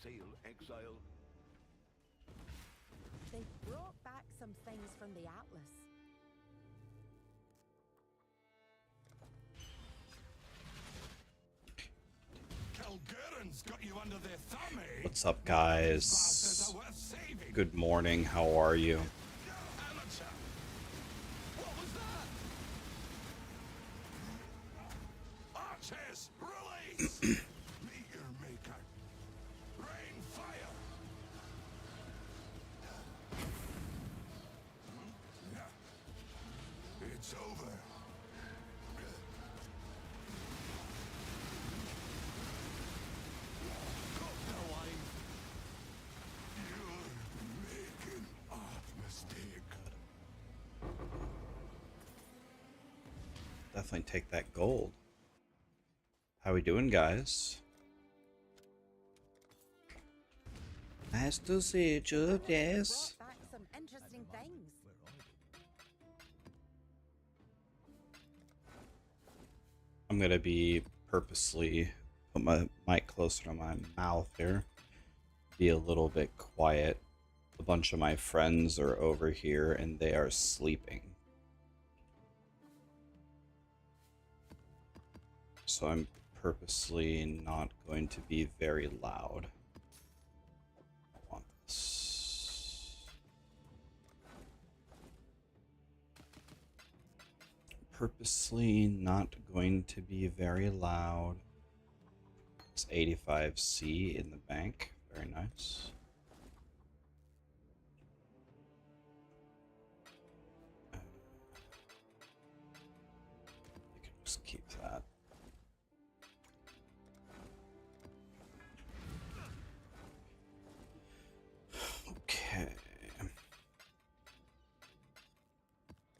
sail, Exile? They brought back some things from the Atlas. Got you under their thumb, eh? What's up, guys? Good morning. How are you? Amateur. What was that? Archers, release! Meteor maker. Rain fire. It's over. Definitely take that gold. How we doing, guys? Nice to see you, yes. Brought back some interesting things. I'm gonna be purposely put my mic closer to my mouth here. Be a little bit quiet. A bunch of my friends are over here and they are sleeping. So I'm purposely not going to be very loud. I want this. Purposely not going to be very loud. It's 85C in the bank. Very nice. You can just keep that. Okay.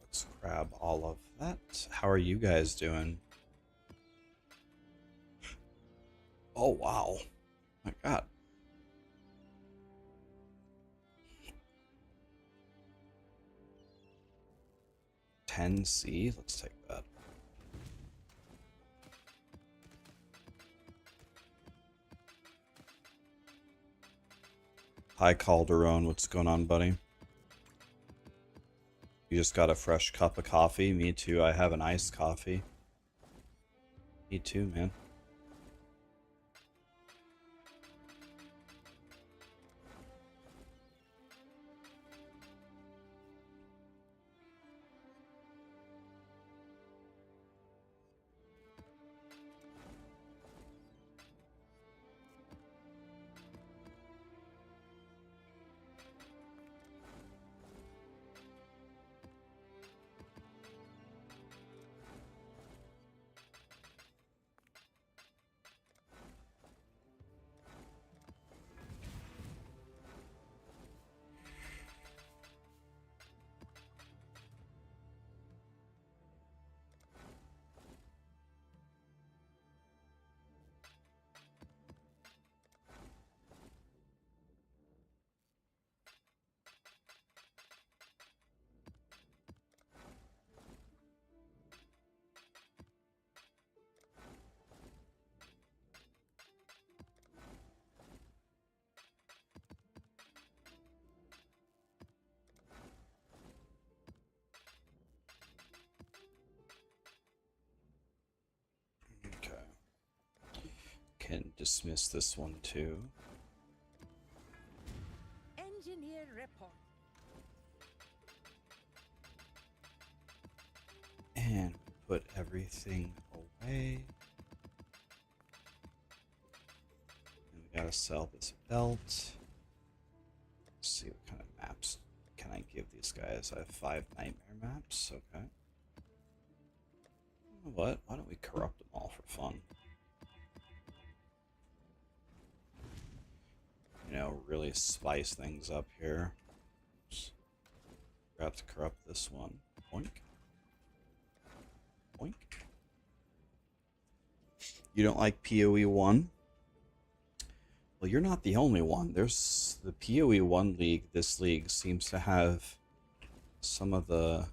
Let's grab all of that. How are you guys doing? Oh, wow. My God. $10C. Let's take that. Hi, Calderon. What's going on, buddy? You just got a fresh cup of coffee? Me too. I have an iced coffee. Me too, man. Can dismiss this one too. Engineer report. And put everything away. And we gotta sell this belt. Let's see what kind of maps can I give these guys. I have 5 nightmare maps. Okay. You know what? Why don't we corrupt them all for fun? You know, really spice things up here. Oops. Forgot to corrupt this one. Boink. Boink. You don't like PoE 1? Well, you're not the only one. There's the PoE 1 league. This league seems to have some of the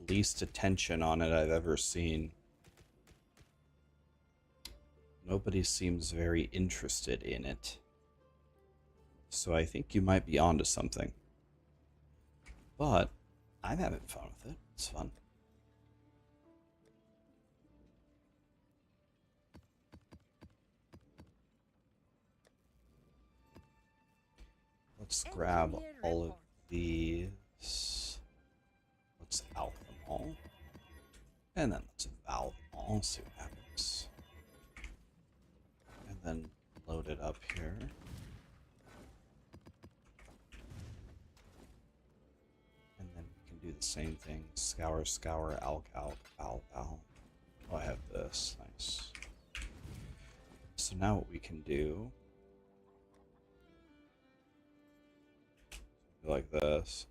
least attention on it I've ever seen. Nobody seems very interested in it. So I think you might be onto something. But I'm having fun with it. It's fun. Let's grab all of these. Let's out them all. And then let's valve them all, see what happens. And then load it up here. And then we can do the same thing. Scour, scour, alc, alc, val, val. Oh, I have this. Nice. So now what we can do, like this.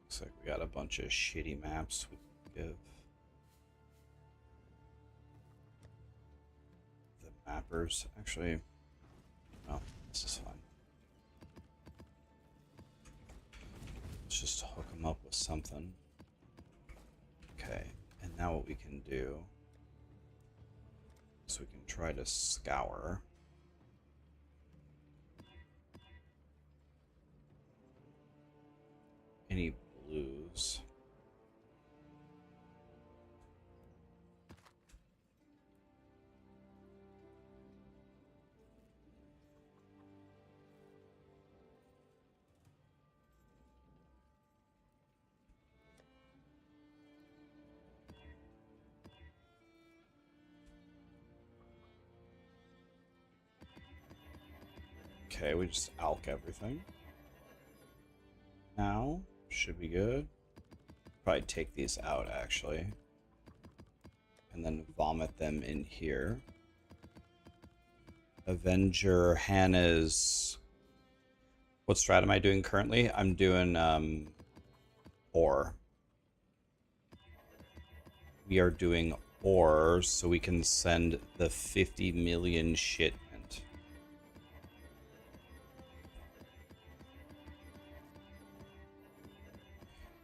Looks like we got a bunch of shitty maps we can give the mappers. Actually, no, this is fine. Let's just hook them up with something. Okay, and now what we can do is we can try to scour. Any blues. Okay, we just alk everything. Now, should be good. Probably take these out, actually. And then vomit them in here. Avenger Hannah's... What strat am I doing currently? I'm doing, ore. We are doing ore, so we can send the 50 million shipment.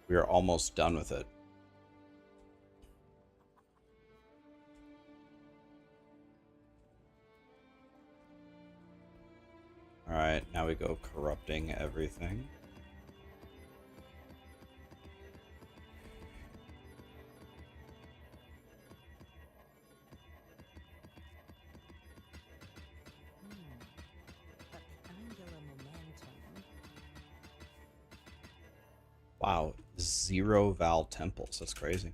We are almost done with it. Alright, now we go corrupting everything. Wow, 0 Val temples. That's crazy.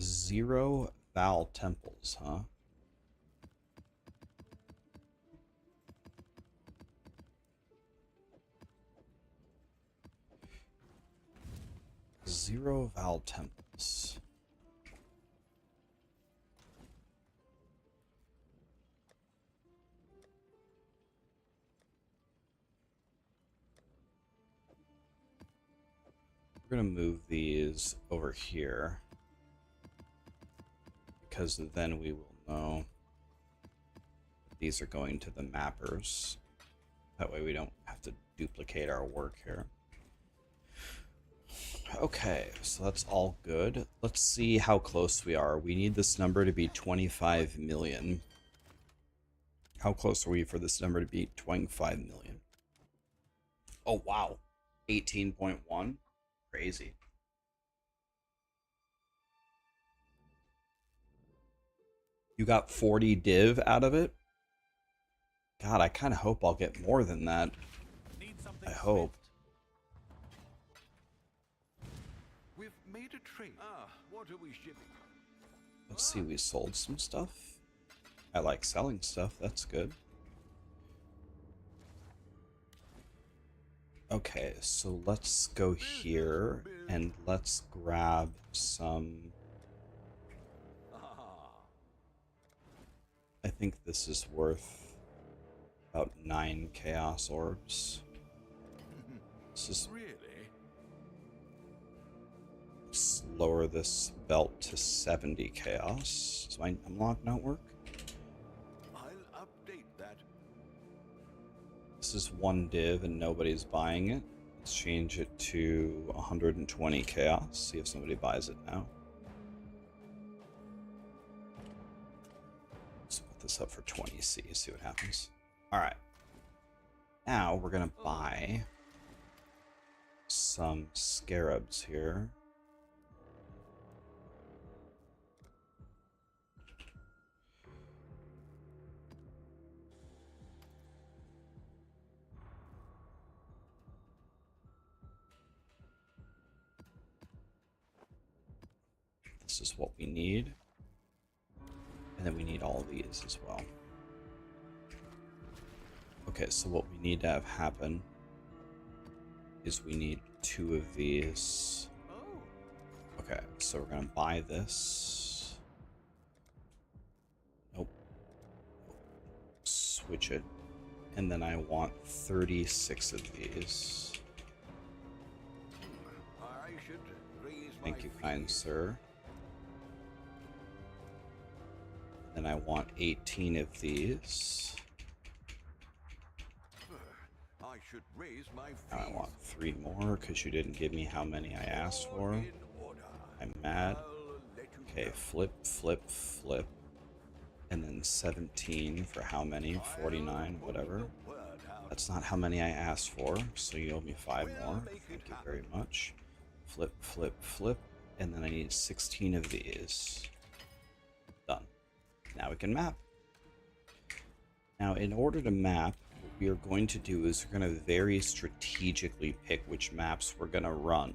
Zero Val temples, huh? Zero Val temples. We're gonna move these over here, because then we will know these are going to the mappers. That way we don't have to duplicate our work here. Okay, so that's all good. Let's see how close we are. We need this number to be 25 million. How close are we for this number to be 25 million? Oh, wow. 18.1. Crazy. You got 40 div out of it? God, I kind of hope I'll get more than that. I hope. We've made a trade. What are we shipping? Let's see, we sold some stuff. I like selling stuff, that's good. Okay, so let's go here and let's grab some... I think this is worth about 9 chaos orbs. This is Really? let's lower this belt to 70 chaos. Does my unlock not work? I'll update that. This is 1 div and nobody's buying it. Let's change it to 120 chaos. See if somebody buys it now. Let's put this up for 20C. See what happens. All right. Now we're gonna buy some scarabs here. This is what we need. And then we need all these as well. Okay, so what we need to have happen is we need 2 of these. Oh. Okay, so we're gonna buy this. Nope. Switch it. And then I want 36 of these. I should raise Thank my you, kind fees. sir. Then I want 18 of these. I should raise my fees. Now I want 3 more because you didn't give me how many I asked for. In order. I'm mad. I'll let you Okay, know. flip, flip, flip. And then 17 for how many? 49, whatever. The word out. That's not how many I asked for, so you owe me 5 We'll more. make it Thank you happen. very much. Flip, flip, flip. And then I need 16 of these. Done. Now we can map. Now, in order to map, what we are going to do is we're going to very strategically pick which maps we're going to run.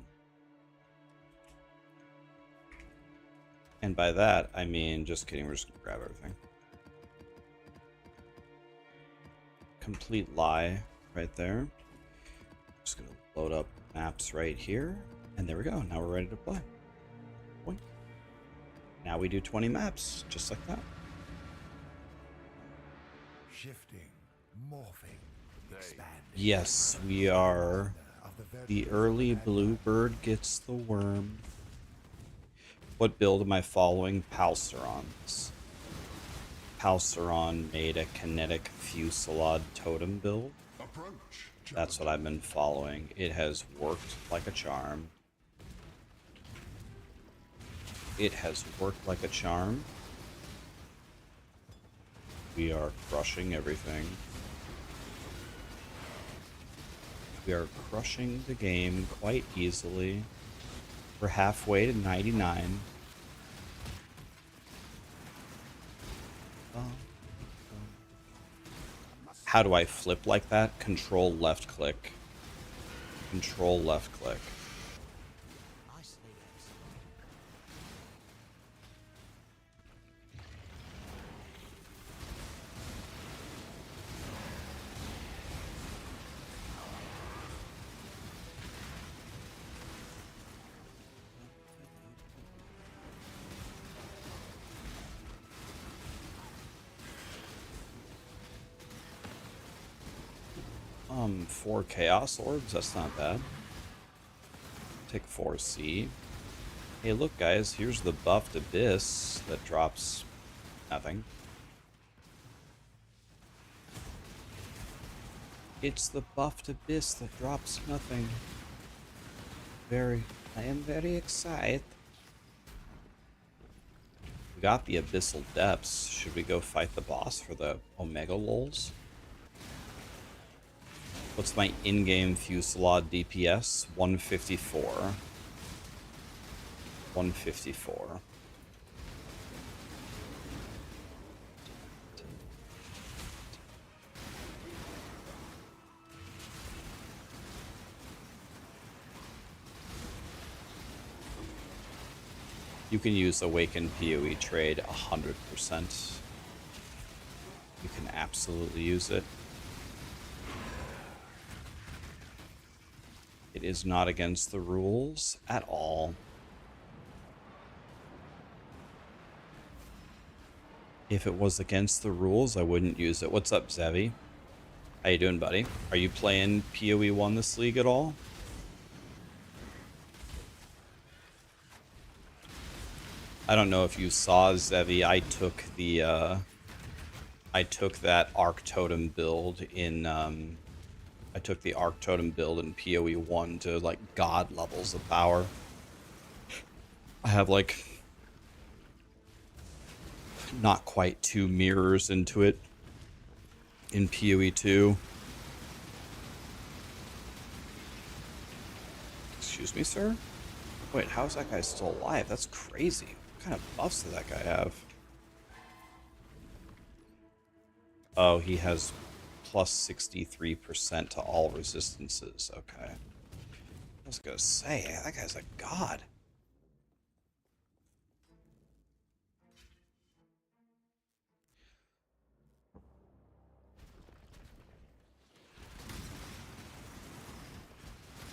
And by that, I mean, just kidding, we're just going to grab everything. Complete lie right there. Just going to load up maps right here. And there we go. Now we're ready to play. Boink. Now we do 20 maps, just like that. Shifting, morphing, expanding. Yes, we are. The early bluebird gets the worm. What build am I following? Palceron's. Palceron made a kinetic fusillade totem build. Approach. That's what I've been following. It has worked like a charm. It has worked like a charm. We are crushing everything. We are crushing the game quite easily. We're halfway to 99. How do I flip like that? Control left click. Control left click. Four chaos orbs, that's not bad. Take 4C. Hey look guys, here's the buffed abyss that drops nothing. It's the buffed abyss that drops nothing. I am very excited. We got the abyssal depths. Should we go fight the boss for the omega lols? What's my in-game fusillade DPS? 154. 154. You can use Awakened PoE trade 100%. You can absolutely use it. It is not against the rules at all. If it was against the rules, I wouldn't use it. What's up, Zevi? How you doing, buddy? Are you playing PoE 1 this league at all? I don't know if you saw, Zevi, I took that Arc Totem build in, I took the Arc Totem build in PoE 1 to, like, god levels of power. I have, like, not quite 2 mirrors into it in PoE 2. Excuse me, sir? Wait, how's that guy still alive? That's crazy. What kind of buffs does that guy have? Oh, he has plus 63% to all resistances. Okay. I was gonna say, that guy's a god.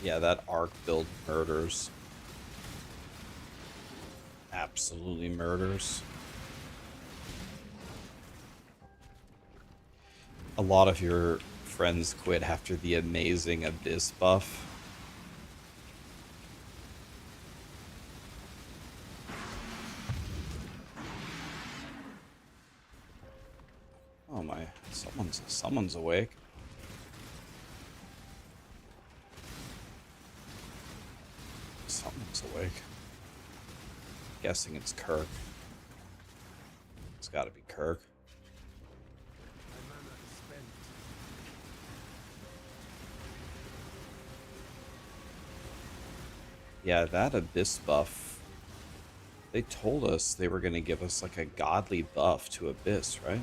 Yeah, that arc build murders. Absolutely murders. A lot of your friends quit after the amazing Abyss buff. Oh my, someone's awake. Someone's awake. Guessing it's Kirk. It's gotta be Kirk. Yeah, that Abyss buff. They told us they were gonna give us like a godly buff to Abyss, right?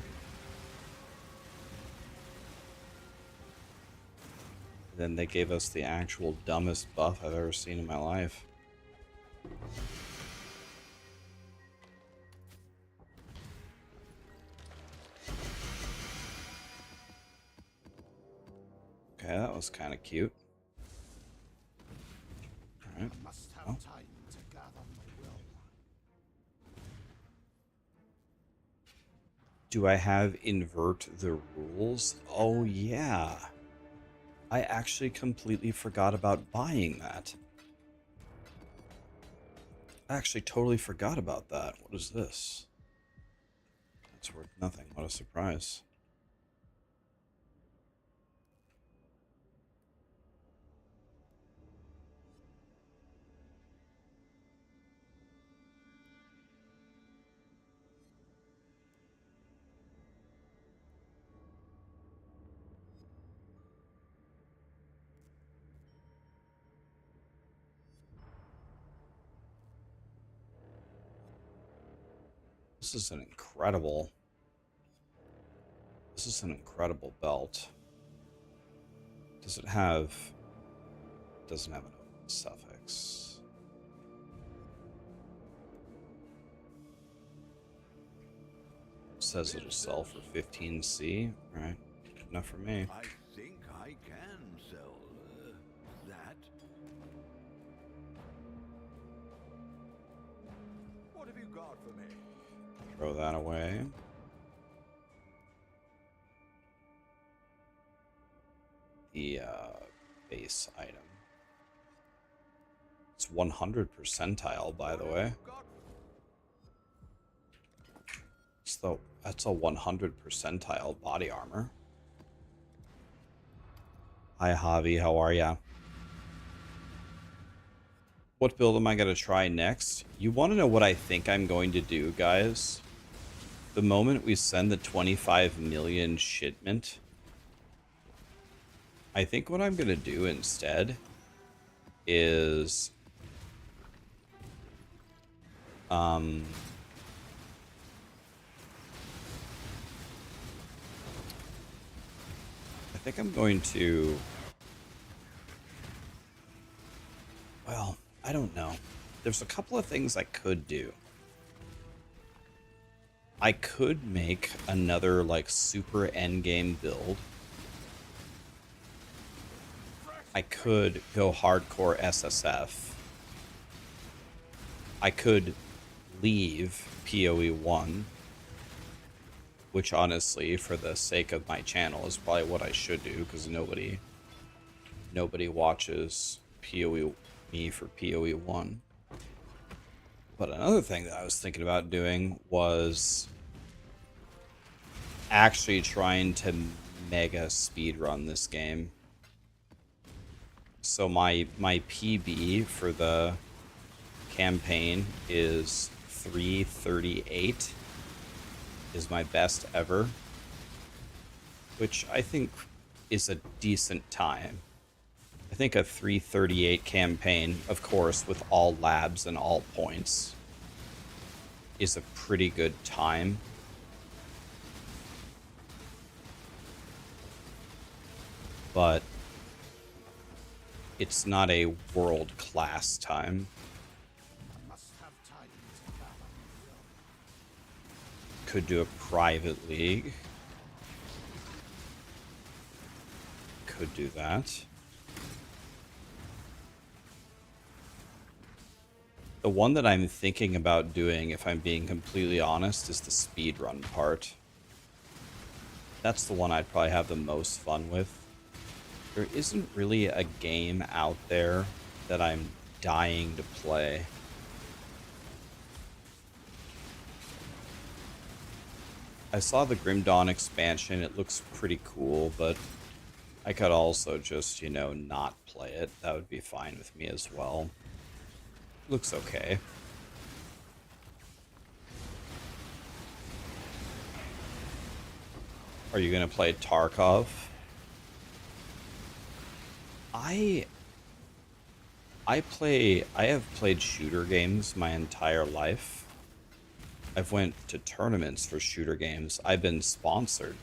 Then they gave us the actual dumbest buff I've ever seen in my life. Okay, that was kind of cute. All right. Well. Do I have invert the rules? Oh yeah. I actually completely forgot about buying that. I actually totally forgot about that. What is this? That's worth nothing. What a surprise. This is an incredible... This is an incredible belt. Does it have... It doesn't have an open suffix. It says it'll sell for 15C. Alright, good enough for me. I think I can sell that. What have you got for me? Throw that away. The base item. It's 100 percentile, by the way. That's a 100 percentile body armor. Hi, Javi. How are ya? What build am I going to try next? You want to know what I think I'm going to do, guys? The moment we send the 25 million shipment, I think what I'm going to do instead is... I think I'm going to... Well, I don't know. There's a couple of things I could do. I could make another, like, super endgame build. I could go hardcore SSF. I could leave PoE 1. Which, honestly, for the sake of my channel, is probably what I should do, because nobody watches PoE me for PoE 1. But another thing that I was thinking about doing was actually trying to mega speedrun this game. So my PB for the campaign is 3:38, is my best ever, which I think is a decent time. I think a 3:38 campaign, of course, with all labs and all points, is a pretty good time. But it's not a world-class time. Could do a private league. Could do that. The one that I'm thinking about doing, if I'm being completely honest, is the speedrun part. That's the one I'd probably have the most fun with. There isn't really a game out there that I'm dying to play. I saw the Grim Dawn expansion. It looks pretty cool, but I could also just, you know, not play it. That would be fine with me as well. Looks okay. Are you gonna play Tarkov? I have played shooter games my entire life. I've went to tournaments for shooter games. I've been sponsored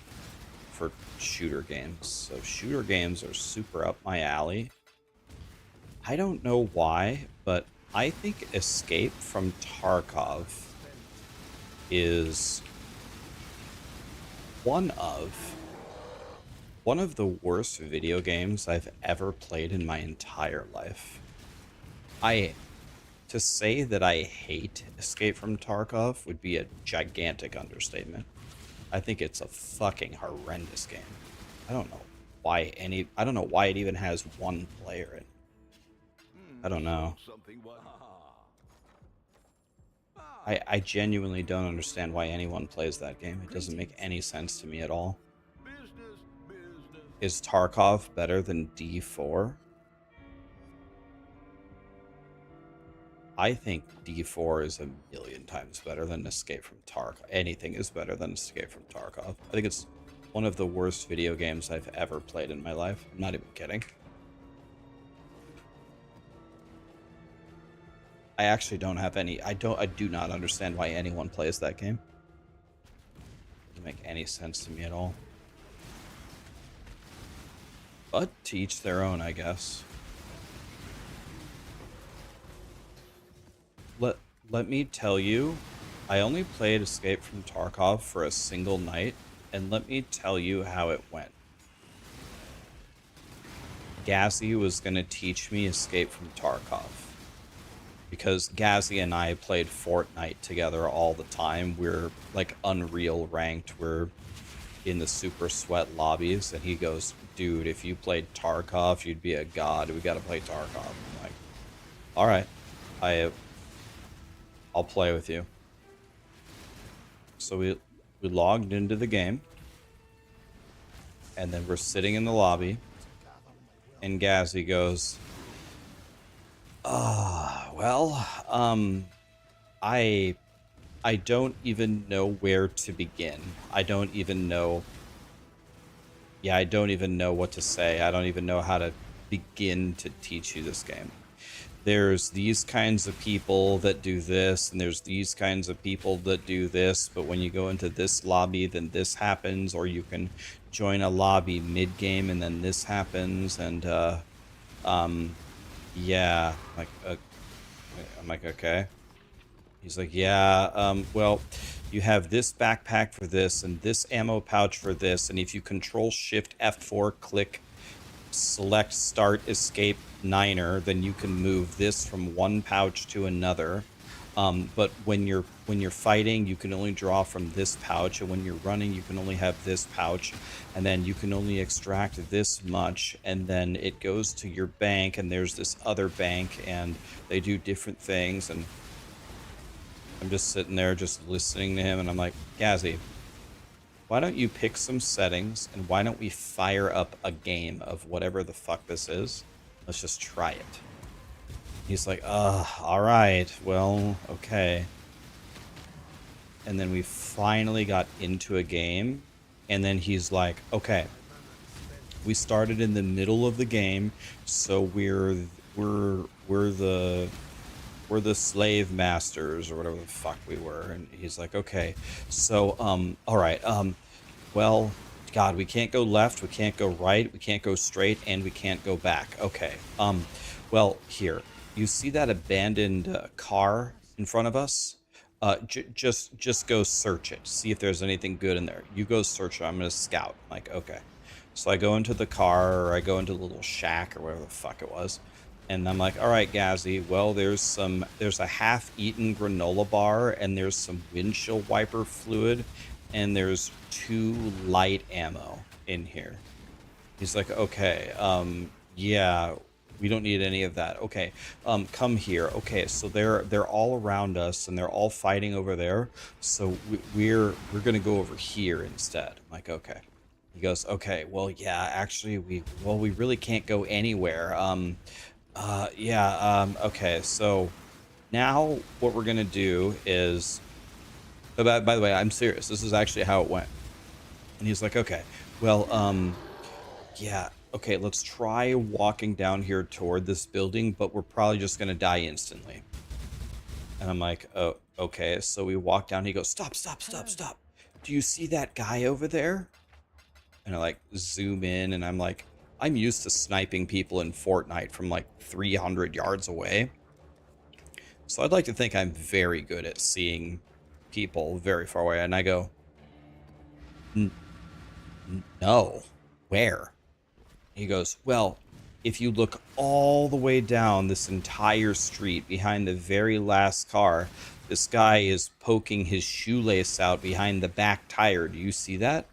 for shooter games. So shooter games are super up my alley. I don't know why, but I think Escape from Tarkov is one of the worst video games I've ever played in my entire life. To say that I hate Escape from Tarkov would be a gigantic understatement. I think it's a fucking horrendous game. I don't know why it even has one player in it. I don't know. I genuinely don't understand why anyone plays that game. It doesn't make any sense to me at all. Is Tarkov better than D4? I think D4 is a million times better than Escape from Tarkov. Anything is better than Escape from Tarkov. I think it's one of the worst video games I've ever played in my life. I'm not even kidding. I actually don't have any... I do not understand why anyone plays that game. It doesn't make any sense to me at all. But to each their own, I guess. Let me tell you, I only played Escape from Tarkov for a single night, and let me tell you how it went. Gazzy was going to teach me Escape from Tarkov. Because Gazzy and I played Fortnite together all the time. We're like Unreal ranked. We're in the Super Sweat lobbies, and he goes, dude, if you played Tarkov, you'd be a god. We gotta play Tarkov. I'm like, alright. I'll play with you. So we logged into the game, and then we're sitting in the lobby, and Gazzy goes, well, I don't even know where to begin. I don't even know what to say. I don't even know how to begin to teach you this game. There's these kinds of people that do this, and there's these kinds of people that do this, but when you go into this lobby, then this happens, or you can join a lobby mid-game, and then this happens, and, yeah, like, I'm like, okay. He's like, yeah, well, you have this backpack for this, and this ammo pouch for this, and if you Control-Shift-F4, click, select Start Escape Niner, then you can move this from one pouch to another. But when you're fighting, you can only draw from this pouch, and when you're running, you can only have this pouch, and then you can only extract this much, and then it goes to your bank, and there's this other bank, and they do different things, and I'm just sitting there just listening to him, and I'm like, Gazzy, why don't you pick some settings, and why don't we fire up a game of whatever the fuck this is? Let's just try it. He's like, all right, well, okay. And then we finally got into a game, and then he's like, okay, we started in the middle of the game, so we're the slave masters or whatever the fuck we were. And he's like, okay, so all right, well, God, we can't go left, we can't go right, we can't go straight, and we can't go back. Okay, well, here, you see that abandoned car in front of us? Just go search it, see if there's anything good in there. You go search it, I'm gonna scout. I'm like, okay. So I go into the car, or I go into the little shack, or whatever the fuck it was, and I'm like, all right, Gazzy, well, there's a half-eaten granola bar, and there's some windshield wiper fluid, and there's 2 light ammo in here. He's like, okay, yeah, we don't need any of that. Okay, come here. Okay, so they're all around us, and they're all fighting over there. So we're gonna go over here instead. I'm like, okay. He goes, okay, well, yeah, actually, we really can't go anywhere. Okay, so now what we're gonna do is, by the way, I'm serious. This is actually how it went. And he's like, okay, well, yeah, okay, let's try walking down here toward this building, but we're probably just gonna die instantly. And I'm like, oh, okay. So we walk down. He goes, stop. Do you see that guy over there? And I like zoom in, and I'm like, I'm used to sniping people in Fortnite from like 300 yards away. So I'd like to think I'm very good at seeing people very far away. And I go, no, where? He goes, well, if you look all the way down this entire street behind the very last car, this guy is poking his shoelace out behind the back tire. Do you see that?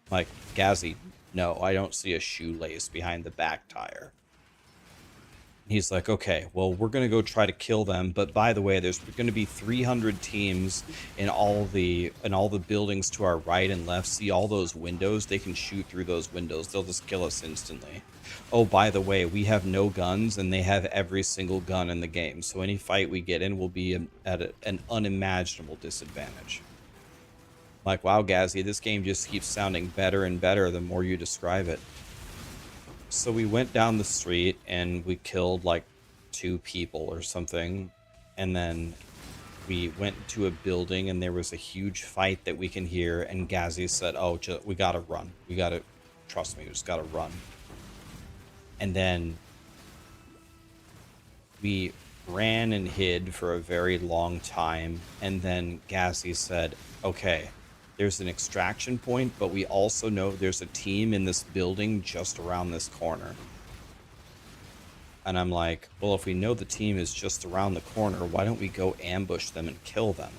I'm like, Gazzy, no, I don't see a shoelace behind the back tire. He's like, okay, well, we're going to go try to kill them. But by the way, there's going to be 300 teams in all the buildings to our right and left. See all those windows? They can shoot through those windows. They'll just kill us instantly. Oh, by the way, we have no guns, and they have every single gun in the game. So any fight we get in will be at an unimaginable disadvantage. I'm like, wow, Gazzy, this game just keeps sounding better and better the more you describe it. So we went down the street, and we killed like 2 people or something. And then we went to a building, and there was a huge fight that we can hear. And Gazzy said, oh, we gotta run. Trust me, we just gotta run. And then we ran and hid for a very long time. And then Gazzy said, okay, there's an extraction point, but we also know there's a team in this building just around this corner. And I'm like, well, if we know the team is just around the corner, why don't we go ambush them and kill them?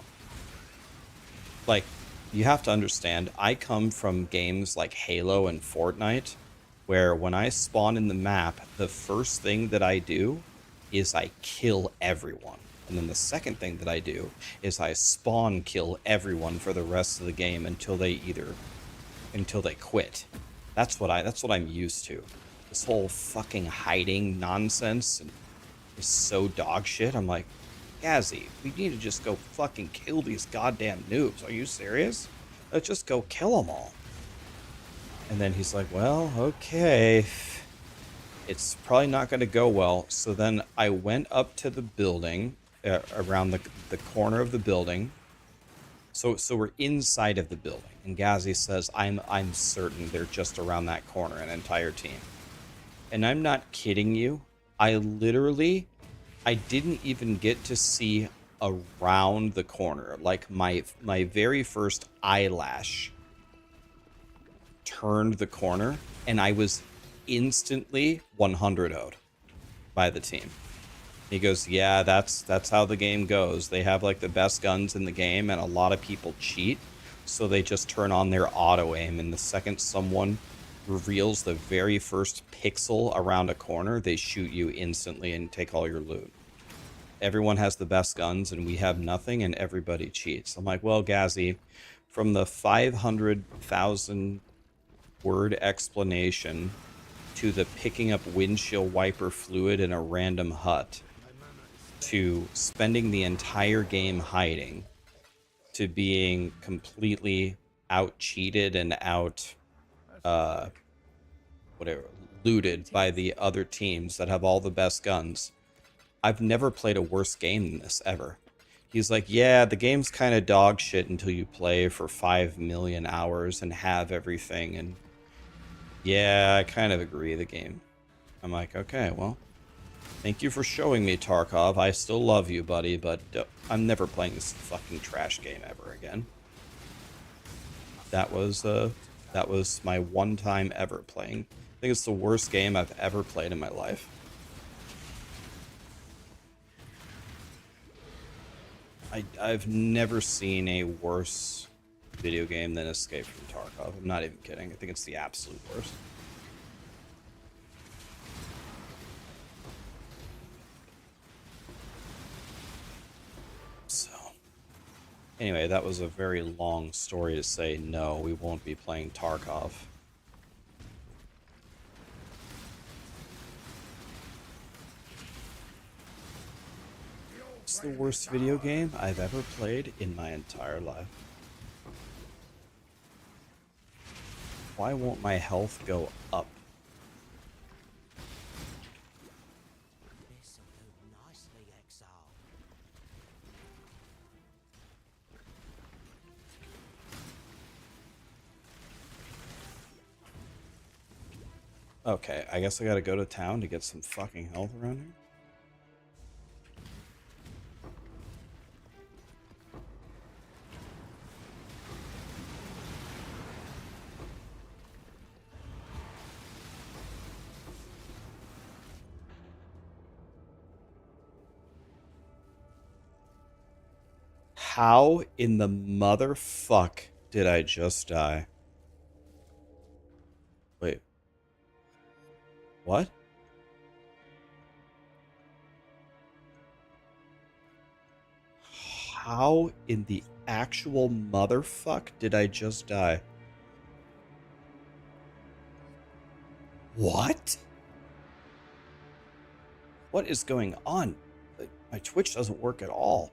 Like, you have to understand, I come from games like Halo and Fortnite, where when I spawn in the map, the first thing that I do is I kill everyone. And then the second thing that I do is I spawn kill everyone for the rest of the game until they quit. That's what I'm used to. This whole fucking hiding nonsense is so dog shit. I'm like, Gazzy, we need to just go fucking kill these goddamn noobs. Are you serious? Let's just go kill them all. And then he's like, well, okay. It's probably not going to go well. So then I went up to the building, around the corner of the building. So we're inside of the building. And Gazzy says, I'm certain they're just around that corner, an entire team. And I'm not kidding you. I didn't even get to see around the corner. Like my very first eyelash turned the corner, and I was instantly 100-0'd by the team. He goes, yeah, that's how the game goes. They have like the best guns in the game, and a lot of people cheat, so they just turn on their auto aim, and the second someone reveals the very first pixel around a corner, they shoot you instantly and take all your loot. everyone has the best guns and we have nothing and everybody cheats. I'm like, well, Gazzy, from the 500,000 word explanation to the picking up windshield wiper fluid in a random hut to spending the entire game hiding to being completely out cheated and out whatever looted by the other teams that have all the best guns. I've never played a worse game than this ever. He's like, yeah, the game's kind of dog shit until you play for 5 million hours and have everything. And yeah, I kind of agree, the game. I'm like, okay, well, thank you for showing me, Tarkov. I still love you, buddy, but I'm never playing this fucking trash game ever again. That was my one time ever playing. I think it's the worst game I've ever played in my life. I've never seen a worse video game than Escape from Tarkov. I'm not even kidding. I think it's the absolute worst. So, anyway, that was a very long story to say no, we won't be playing Tarkov. It's the worst video game I've ever played in my entire life. Why won't my health go up? This'll do nicely, Exile. Okay, I guess I gotta go to town to get some fucking health around here. How in the motherfuck did I just die? Wait. What? How in the actual motherfuck did I just die? What? What is going on? My Twitch doesn't work at all.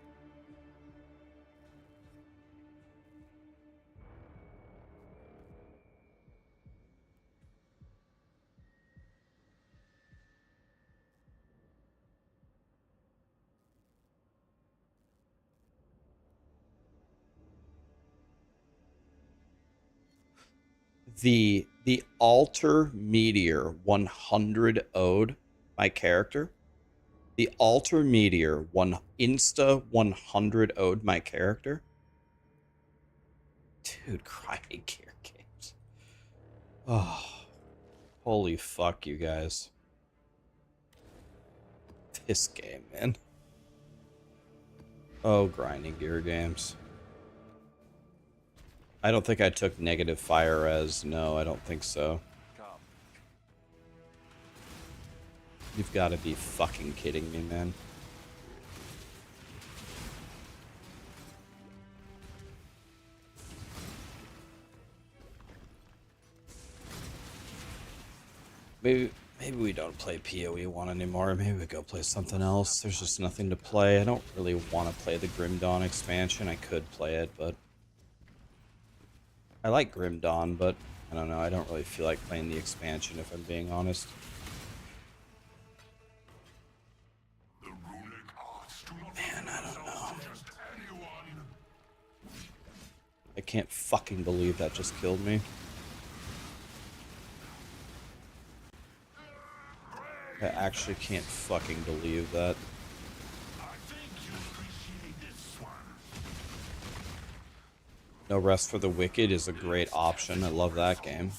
The altar meteor 100 ode my character. The altar meteor one insta 100 ode my character. Dude, crying gear games. Oh, holy fuck, you guys. This game, man. Oh, grinding gear games. I don't think I took negative fire res. No, I don't think so. You've got to be fucking kidding me, man. Maybe we don't play PoE 1 anymore. Maybe we go play something else. There's just nothing to play. I don't really want to play the Grim Dawn expansion. I could play it, but I like Grim Dawn, but I don't know. I don't really feel like playing the expansion, if I'm being honest. Man, I don't know. I can't fucking believe that just killed me. I actually can't fucking believe that. No Rest for the Wicked is a great option. I love that game.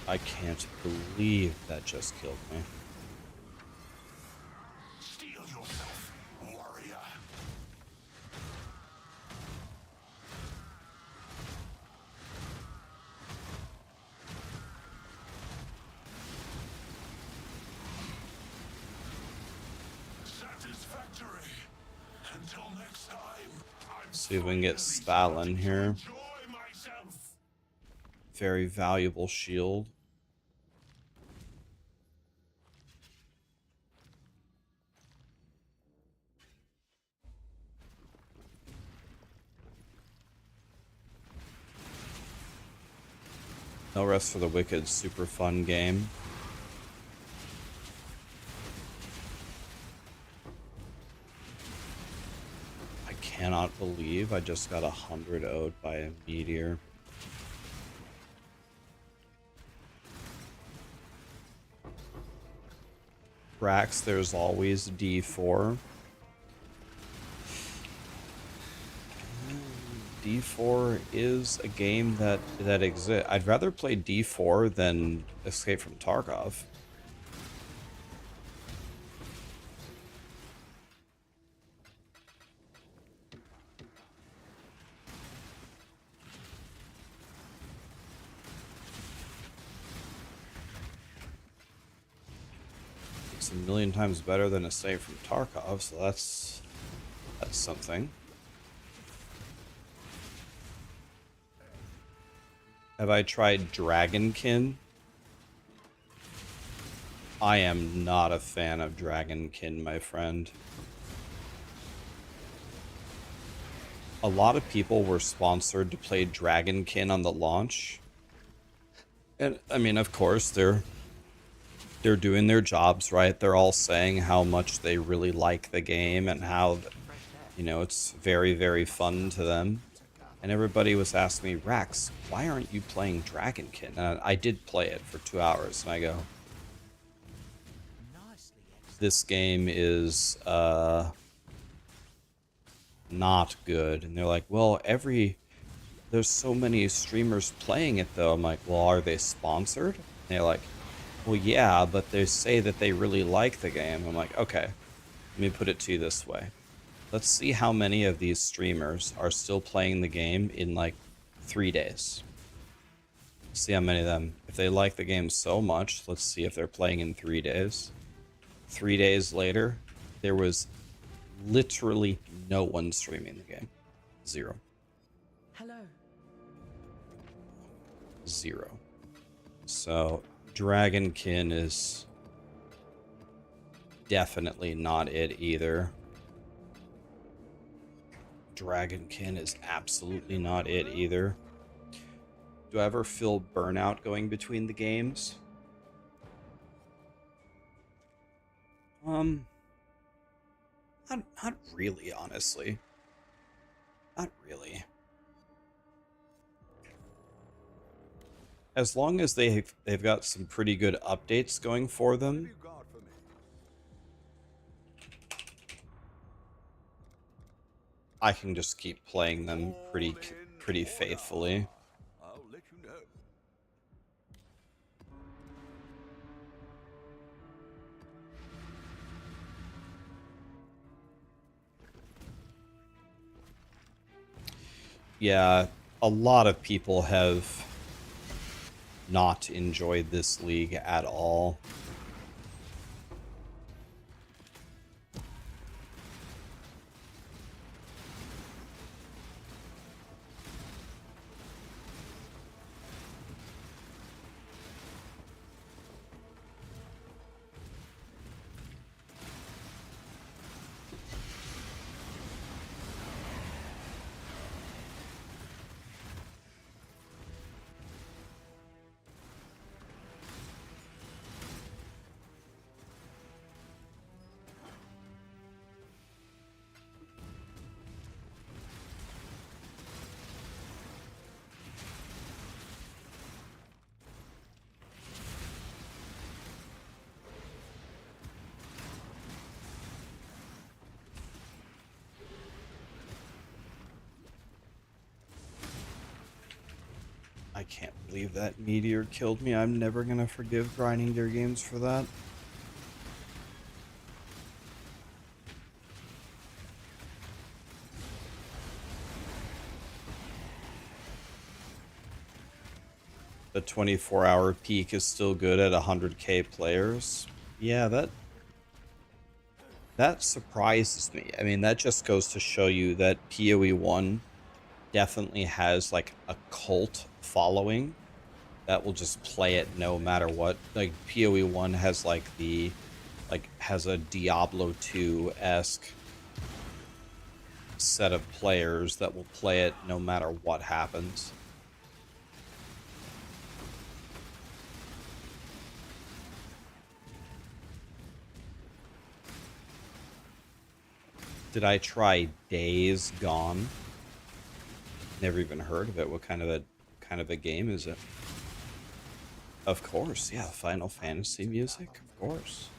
I can't believe that just killed me. See if we can get Stalin here. Very valuable shield. No Rest for the Wicked, super fun game. I cannot believe I just got 100 owed by a meteor. Rax, there's always D4. D4 is a game that exists. I'd rather play D4 than Escape from Tarkov. It's a million times better than Escape from Tarkov, so that's something. Have I tried Dragonkin? I am not a fan of Dragonkin, my friend. A lot of people were sponsored to play Dragonkin on the launch. And I mean, of course, they're doing their jobs, right? They're all saying how much they really like the game and how, you know, it's very, very fun to them. And everybody was asking me, Rax, why aren't you playing Dragonkin? And I did play it for 2 hours, and I go, this game is not good. And they're like, well, there's so many streamers playing it, though. I'm like, well, are they sponsored? And they're like, well, yeah, but they say that they really like the game. I'm like, okay, let me put it to you this way. Let's see how many of these streamers are still playing the game in like 3 days. See how many of them. If they like the game so much, let's see if they're playing in 3 days. 3 days later, there was literally no one streaming the game. Zero. Hello. Zero. So, Dragonkin is definitely not it either. Dragonkin is absolutely not it either. Do I ever feel burnout going between the games? Not really, honestly. Not really. As long as they've got some pretty good updates going for them. I can just keep playing them pretty faithfully. I'll let you know. Yeah, a lot of people have not enjoyed this league at all. I can't believe that meteor killed me. I'm never gonna forgive grinding their games for that. The 24-hour peak is still good at 100k players. Yeah, That surprises me. I mean, that just goes to show you that PoE 1 definitely has like a cult following that will just play it no matter what. Like PoE 1 has like has a Diablo 2-esque set of players that will play it no matter what happens. Did I try Days Gone? Never even heard of it. What kind of a game is it? Of course, yeah, Final Fantasy music, of course.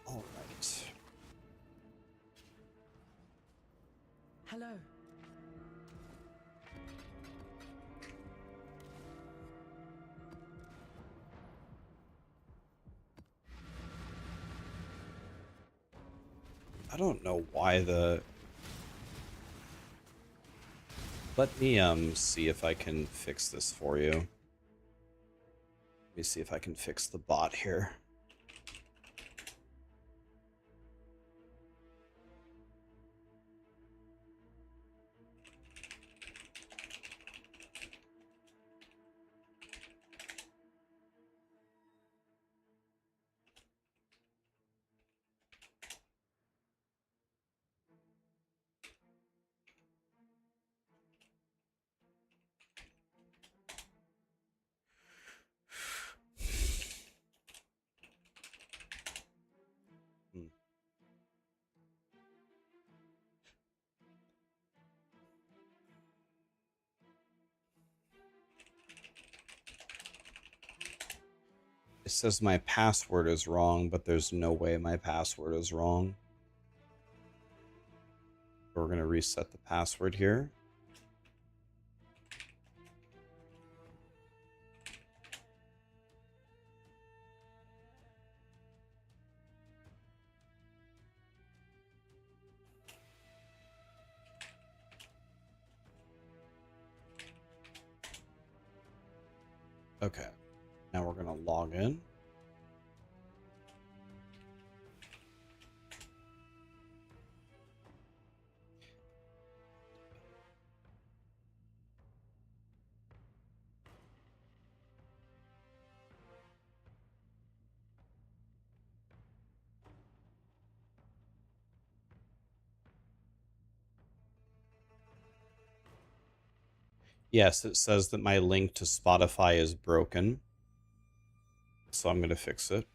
All right. Hello. I don't know why the... Let me see if I can fix this for you. Let me see if I can fix the bot here. It says my password is wrong, but there's no way my password is wrong. We're going to reset the password here. Okay, now we're going to log in. Yes, it says that my link to Spotify is broken, so I'm going to fix it.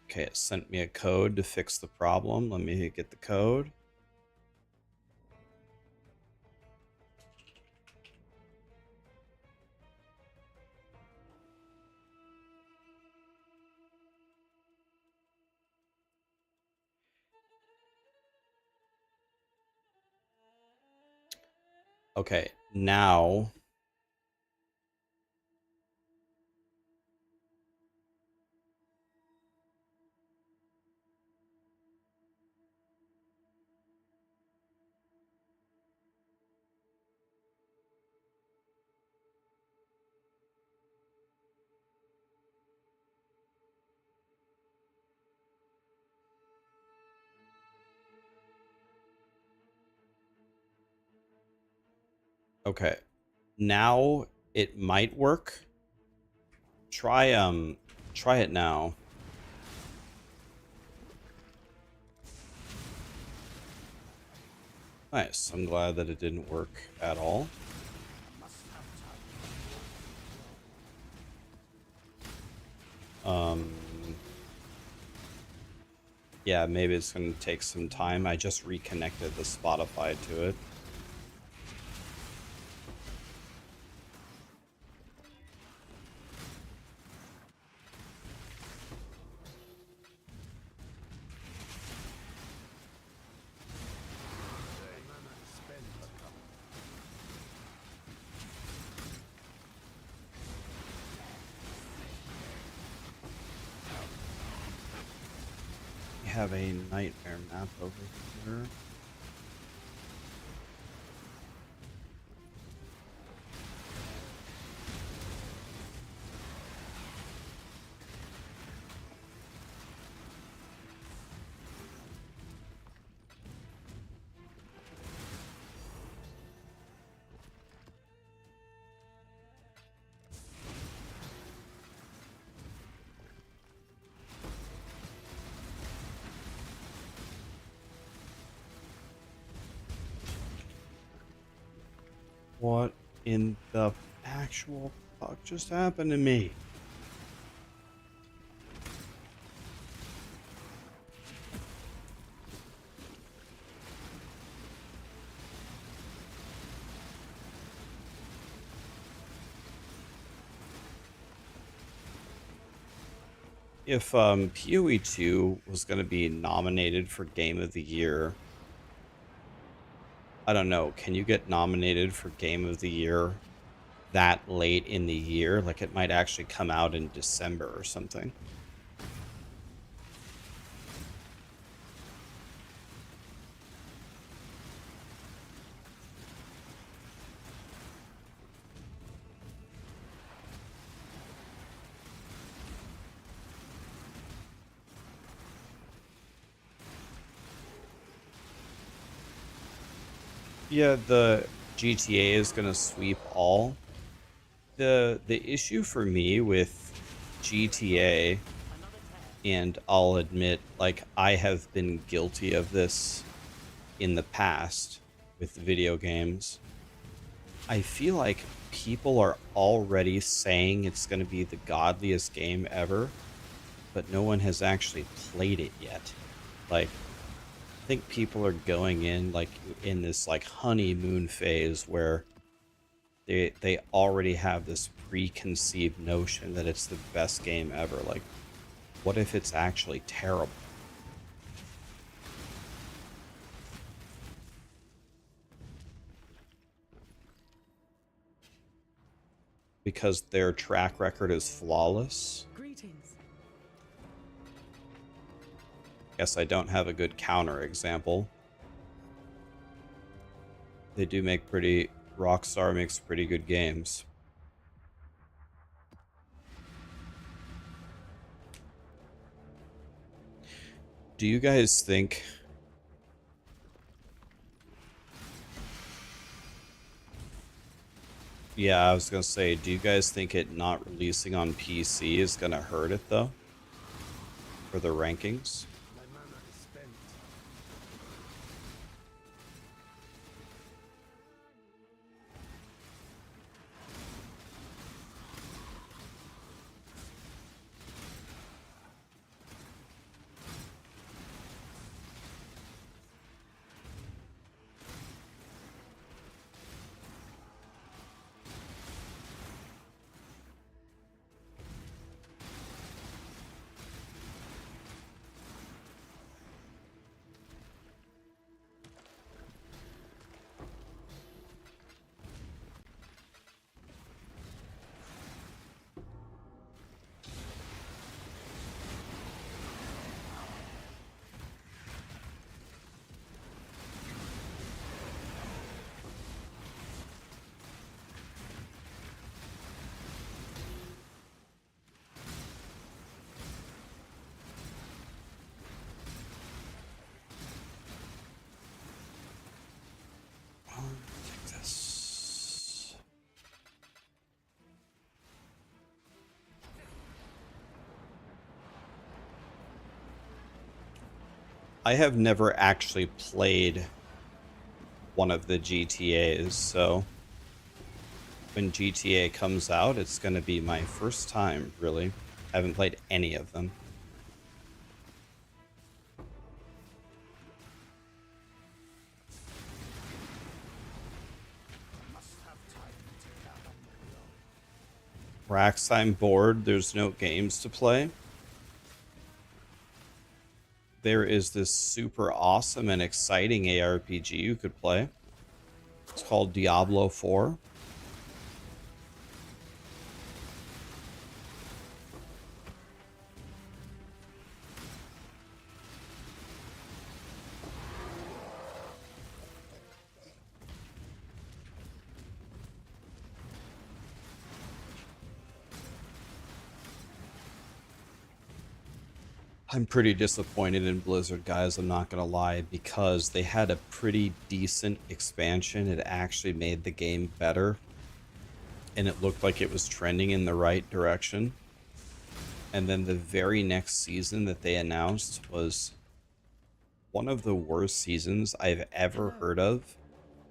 Okay, it sent me a code to fix the problem. Let me get the code. Okay, now... Okay, now it might work. Try it now. Nice. I'm glad that it didn't work at all. Yeah, maybe it's going to take some time. I just reconnected the Spotify to it. have a nightmare map over here. What in the actual fuck just happened to me? If PoE 2 was going to be nominated for Game of the Year, I don't know, can you get nominated for Game of the Year that late in the year? Like, it might actually come out in December or something. Yeah, the GTA is gonna sweep all. The issue for me with GTA, and I'll admit, like, I have been guilty of this in the past with video games. I feel like people are already saying it's gonna be the godliest game ever, but no one has actually played it yet. Like, I think people are going in like in this like honeymoon phase where they already have this preconceived notion that it's the best game ever. Like, what if it's actually terrible? Because their track record is flawless. Greetings. Guess I don't have a good counter example. They do make Rockstar makes pretty good games. Do you guys think Yeah, I was gonna say, do you guys think it not releasing on PC is gonna hurt it though? For the rankings? Take this. I have never actually played one of the GTAs, so when GTA comes out, it's going to be my first time, really. I haven't played any of them. Rax, I'm bored. There's no games to play. There is this super awesome and exciting ARPG you could play. It's called Diablo 4. I'm pretty disappointed in Blizzard, guys, I'm not gonna lie, because they had a pretty decent expansion. It actually made the game better, and it looked like it was trending in the right direction. And then the very next season that they announced was one of the worst seasons I've ever heard of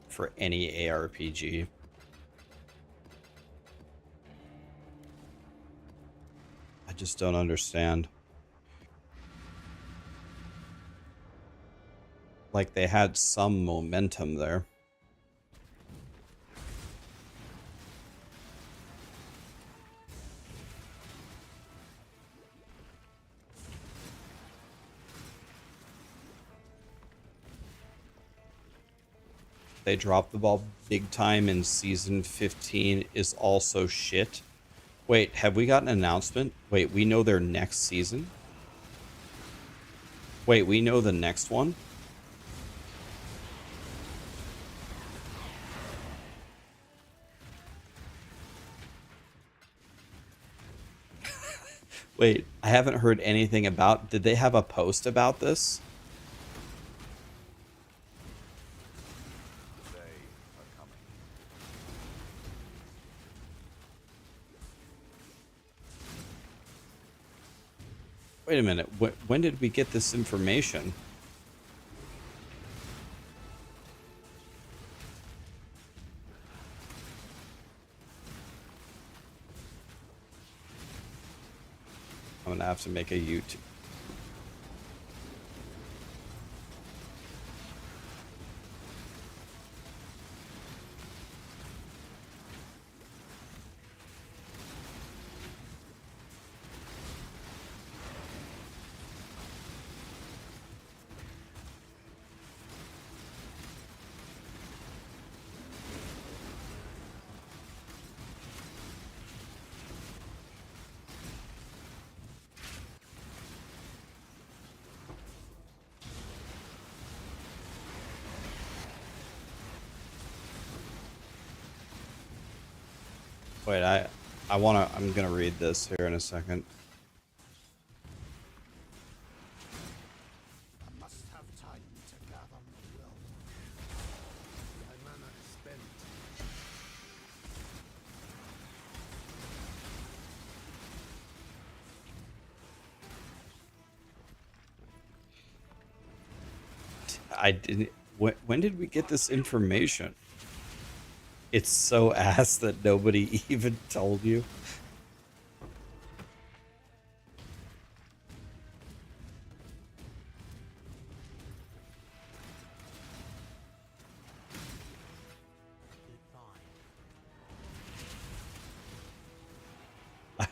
for any ARPG. I just don't understand. Like, they had some momentum there. They dropped the ball big time, and season 15 is also shit. Wait, have we got an announcement? Wait, we know their next season? Wait, we know the next one? Wait, I haven't heard anything about... Did they have a post about this? They are coming. Wait a minute. When did we get this information? I'm gonna have to make a YouTube. Wait, I'm gonna read this here in a second. I must have time to gather my will. My mana is spent. I didn't... When did we get this information? It's so ass that nobody even told you.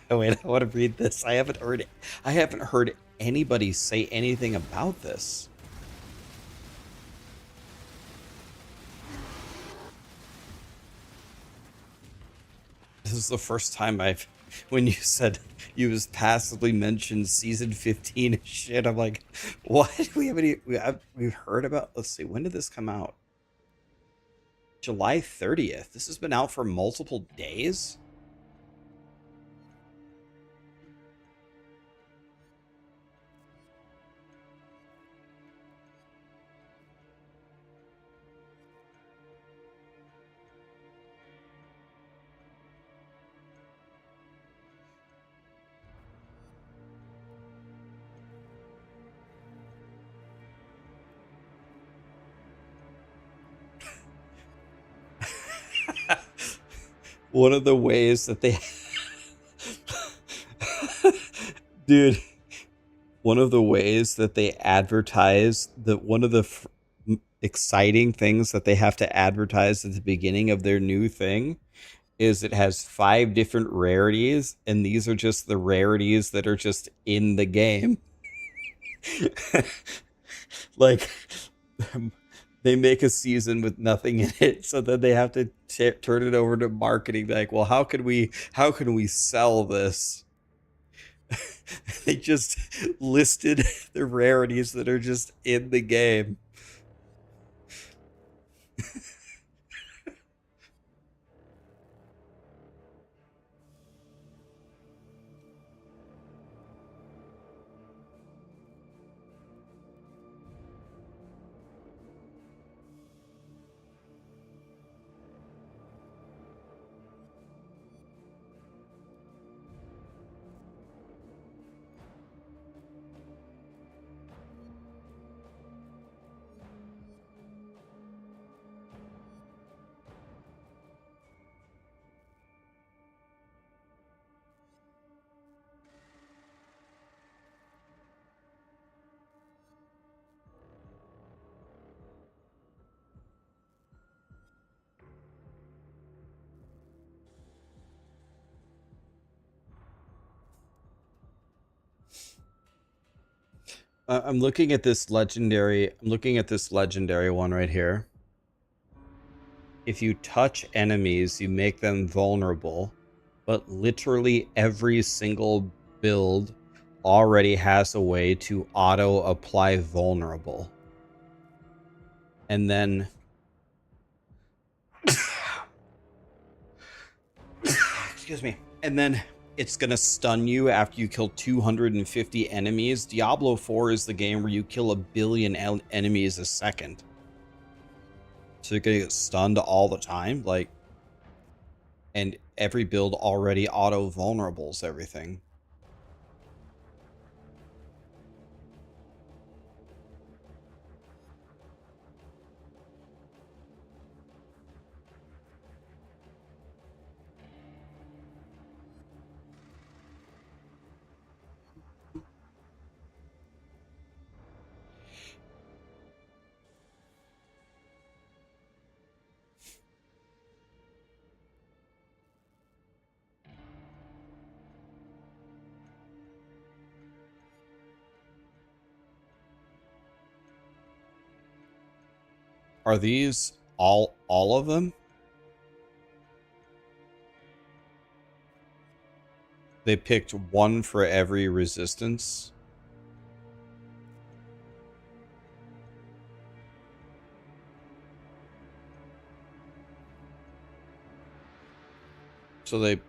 Wait, I want to read this. I haven't heard anybody say anything about this. This is the first time when you said you was passively mentioned season 15 and shit, I'm like, what? We've heard about, let's see, when did this come out? July 30th. This has been out for multiple days? One of the ways that they... Dude, one of the ways that they advertise, one of the exciting things that they have to advertise at the beginning of their new thing is it has 5 different rarities, and these are just the rarities that are just in the game. Like, they make a season with nothing in it, so then they have to turn it over to marketing. Like, well, how can we sell this? They just listed the rarities that are just in the game. I'm looking at this legendary. I'm looking at this legendary one right here. If you touch enemies, you make them vulnerable, but literally every single build already has a way to auto apply vulnerable. And then excuse me. And then it's going to stun you after you kill 250 enemies. Diablo 4 is the game where you kill 1 billion enemies a second. So you're going to get stunned all the time, like, and every build already auto vulnerables everything. Are these all of them? They picked one for every resistance. So they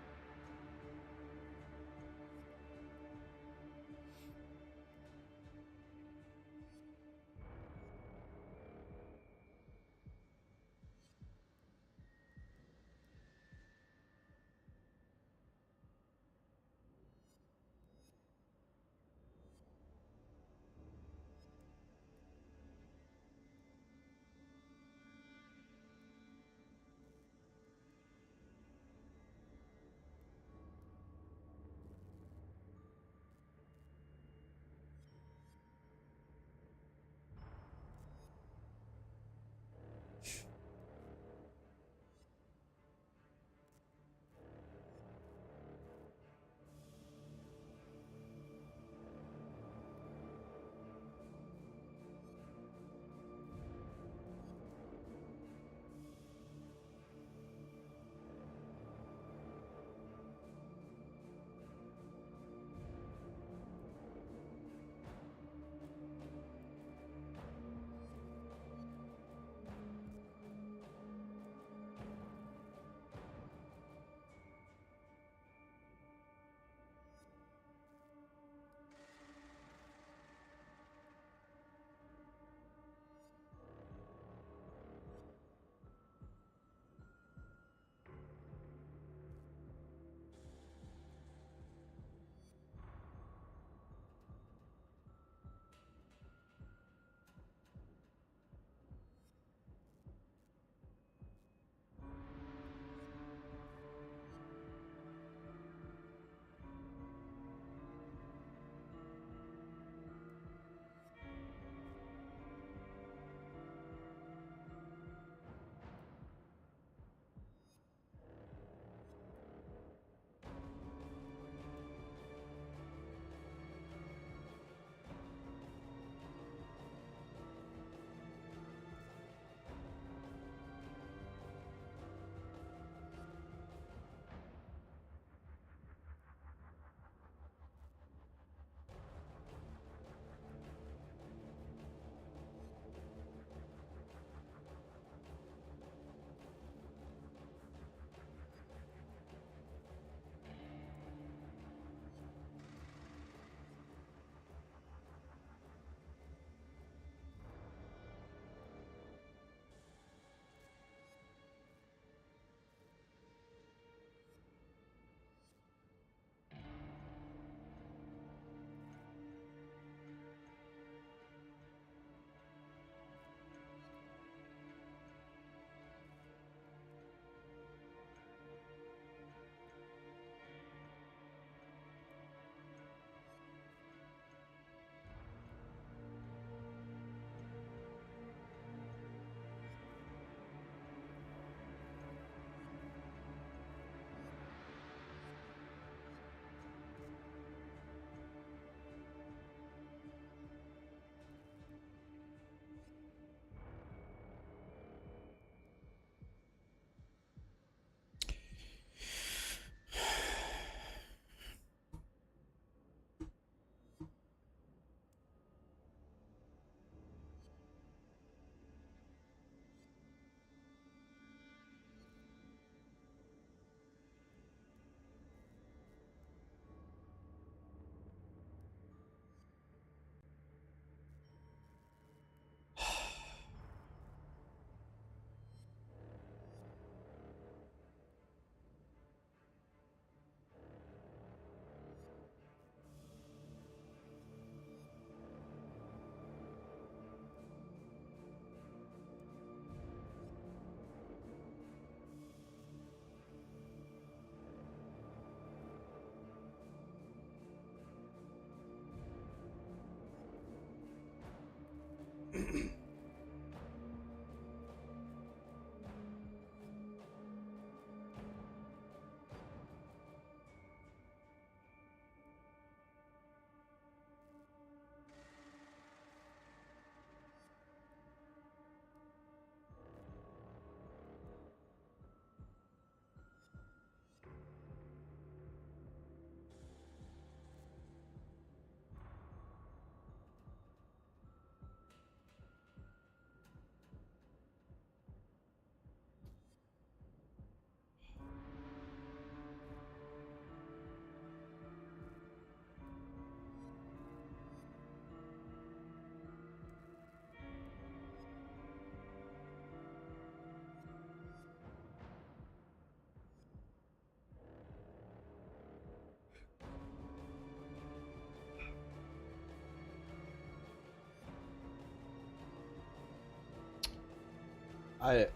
I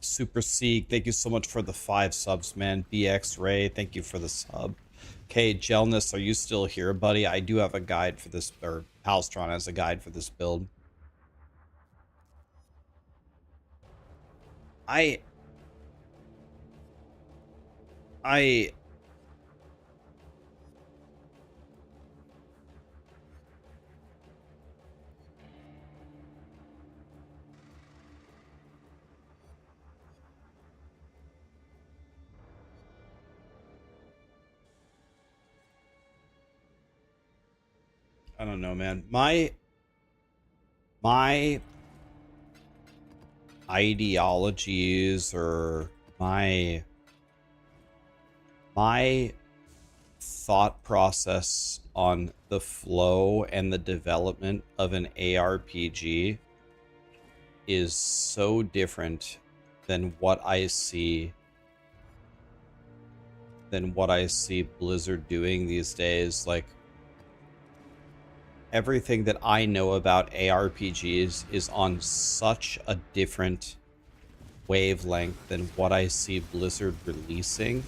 Super Seek, thank you so much for the 5 subs, man. BX Ray, thank you for the sub. Okay, Gelnus, are you still here, buddy? I do have a guide for this, or Palstron has a guide for this build. I don't know, man. My ideologies or my thought process on the flow and the development of an ARPG is so different than what I see Blizzard doing these days. Like, everything that I know about ARPGs is on such a different wavelength than what I see Blizzard releasing.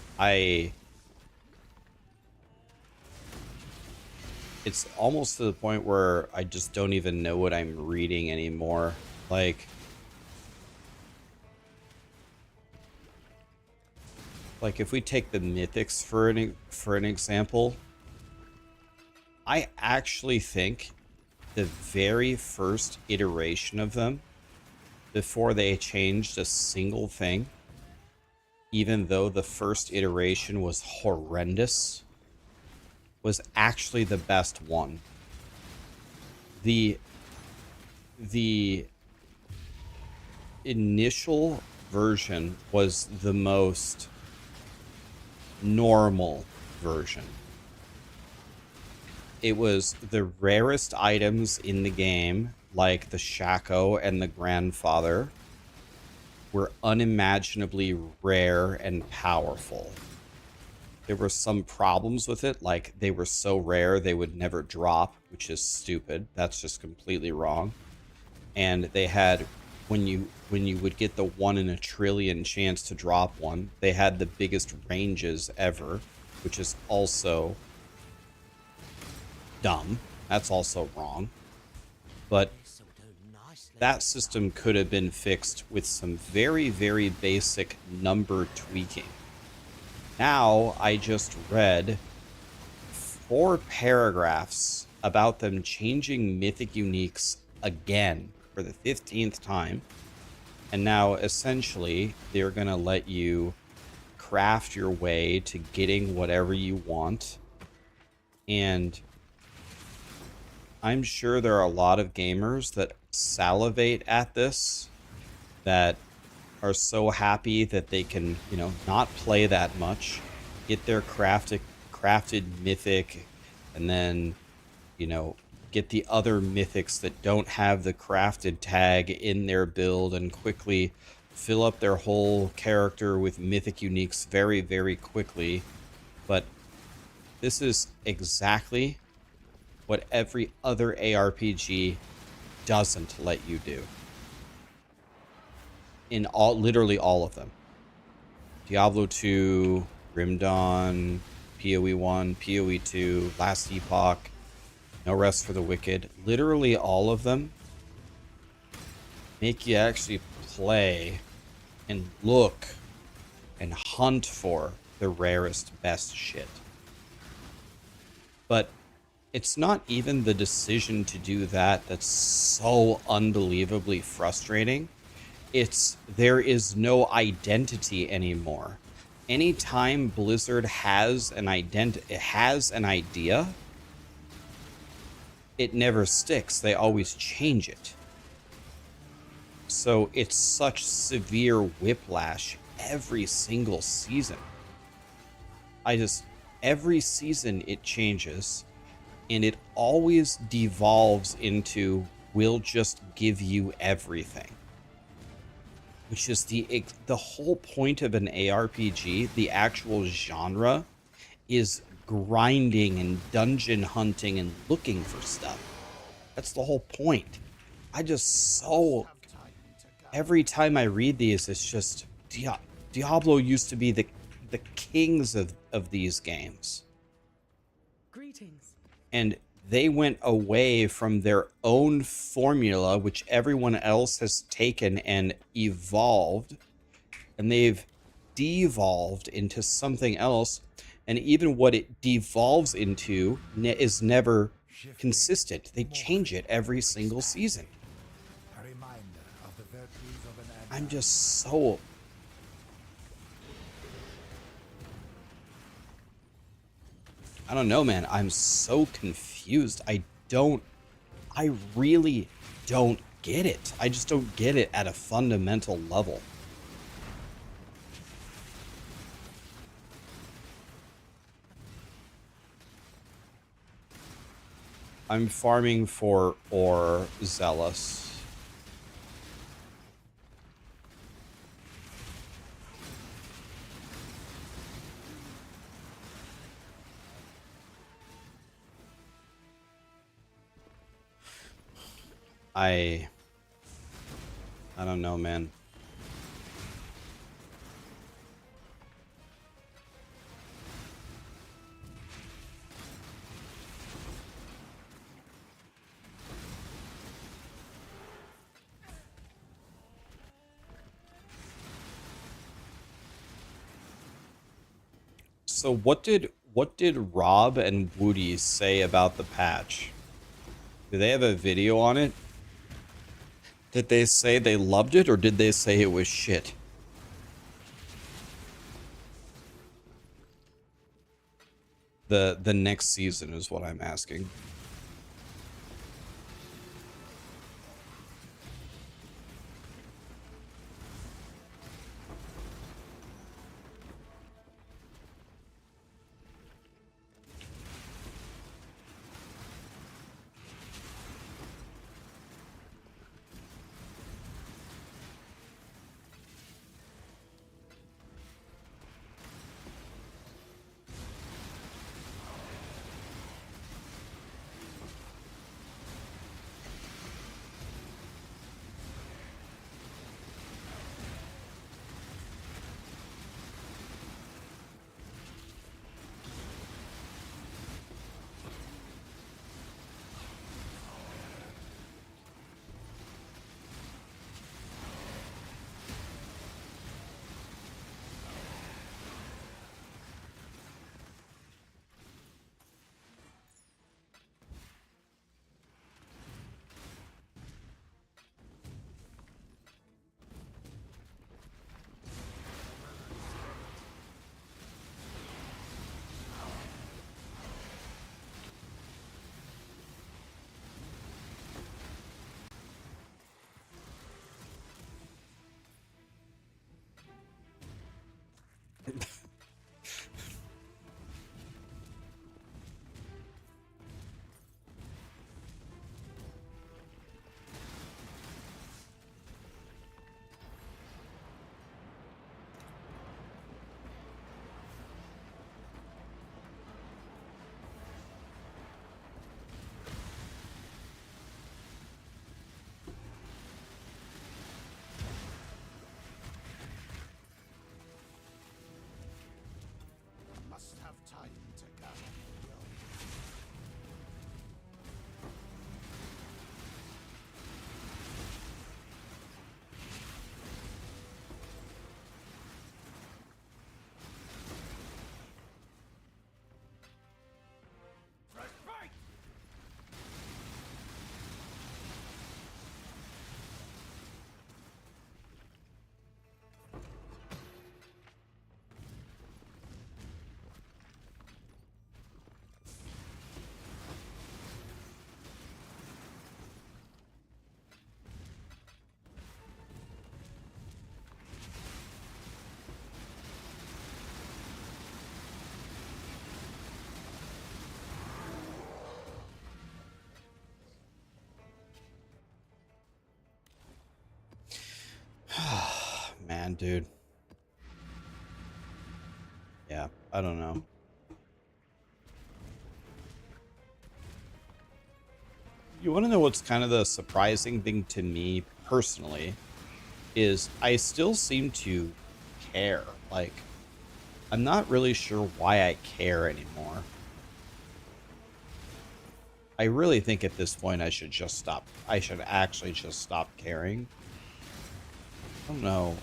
It's almost to the point where I just don't even know what I'm reading anymore. Like if we take the mythics for an example, I actually think the very first iteration of them, before they changed a single thing, even though the first iteration was horrendous, was actually the best one. The initial version was the most normal version. It was the rarest items in the game, like the Shaco and the Grandfather, were unimaginably rare and powerful. There were some problems with it, like they were so rare they would never drop, which is stupid. That's just completely wrong. And they had, when you would get the 1 in a trillion chance to drop one, they had the biggest ranges ever, which is also dumb. That's also wrong. But that system could have been fixed with some very, very basic number tweaking. Now, I just read 4 paragraphs about them changing Mythic Uniques again for the 15th time. And now, essentially, they're going to let you craft your way to getting whatever you want. And I'm sure there are a lot of gamers that salivate at this, that are so happy that they can, not play that much, get their crafted mythic, and then, get the other mythics that don't have the crafted tag in their build and quickly fill up their whole character with mythic uniques very, very quickly. But this is exactly what every other ARPG doesn't let you do. In literally all of them. Diablo 2, Grim Dawn, PoE 1, PoE 2, Last Epoch, No Rest for the Wicked. Literally all of them make you actually play and look and hunt for the rarest, best shit. But it's not even the decision to do that that's so unbelievably frustrating. It's there is no identity anymore. Anytime Blizzard has an idea, it never sticks. They always change it. So it's such severe whiplash every single season. Every season it changes. And it always devolves into, we'll just give you everything. Which is the whole point of an ARPG, the actual genre, is grinding and dungeon hunting and looking for stuff. That's the whole point. I just so... Have time to gather. Every time I read these, it's just... Diablo used to be the kings of these games. Greetings. And they went away from their own formula, which everyone else has taken and evolved. And they've devolved into something else. And even what it devolves into is never consistent. They change it every single season. A reminder of the virtues of an ally. I'm just so... I don't know, man. I'm so confused. I really don't get it. I just don't get it at a fundamental level. I'm farming for ore zealous. I don't know, man. So what did Rob and Woody say about the patch? Do they have a video on it? Did they say they loved it, or did they say it was shit? The next season is what I'm asking. Must have time to gather. Will. Man, dude. Yeah, I don't know. You want to know what's kind of the surprising thing to me personally is I still seem to care. Like, I'm not really sure why I care anymore. I really think at this point I should just stop. I should actually just stop caring. I don't know.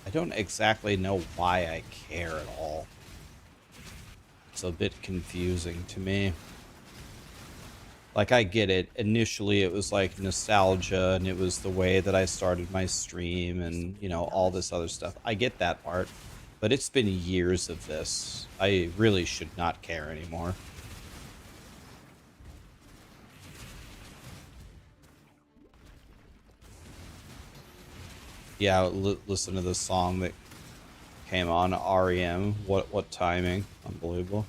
I don't exactly know why I care at all. It's a bit confusing to me. Like, I get it. Initially, it was like nostalgia, and it was the way that I started my stream, and, you know, all this other stuff. I get that part. But it's been years of this. I really should not care anymore. Yeah, listen to this song that came on, REM. What timing? Unbelievable.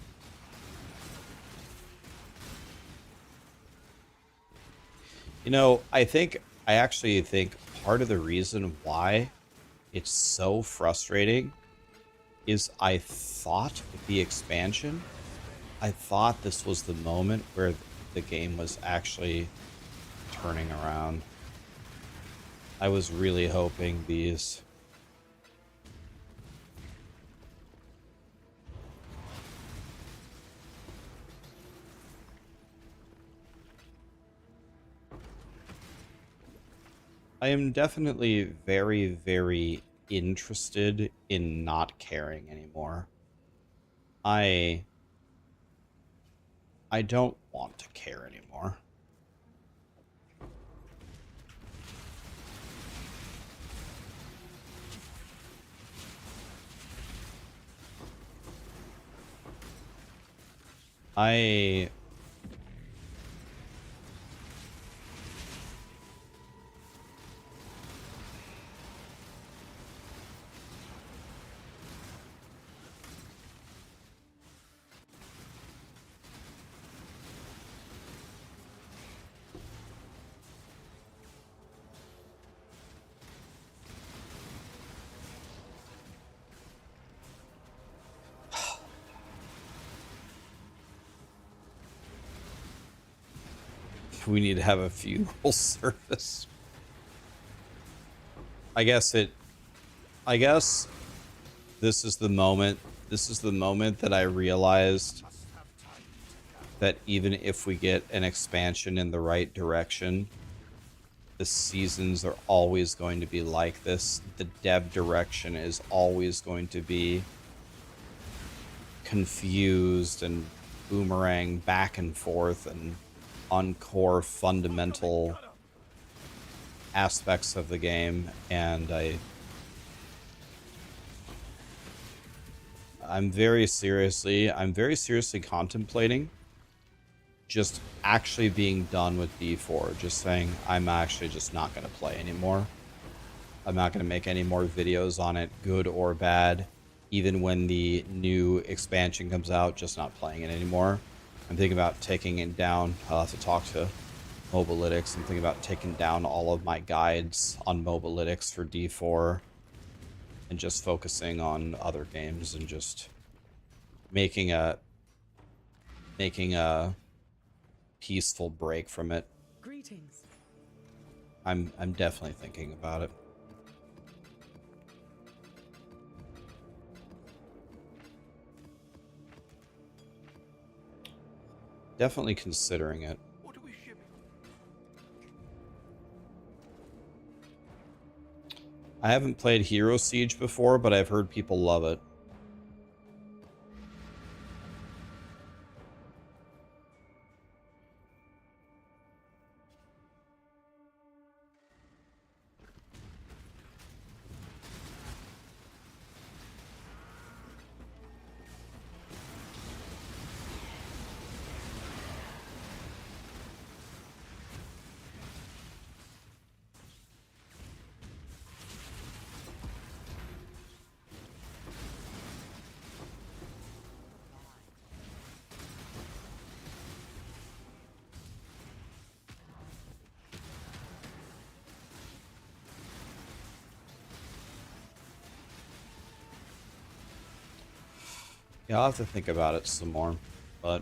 You know, I actually think part of the reason why it's so frustrating is I thought with the expansion, I thought this was the moment where the game was actually turning around. I was really hoping these... I am definitely very, very interested in not caring anymore. I don't want to care anymore. I we need to have a funeral service. I guess this is the moment that I realized that even if we get an expansion in the right direction, the seasons are always going to be like this. The dev direction is always going to be confused and boomerang back and forth and on core fundamental aspects of the game, and I'm very seriously contemplating just actually being done with D4, just saying I'm actually just not going to play anymore. I'm not going to make any more videos on it, good or bad. Even when the new expansion comes out, just not playing it anymore. I'm thinking about taking it down. I'll have to talk to Mobalytics. I'm thinking about taking down all of my guides on Mobalytics for D4 and just focusing on other games and just making a peaceful break from it. Greetings. I'm definitely thinking about it. Definitely considering it. What are we shipping? I haven't played Hero Siege before, but I've heard people love it. Yeah, I'll have to think about it some more, but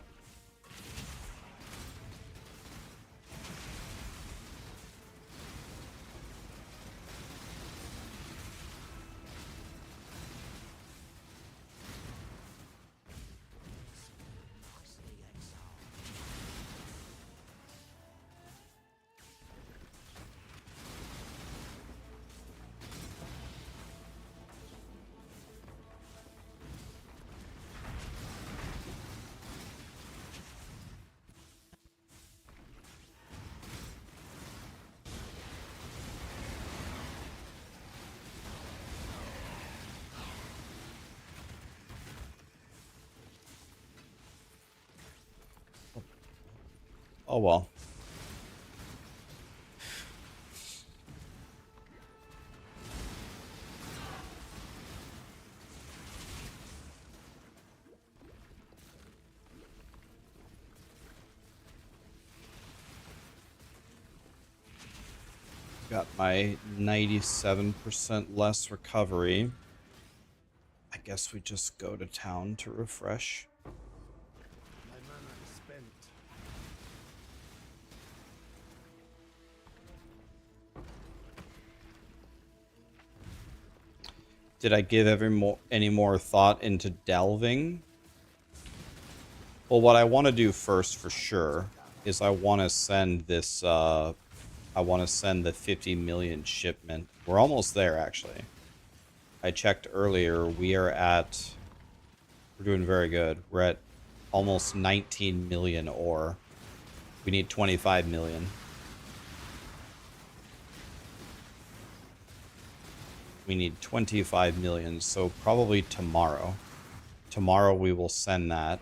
Oh well. Got my 97% less recovery. I guess we just go to town to refresh. My mana is spent. Did I give any more thought into delving? Well, what I want to do first for sure is I want to send this, I want to send the 50 million shipment. We're almost there, actually. I checked earlier. We're doing very good. We're at almost 19 million ore. We need 25 million. We need 25 million, so probably tomorrow. Tomorrow we will send that.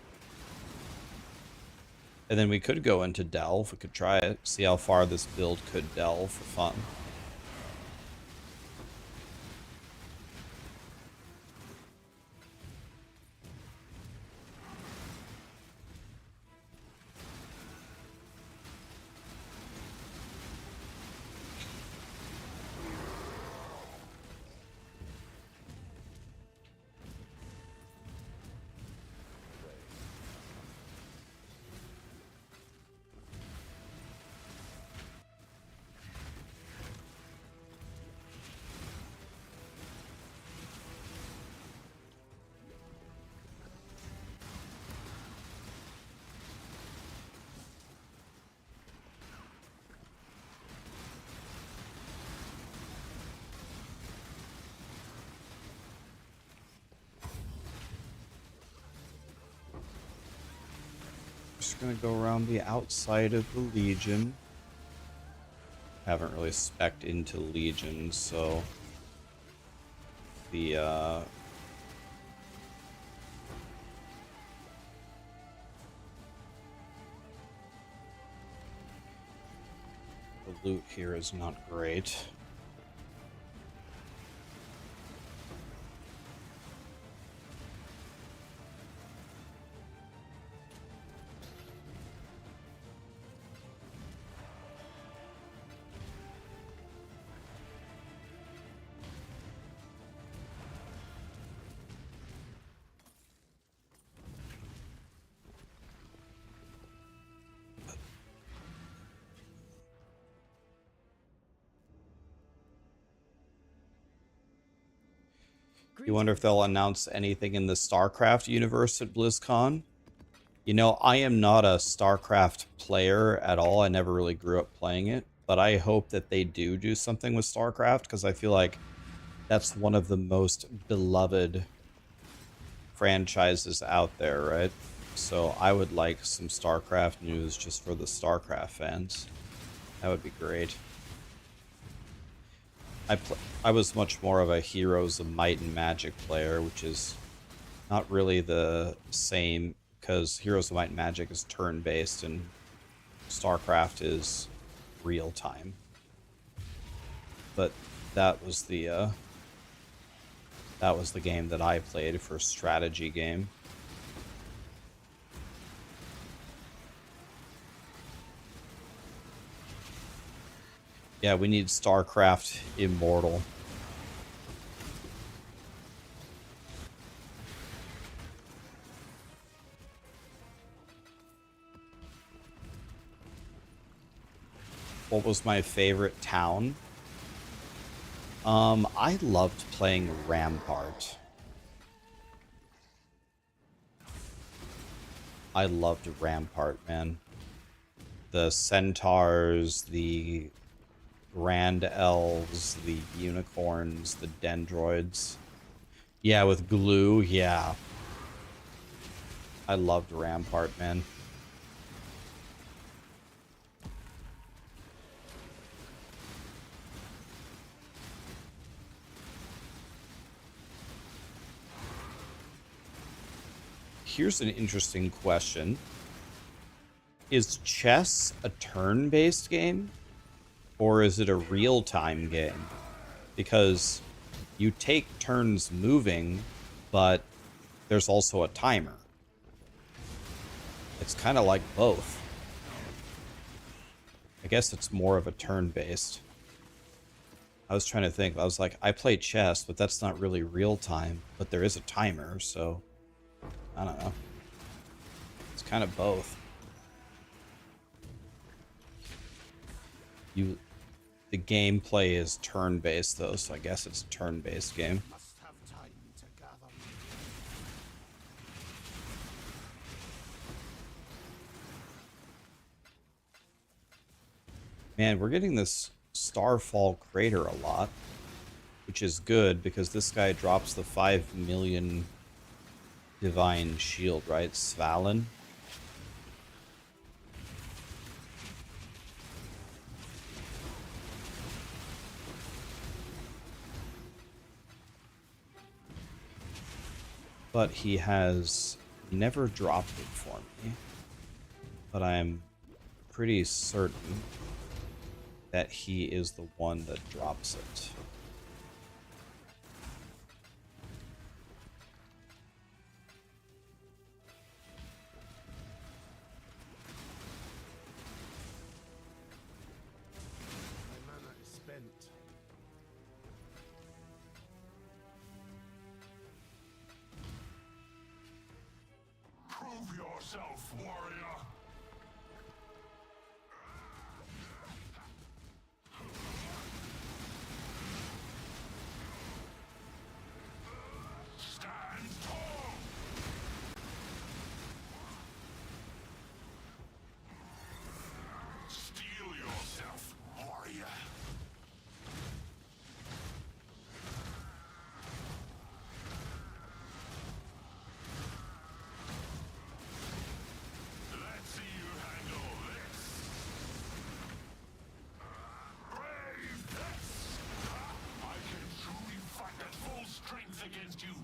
And then we could go into delve. We could try it. See how far this build could delve for fun. Just gonna go around the outside of the Legion. Haven't really spec'd into Legion, so the loot here is not great. You wonder if they'll announce anything in the StarCraft universe at BlizzCon? You know, I am not a StarCraft player at all. I never really grew up playing it, but I hope that they do something with StarCraft because I feel like that's one of the most beloved franchises out there, right? So I would like some StarCraft news just for the StarCraft fans. That would be great. I was much more of a Heroes of Might and Magic player, which is not really the same because Heroes of Might and Magic is turn-based and StarCraft is real-time. But that was the game that I played for a strategy game. Yeah, we need StarCraft Immortal. What was my favorite town? I loved playing Rampart. I loved Rampart, man. The centaurs, the Grand Elves, the unicorns, the dendroids. Yeah, with glue, yeah. I loved Rampart, man. Here's an interesting question. is chess a turn-based game? Or is it a real-time game? Because you take turns moving, but there's also a timer. It's kind of like both. I guess it's more of a turn-based. I was trying to think. I was like, I play chess, but that's not really real-time. But there is a timer, so... I don't know. It's kind of both. The gameplay is turn-based, though, so I guess it's a turn-based game. Must have time to gather. Man, we're getting this Starfall Crater a lot, which is good because this guy drops the 5 million divine shield, right? Svalin. But he has never dropped it for me. But I'm pretty certain that he is the one that drops it. My mana is spent. Prove yourself, warrior. Stand tall. Steel yourself, warrior. Let's see you handle this. Brave this. I can truly fight at full strength against you.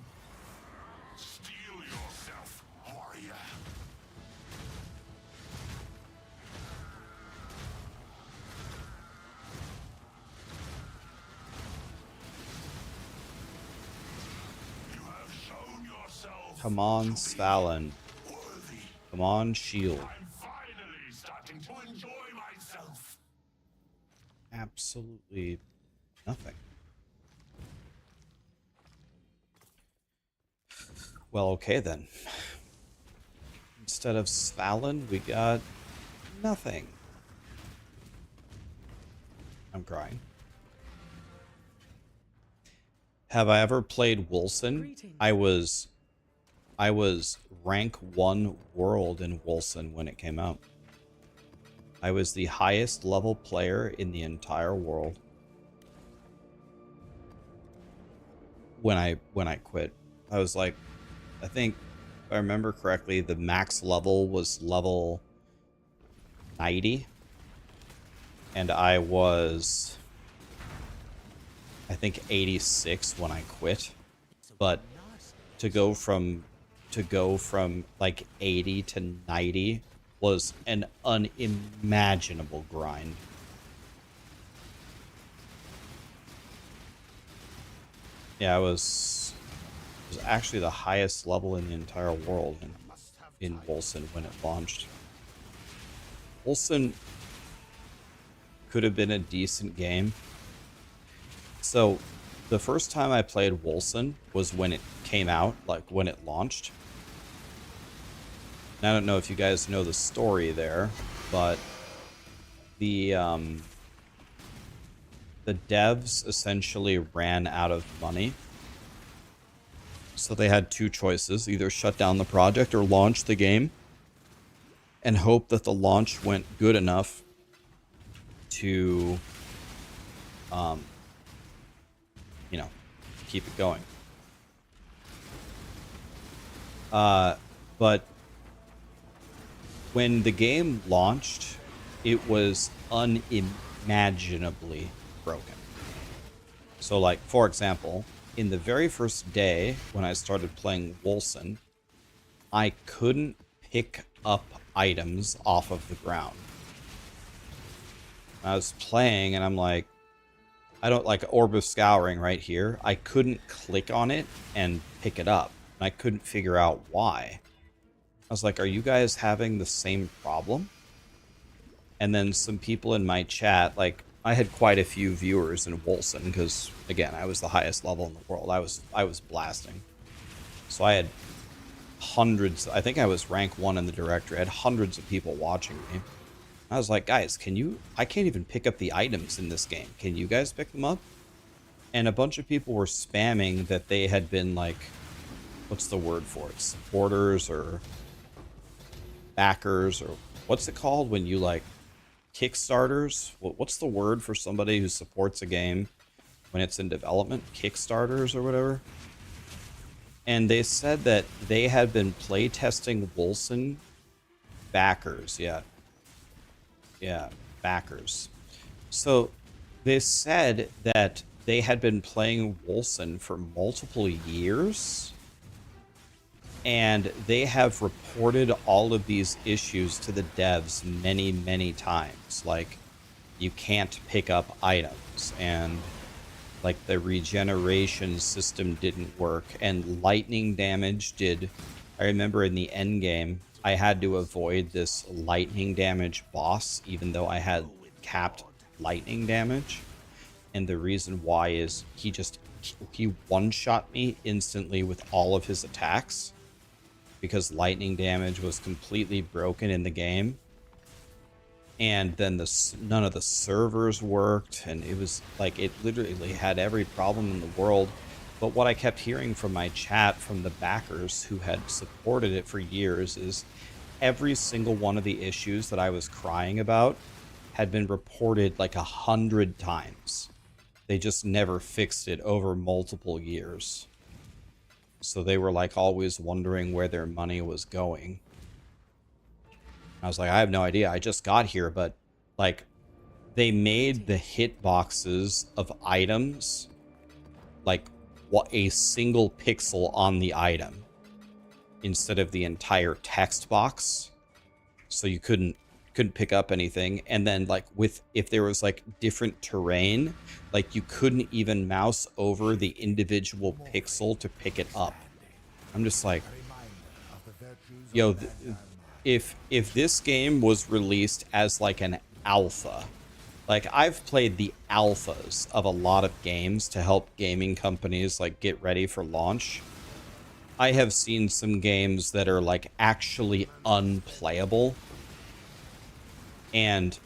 Steel yourself, warrior. You have shown yourself Come on, Svalin. worthy. Come on, shield. I'm finally starting to enjoy myself. Absolutely nothing. Well, okay then. Instead of Svalin, we got nothing. I'm crying. Have I ever played Wilson? Greetings. I was rank 1 world in Wilson when it came out. I was the highest level player in the entire world. When I quit. I was like, I think if I remember correctly, the max level was level 90. And I was, I think, 86 when I quit. But to go from like 80 to 90 was an unimaginable grind. Yeah, it was actually the highest level in the entire world in Wilson when it launched. Wilson could have been a decent game. So the first time I played Wilson was when it came out, like when it launched. And I don't know if you guys know the story there, but the devs essentially ran out of money. So they had two choices, either shut down the project or launch the game and hope that the launch went good enough to, you know, keep it going. But when the game launched, it was unimaginably broken. So, like, for example, in the very first day when I started playing Wilson, I couldn't pick up items off of the ground. I was playing and I'm like, I don't like Orb of Scouring right here. I couldn't click on it and pick it up. And I couldn't figure out why. I was like, are you guys having the same problem? And then some people in my chat, like, I had quite a few viewers in Wolson because, again, I was the highest level in the world. I was blasting. So I had hundreds. I think I was rank 1 in the directory. I had hundreds of people watching me. I was like, guys, can you... I can't even pick up the items in this game. Can you guys pick them up? And a bunch of people were spamming that they had been, like... What's the word for it? Supporters or... backers or... What's it called when you, like... Kickstarters? What's the word for somebody who supports a game when it's in development? Kickstarters or whatever? And they said that they had been playtesting Wolson backers. Yeah, backers. So they said that they had been playing Wolson for multiple years. And they have reported all of these issues to the devs many, many times. Like, you can't pick up items, and like the regeneration system didn't work, and lightning damage did. I remember in the endgame, I had to avoid this lightning damage boss, even though I had capped lightning damage. And the reason why is he one-shot me instantly with all of his attacks, because lightning damage was completely broken in the game. And then none of the servers worked, and it was like, it literally had every problem in the world. But what I kept hearing from my chat from the backers who had supported it for years is every single one of the issues that I was crying about had been reported like 100 times. They just never fixed it over multiple years. So they were like always wondering where their money was going. I was like, I have no idea. I just got here, but like they made the hitboxes of items like what a single pixel on the item instead of the entire text box. So you couldn't pick up anything. And then like if there was like different terrain, like you couldn't even mouse over the individual pixel to pick it up. I'm just like, yo, if this game was released as like an alpha, like I've played the alphas of a lot of games to help gaming companies like get ready for launch. I have seen some games that are like actually unplayable. And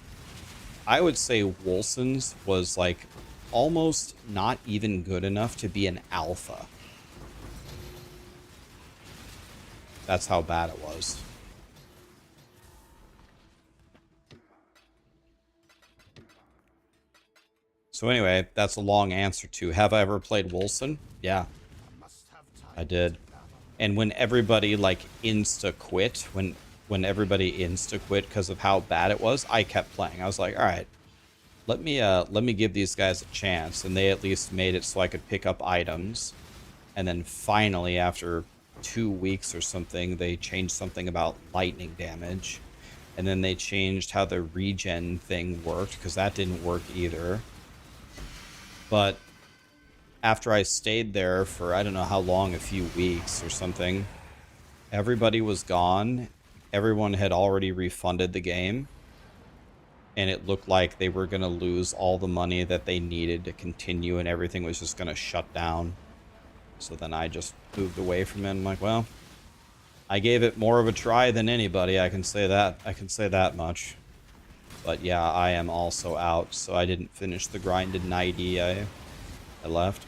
I would say Wolson's was like almost not even good enough to be an alpha. That's how bad it was. So anyway, that's a long answer to, have I ever played Wolson? Yeah, I did. And when everybody like insta-quit, when everybody insta-quit because of how bad it was, I kept playing. I was like, all right, let me give these guys a chance. And they at least made it so I could pick up items. And then finally, after 2 weeks or something, they changed something about lightning damage. And then they changed how the regen thing worked, because that didn't work either. But after I stayed there for I don't know how long, a few weeks or something, everybody was gone. Everyone had already refunded the game. And it looked like they were going to lose all the money that they needed to continue, and everything was just going to shut down. So then I just moved away from it. I'm like, well, I gave it more of a try than anybody. I can say that. I can say that much. But yeah, I am also out, so I didn't finish the grinded 90. I left.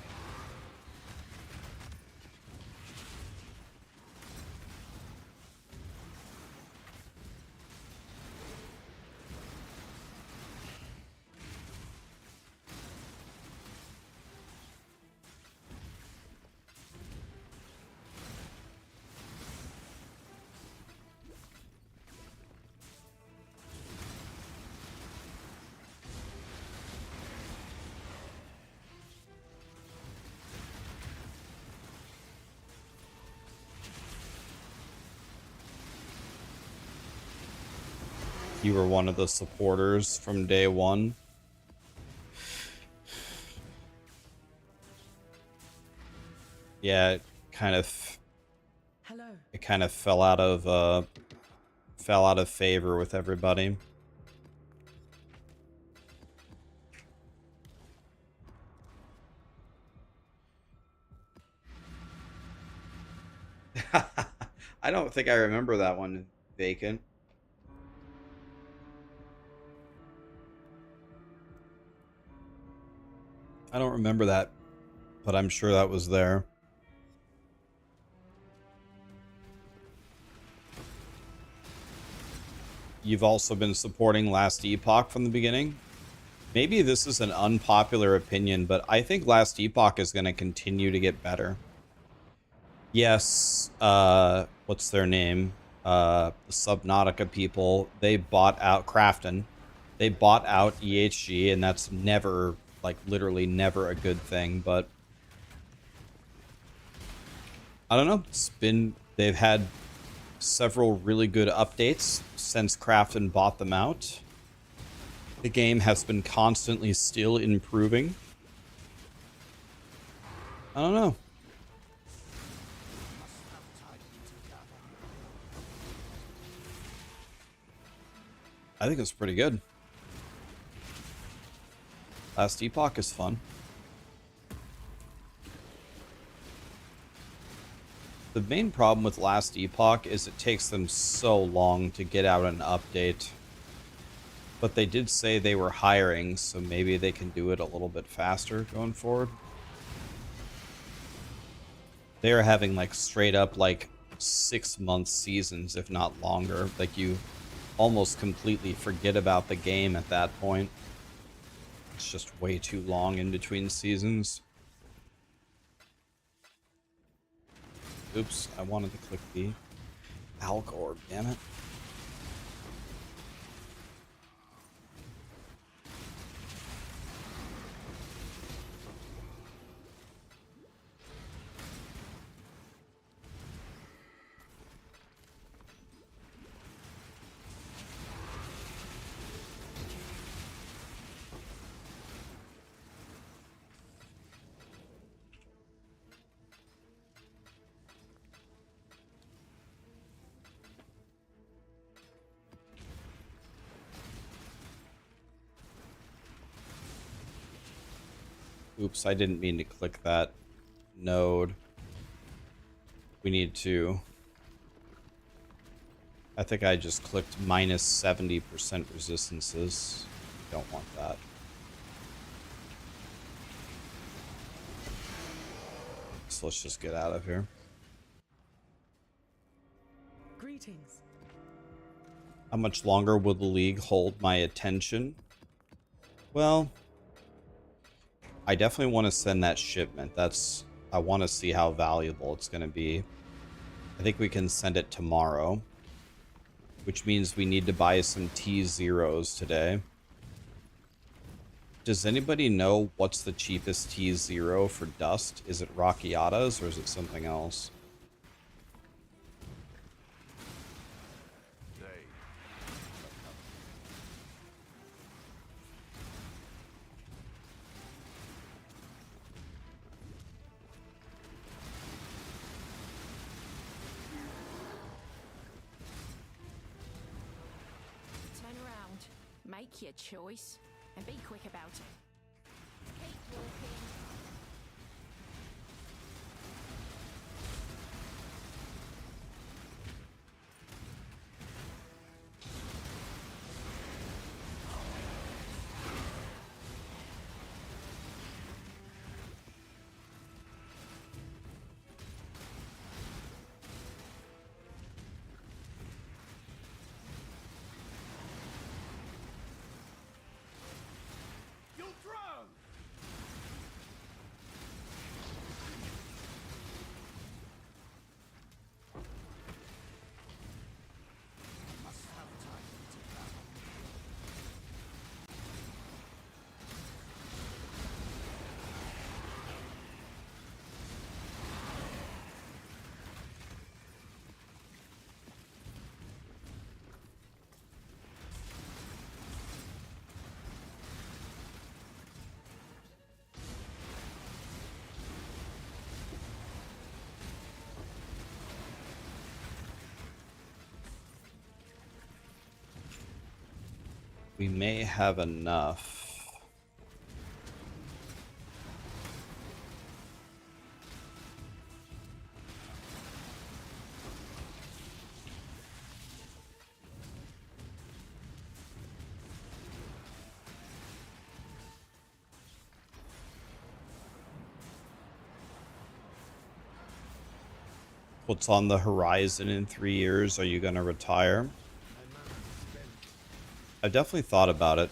You were one of the supporters from day one. Yeah, it kind of Hello. fell out of favor with everybody. I don't think I remember that one, Vacant. I don't remember that, but I'm sure that was there. You've also been supporting Last Epoch from the beginning. Maybe this is an unpopular opinion, but I think Last Epoch is going to continue to get better. Yes, what's their name? The Subnautica people, they bought out Crafton. They bought out EHG, and that's never, like, literally never a good thing, but I don't know. They've had several really good updates since Crafton bought them out. The game has been constantly still improving. I don't know. I think it's pretty good. Last Epoch is fun. The main problem with Last Epoch is it takes them so long to get out an update. But they did say they were hiring, so maybe they can do it a little bit faster going forward. They are having like straight up like 6-month seasons, if not longer. Like you almost completely forget about the game at that point. It's just way too long in between seasons. Oops, I wanted to click the Alk Orb, damn it. Oops, I didn't mean to click that node. We need to... I think I just clicked minus 70% resistances. Don't want that. So let's just get out of here. Greetings. How much longer will the league hold my attention? Well, I definitely want to send that shipment. I want to see how valuable it's going to be. I think we can send it tomorrow, which means we need to buy some T0s today. Does anybody know what's the cheapest T0 for Dust? Is it Rockiatas or is it something else? Turn around, make your choice, and be quick about it. Keep walking. We may have enough. What's on the horizon in 3 years? Are you going to retire? I've definitely thought about it.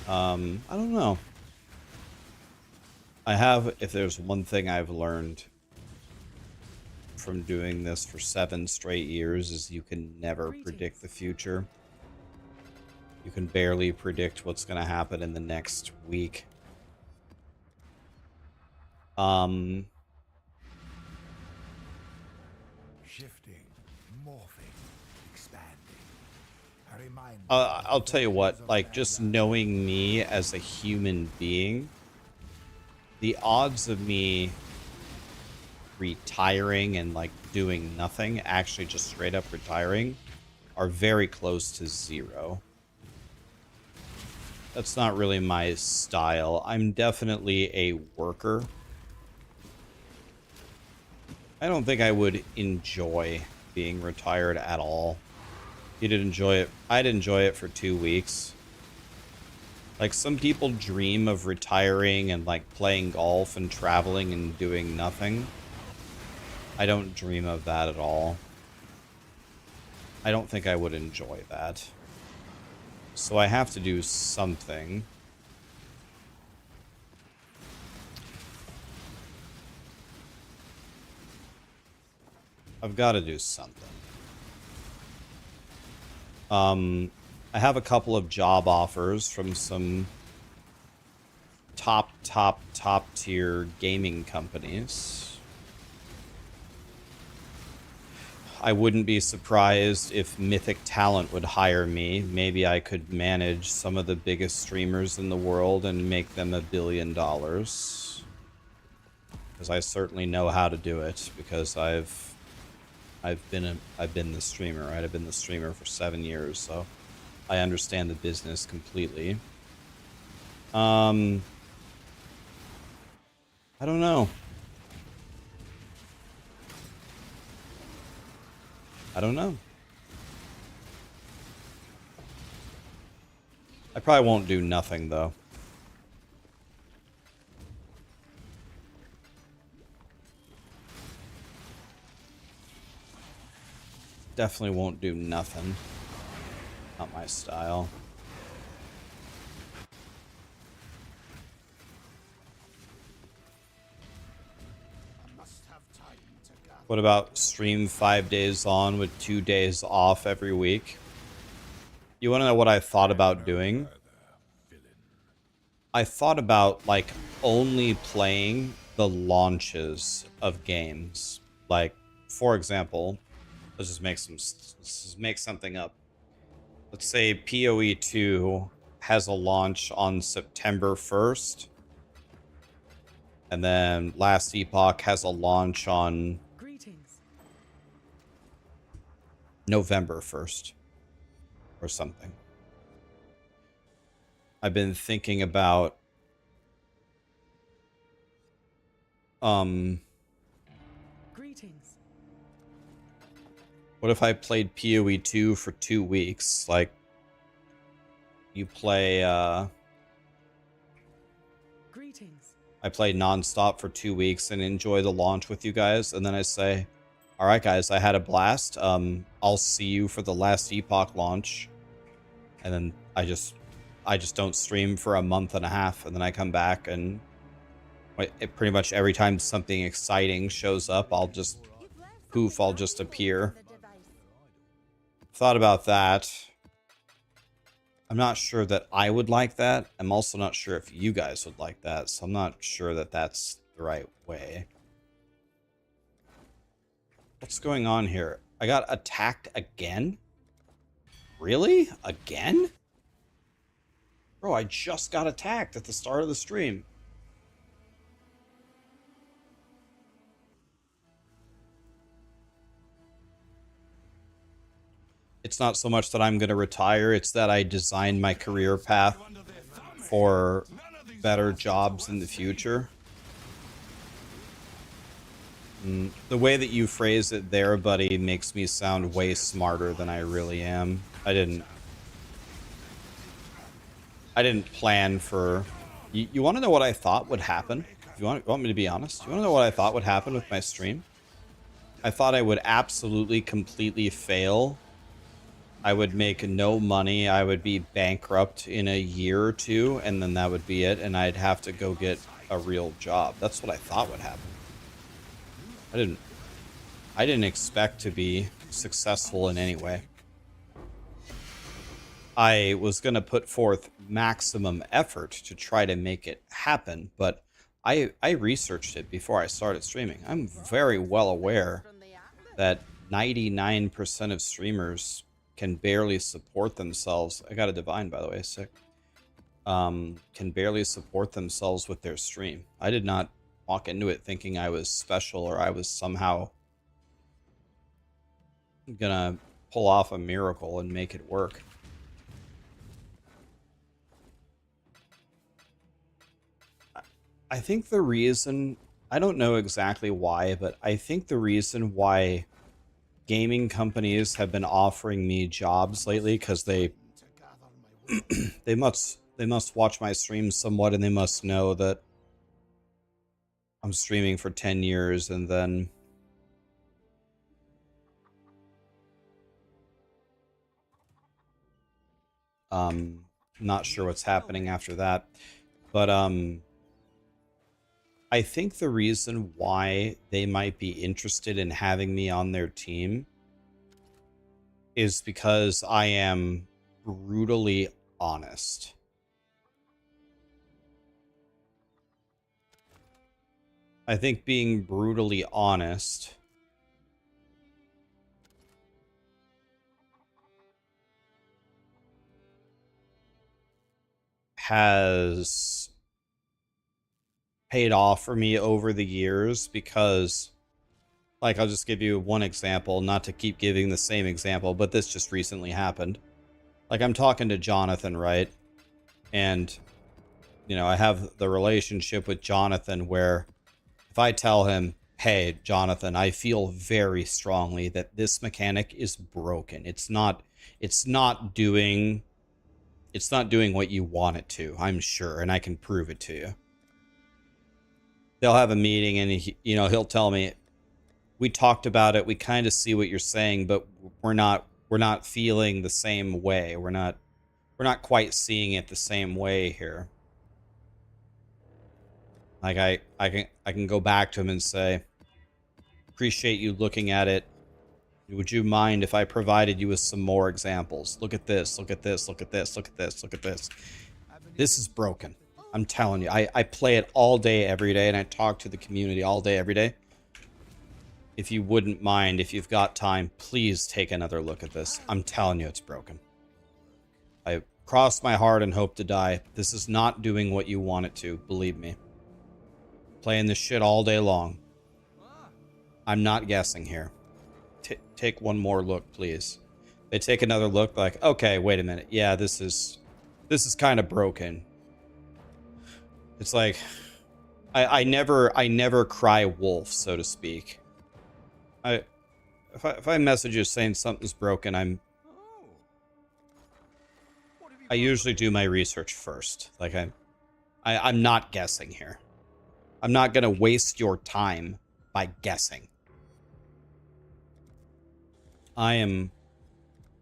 I don't know. I have, if there's one thing I've learned from doing this for 7 straight years, is you can never predict the future. You can barely predict what's going to happen in the next week. Shifting, morphing, expanding. A reminder I'll tell you what, like, just knowing me as a human being, the odds of me retiring and, like, doing nothing, actually just straight up retiring, are very close to 0. That's not really my style. I'm definitely a worker. I don't think I would enjoy being retired at all. You'd enjoy it. I'd enjoy it for 2 weeks. Like, some people dream of retiring and, like, playing golf and traveling and doing nothing. I don't dream of that at all. I don't think I would enjoy that. So I have to do something. I've got to do something. I have a couple of job offers from some top tier gaming companies. I wouldn't be surprised if Mythic Talent would hire me. Maybe I could manage some of the biggest streamers in the world and make them $1 billion. Because I certainly know how to do it, because I've been the streamer, right? I've been the streamer for 7 years, so I understand the business completely. I don't know. I don't know. I probably won't do nothing, though. Definitely won't do nothing. Not my style. What about stream 5 days on with 2 days off every week? You want to know what I thought about doing? I thought about, like, only playing the launches of games. Like, for example, let's just make something up. Let's say PoE 2 has a launch on September 1st. And then Last Epoch has a launch on Greetings. November 1st. Or something. I've been thinking about Greetings. what if I played PoE 2 for 2 weeks? Like, you play Greetings. I play nonstop for 2 weeks and enjoy the launch with you guys, and then I say, all right, guys, I had a blast. I'll see you for the Last Epoch launch, and then I just don't stream for a month and a half, and then I come back, and pretty much every time something exciting shows up, I'll just poof, I'll just appear. Thought about that. I'm not sure that I would like that. I'm also not sure if you guys would like that, so I'm not sure that that's the right way. What's going on here? I got attacked again? Really? Again? Bro, I just got attacked at the start of the stream. It's not so much that I'm going to retire, it's that I designed my career path for better jobs in the future. The way that you phrase it there, buddy, makes me sound way smarter than I really am. I didn't plan for... You want to know what I thought would happen? You want me to be honest? You want to know what I thought would happen with my stream? I thought I would absolutely, completely fail. I would make no money. I would be bankrupt in a year or two, and then that would be it, and I'd have to go get a real job. That's what I thought would happen. I didn't expect to be successful in any way. I was going to put forth maximum effort to try to make it happen, but I researched it before I started streaming. I'm very well aware that 99% of streamers can barely support themselves. I got a divine, by the way, sick. Can barely support themselves with their stream. I did not walk into it thinking I was special or I was somehow gonna pull off a miracle and make it work. I think the reason, I don't know exactly why, but I think the reason why gaming companies have been offering me jobs lately, because they must watch my streams somewhat, and they must know that I'm streaming for 10 years, and then not sure what's happening after that. But I think the reason why they might be interested in having me on their team is because I am brutally honest. I think being brutally honest has paid off for me over the years, because, like, I'll just give you one example, not to keep giving the same example, but this just recently happened. Like, I'm talking to Jonathan, right? And, you know, I have the relationship with Jonathan where if I tell him, hey, Jonathan, I feel very strongly that this mechanic is broken. It's not doing what you want it to, I'm sure, and I can prove it to you. They'll have a meeting and he'll tell me, we talked about it, we kind of see what you're saying, but we're not feeling the same way. We're not quite seeing it the same way here. Like I can go back to him and say, appreciate you looking at it. Would you mind if I provided you with some more examples? Look at this, look at this, look at this, look at this, look at this. This is broken. I'm telling you, I play it all day, every day, and I talk to the community all day, every day. If you wouldn't mind, if you've got time, please take another look at this. I'm telling you, it's broken. I cross my heart and hope to die. This is not doing what you want it to, believe me. Playing this shit all day long. I'm not guessing here. Take one more look, please. They take another look, like, okay, wait a minute. Yeah, this is kind of broken. It's like, I never cry wolf, so to speak. If I message you saying something's broken, I usually do my research first. Like I'm not guessing here. I'm not gonna waste your time by guessing. I am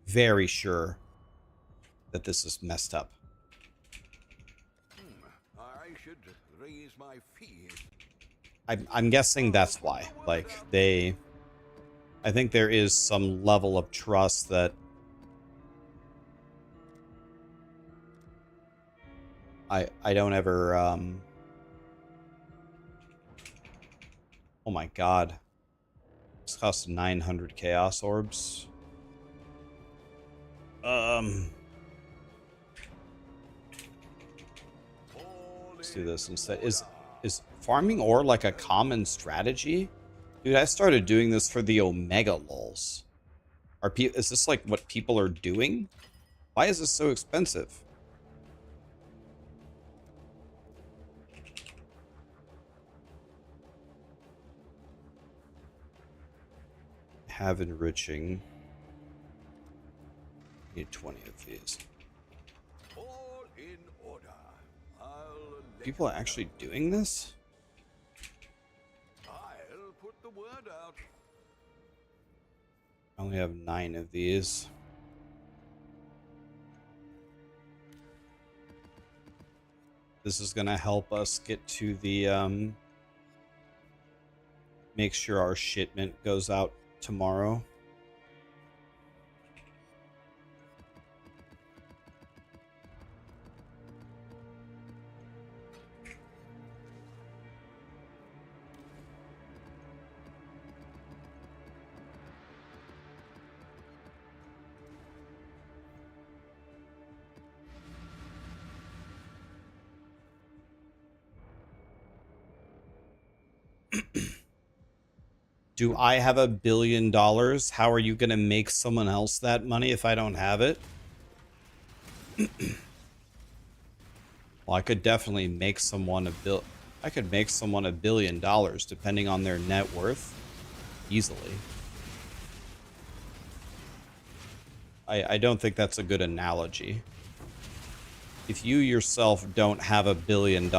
very sure that this is messed up. I should raise my fees. I'm guessing that's why. Like, I think there is some level of trust that I don't ever, oh my god. This costs 900 chaos orbs. Let's do this instead. Is farming ore like a common strategy? Dude, I started doing this for the Omega lulz. Is this like what people are doing? Why is this so expensive? Have enriching. Need 20 of these. All in order. I'll People are actually doing this? I'll put the word out. I only have 9 of these. This is gonna help us get to the make sure our shipment goes out tomorrow. Do I have $1 billion? How are you going to make someone else that money if I don't have it? Well, I could definitely make someone I could make someone $1 billion depending on their net worth easily. I don't think that's a good analogy. If you yourself don't have $1 billion,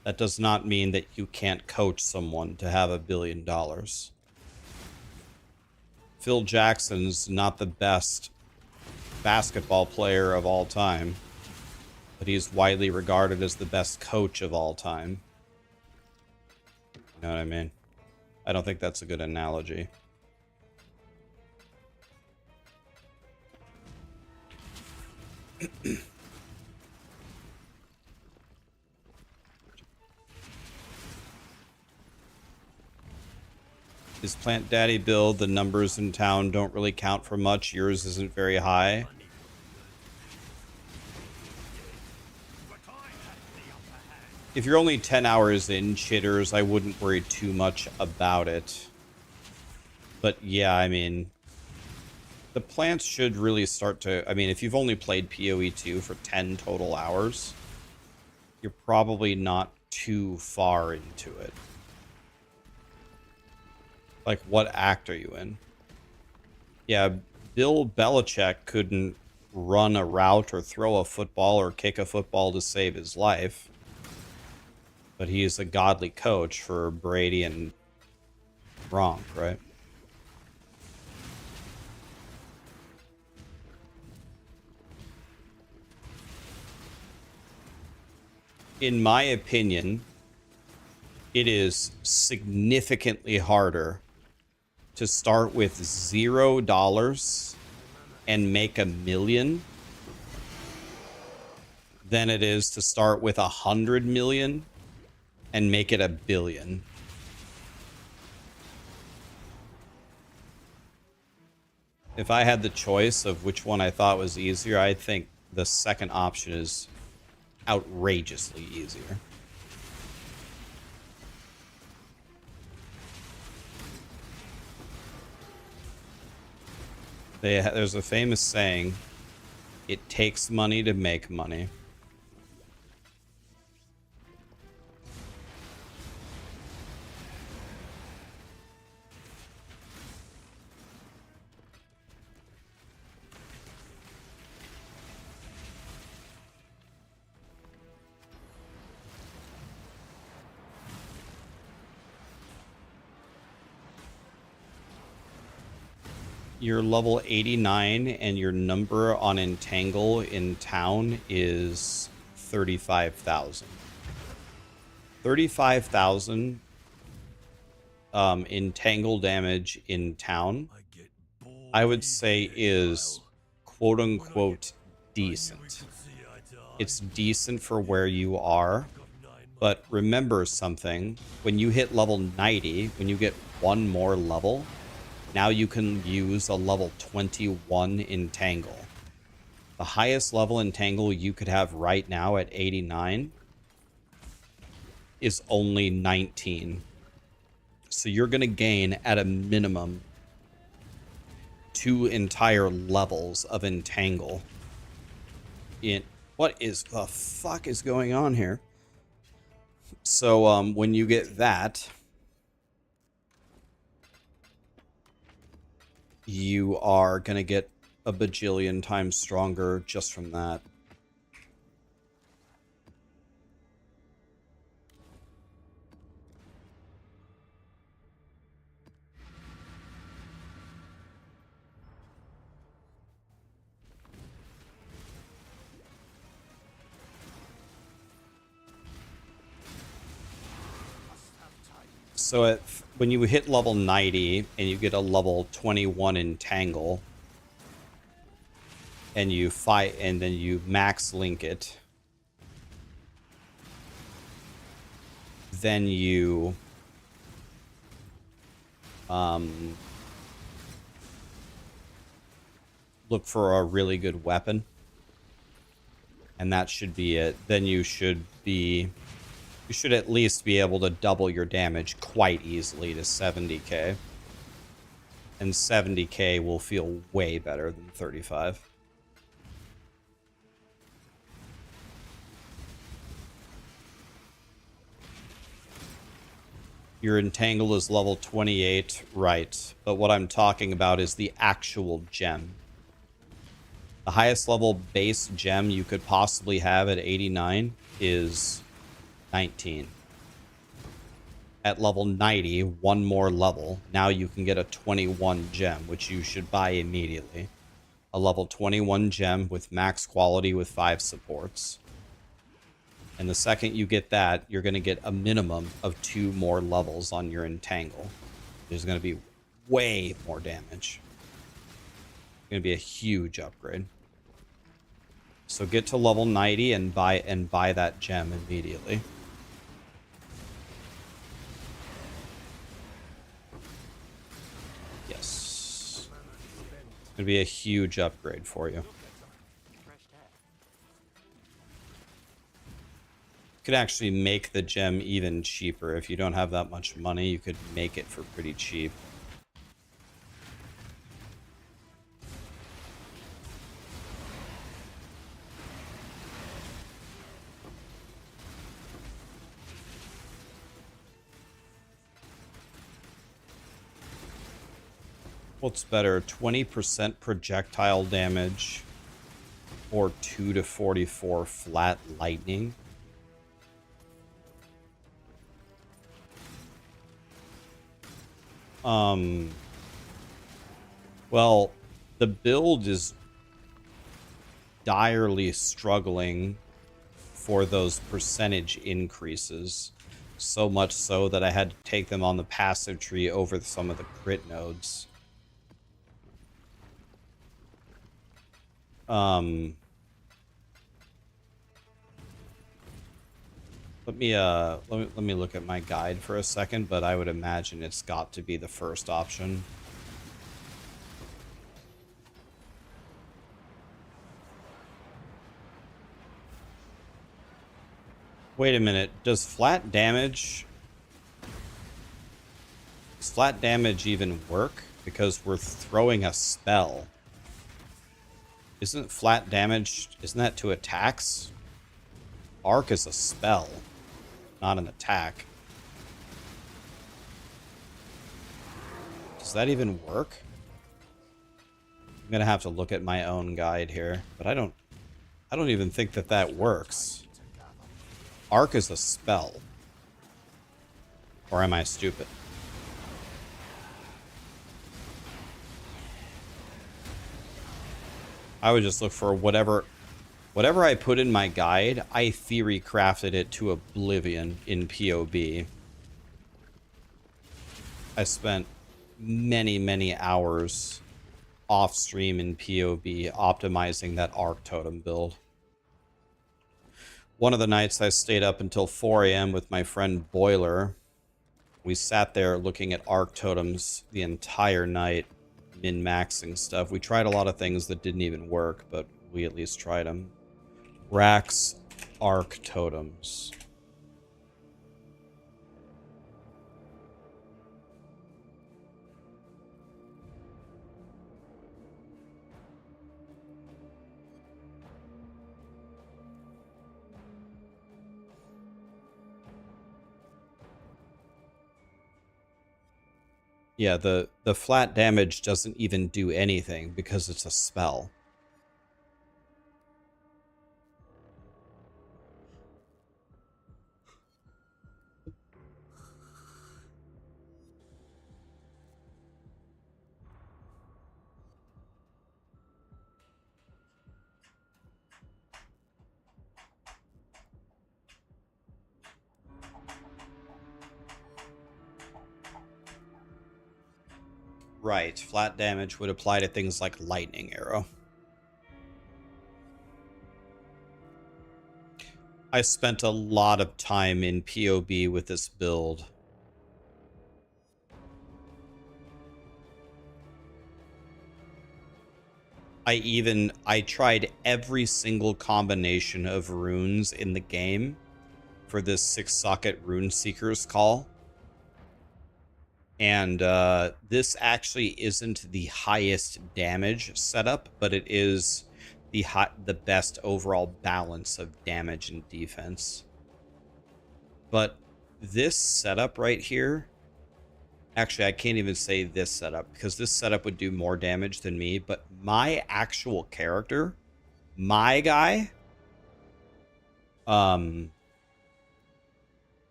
that does not mean that you can't coach someone to have $1 billion. Phil Jackson's not the best basketball player of all time, but he's widely regarded as the best coach of all time. You know what I mean? I don't think that's a good analogy. His Plant Daddy build, the numbers in town don't really count for much. Yours isn't very high. If you're only 10 hours in, chitters, I wouldn't worry too much about it. But yeah, I mean, the plants should really start to... I mean, if you've only played PoE 2 for 10 total hours, you're probably not too far into it. Like, what act are you in? Yeah, Bill Belichick couldn't run a route or throw a football or kick a football to save his life. But he is a godly coach for Brady and Gronk, right? In my opinion, it is significantly harder to start with $0 and make $1 million than it is to start with 100 million and make it $1 billion. If I had the choice of which one I thought was easier, I think the second option is outrageously easier. There's a famous saying, it takes money to make money. You're level 89 and your number on Entangle in town is 35,000. 35,000 Entangle damage in town, I would say is quote-unquote decent. It's decent for where you are, but remember something. When you hit level 90, when you get one more level, now you can use a level 21 Entangle. The highest level Entangle you could have right now at 89 is only 19. So you're going to gain, at a minimum, 2 entire levels of entangle. What is the fuck is going on here? So when you get that, you are gonna get a bajillion times stronger just from that. So when you hit level 90 and you get a level 21 entangle, and you fight, and then you max link it, then you look for a really good weapon, and that should be it. Then you should at least be able to double your damage quite easily to 70k. And 70k will feel way better than 35. Your entangle is level 28, right? But what I'm talking about is the actual gem. The highest level base gem you could possibly have at 89 is 19. At level 90, one more level, now you can get a 21 gem, which you should buy immediately. A level 21 gem with max quality with 5 supports. And the second you get that, you're going to get a minimum of 2 more levels on your entangle. There's going to be way more damage. It's going to be a huge upgrade. So get to level 90 and buy that gem immediately. Yes. It's going to be a huge upgrade for you. You could actually make the gem even cheaper. If you don't have that much money, you could make it for pretty cheap. What's better, 20% projectile damage or 2 to 44 flat lightning? Well, the build is direly struggling for those percentage increases. So much so that I had to take them on the passive tree over some of the crit nodes. Let me look at my guide for a second, but I would imagine it's got to be the first option. Wait a minute, does flat damage even work? Because we're throwing a spell. Isn't flat damage, isn't that to attacks? Arc is a spell, not an attack. Does that even work? I'm gonna have to look at my own guide here, but I don't even think that works. Arc is a spell. Or am I stupid? I would just look for whatever I put in my guide, I theory crafted it to oblivion in POB. I spent many hours off stream in POB optimizing that Arc Totem build. One of the nights I stayed up until 4 a.m. with my friend Boiler. We sat there looking at Arc Totems the entire night, min-maxing stuff. We tried a lot of things that didn't even work, but we at least tried them. Rax Arc Totems. Yeah, the flat damage doesn't even do anything because it's a spell. Right, flat damage would apply to things like lightning arrow. I spent a lot of time in POB with this build. I tried every single combination of runes in the game for this 6-socket Rune Seeker's call. And this actually isn't the highest damage setup, but it is the best overall balance of damage and defense. But this setup right here, actually I can't even say this setup because this setup would do more damage than me, but my actual character, my guy,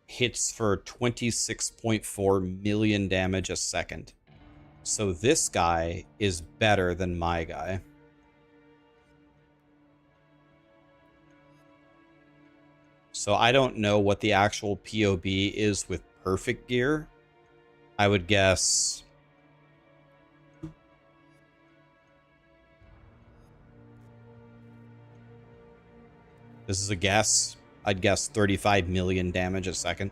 hits for 26.4 million damage a second. So this guy is better than my guy. So I don't know what the actual POB is with perfect gear. I would guess... This is a guess. I'd guess 35 million damage a second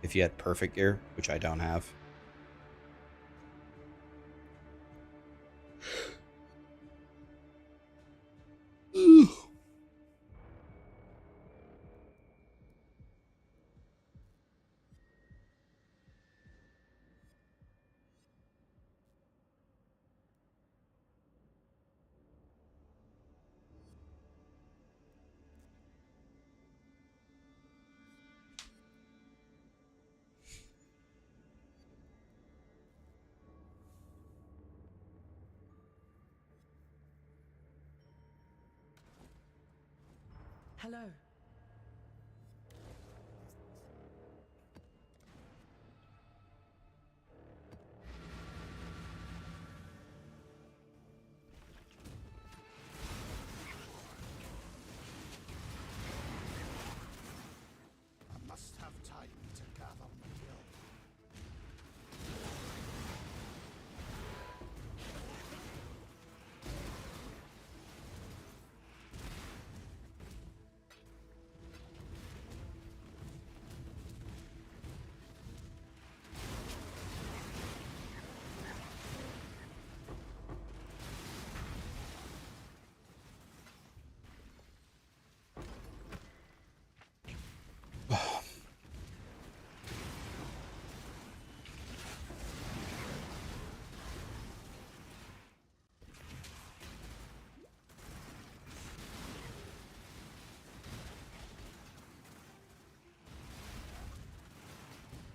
if you had perfect gear, which I don't have. Hello. I must have time to gather my will.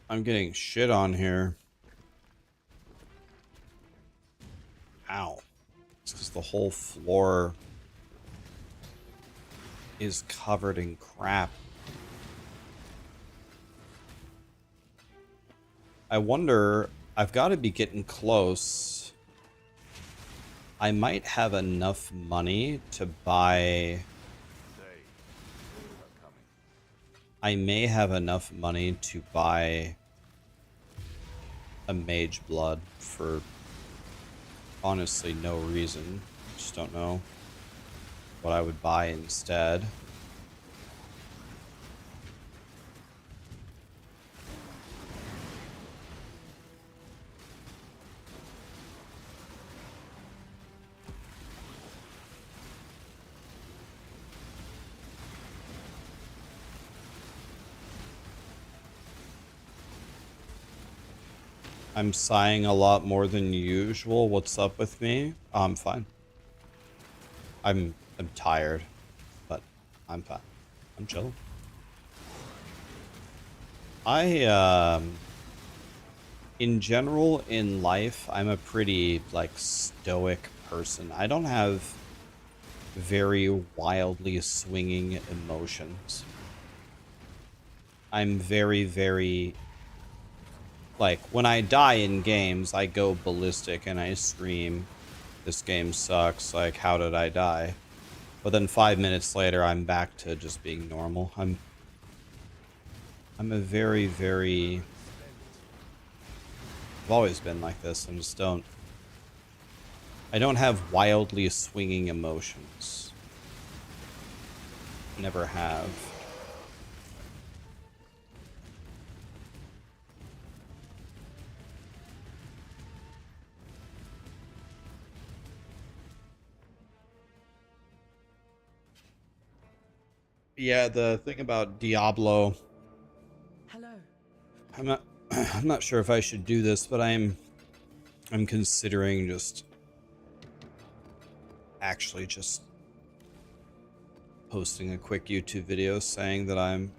I'm getting shit on here. Ow. It's because the whole floor is covered in crap. I wonder, I've got to be getting close. I might have enough money to buy... I may have enough money to buy a Mage Blood for honestly no reason. Just don't know what I would buy instead. I'm sighing a lot more than usual. What's up with me? I'm fine. I'm tired, but I'm fine. I'm chilling. in general in life, I'm a pretty like stoic person. I don't have very wildly swinging emotions. I'm very, very like when I die in games, I go ballistic and I scream, "This game sucks, like how did I die?" But then 5 minutes later I'm back to just being normal. I'm a very, very I've always been like this. I don't have wildly swinging emotions. Never have. Yeah, the thing about Diablo, Hello. I'm not I'm not sure if I should do this, but I'm considering just actually just posting a quick YouTube video saying that I'm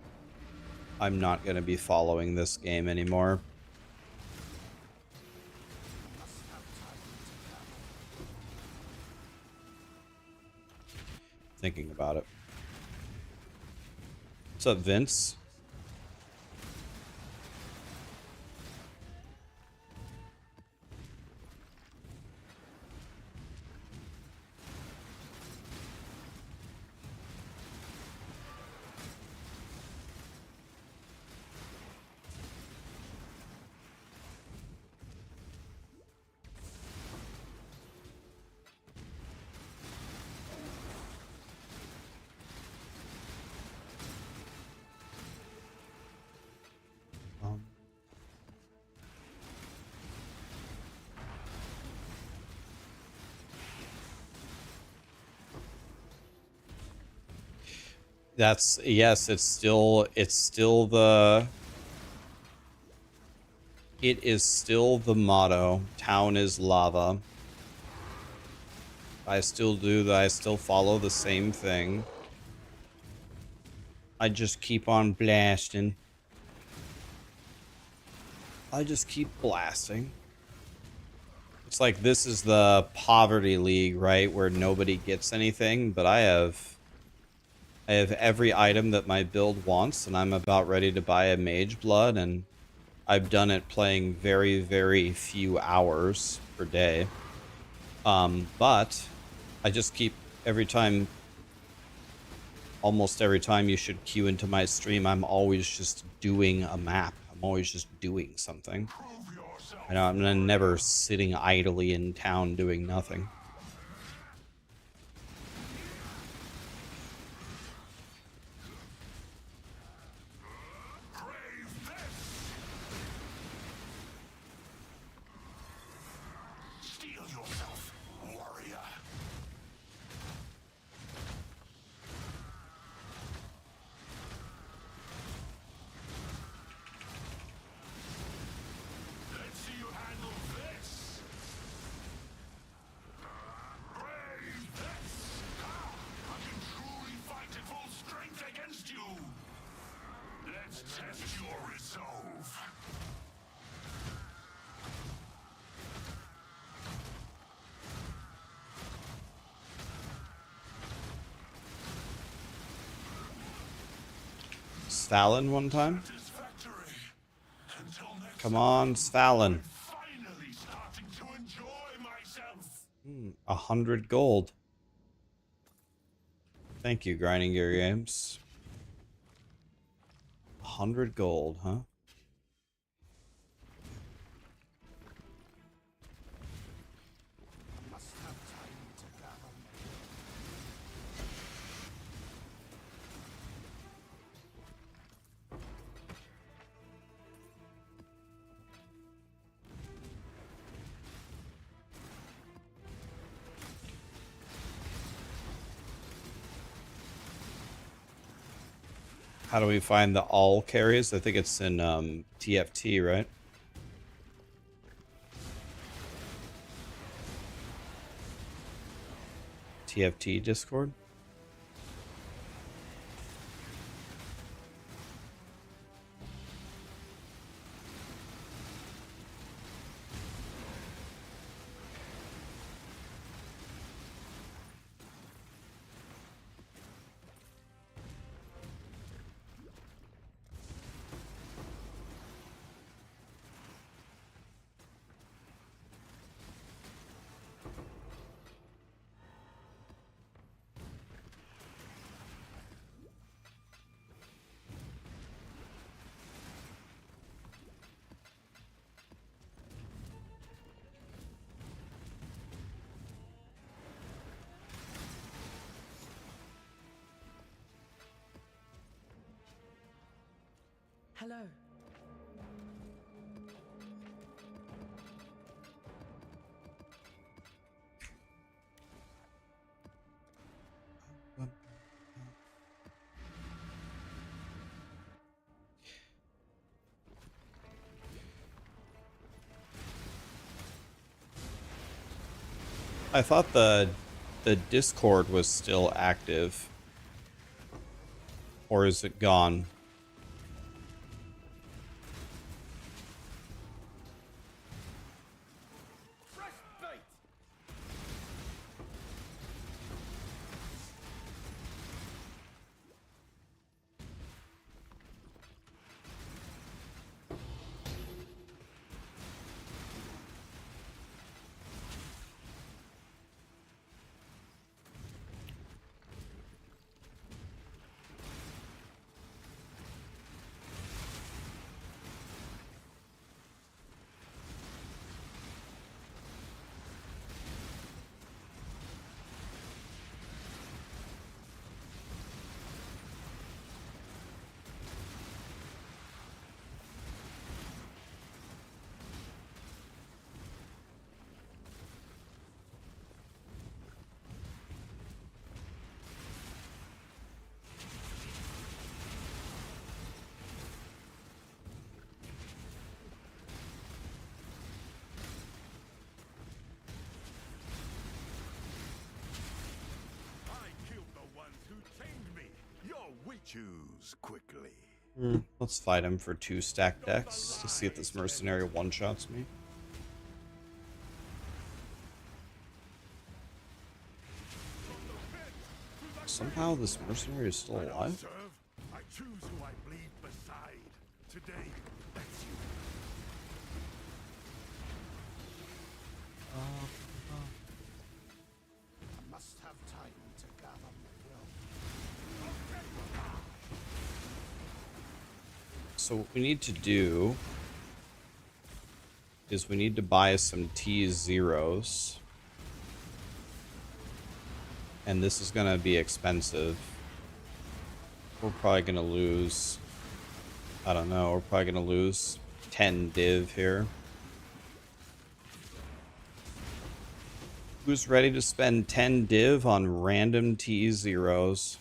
not going to be following this game anymore. Thinking about it. What's up, Vince? That's yes, it is still the motto. Town is lava. I still do that. I still follow the same thing. I just keep on blasting. I just keep blasting. It's like this is the poverty league, right? Where nobody gets anything, but I have every item that my build wants, and I'm about ready to buy a mage blood, and I've done it playing very, very few hours per day. But I just keep almost every time you should queue into my stream, I'm always just doing a map. I'm always just doing something. I know I'm never sitting idly in town doing nothing. Svalin one time? Come on, Svalin. 100 gold. Thank you, Grinding Gear Games. 100 gold, huh? How do we find the all carries? I think it's in TFT, right? TFT Discord? Hello. I thought the Discord was still active. Or is it gone? Choose quickly. Let's fight him for 2 stack decks to see if this mercenary one-shots me. Somehow this mercenary is still alive? I choose who I bleed beside. Today, that's you. I must have time to gather my will. So what we need to do is we need to buy some T0s. And this is going to be expensive. We're probably going to lose, I don't know, we're probably going to lose 10 div here. Who's ready to spend 10 div on random T0s?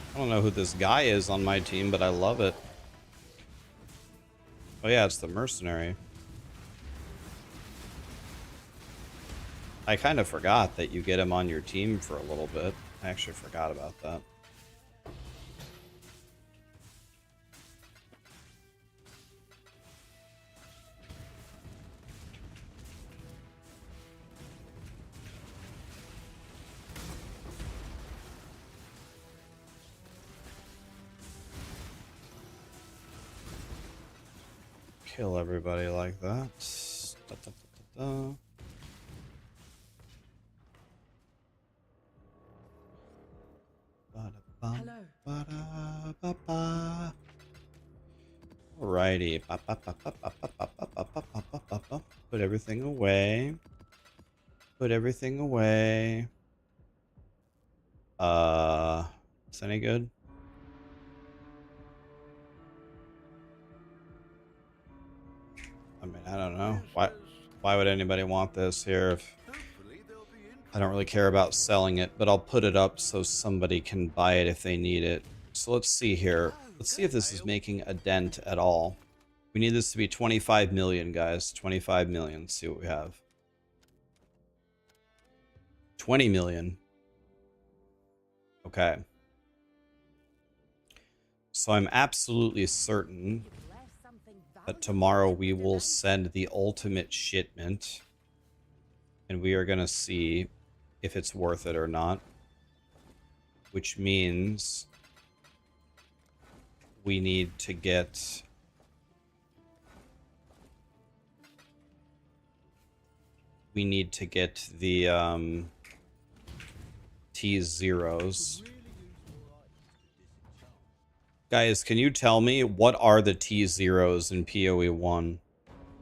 I don't know who this guy is on my team, but I love it. Oh yeah, it's the mercenary. I kind of forgot that you get him on your team for a little bit. I actually forgot about that. Kill everybody like that. Da, da, da, da, da. Hello. Ba-da-ba-ba-ba. Alrighty. Ba-ba-ba-ba-ba-ba-ba-ba-ba-ba-ba. Put everything away. Put everything away. Is any good? I mean, I don't know. Why would anybody want this here if I don't really care about selling it, but I'll put it up so somebody can buy it if they need it. So let's see here. Let's see if this is making a dent at all. We need this to be 25 million, guys. 25 million. Let's see what we have. 20 million. Okay. So I'm absolutely certain that tomorrow we will send the ultimate shipment. And we are going to see if it's worth it or not. Which means we need to get the T0s. Guys, can you tell me what are the T0s in PoE 1?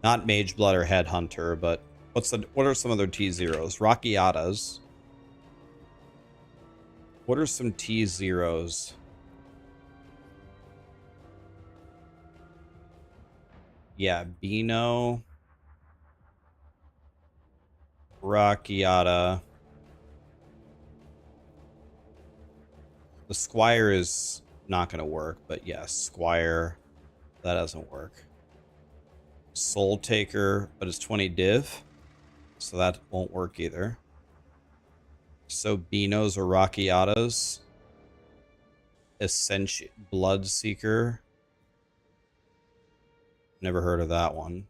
Not Mage Blood or Headhunter, but what are some other T0s? Rockiatas. What are some T0s? Yeah, Beano. Rockiata. The Squire is not going to work, but yes, Squire. That doesn't work. Soul Taker, but it's 20 div, so that won't work either. So Beanos or Rockiatas. Ascension Blood Seeker. Never heard of that one.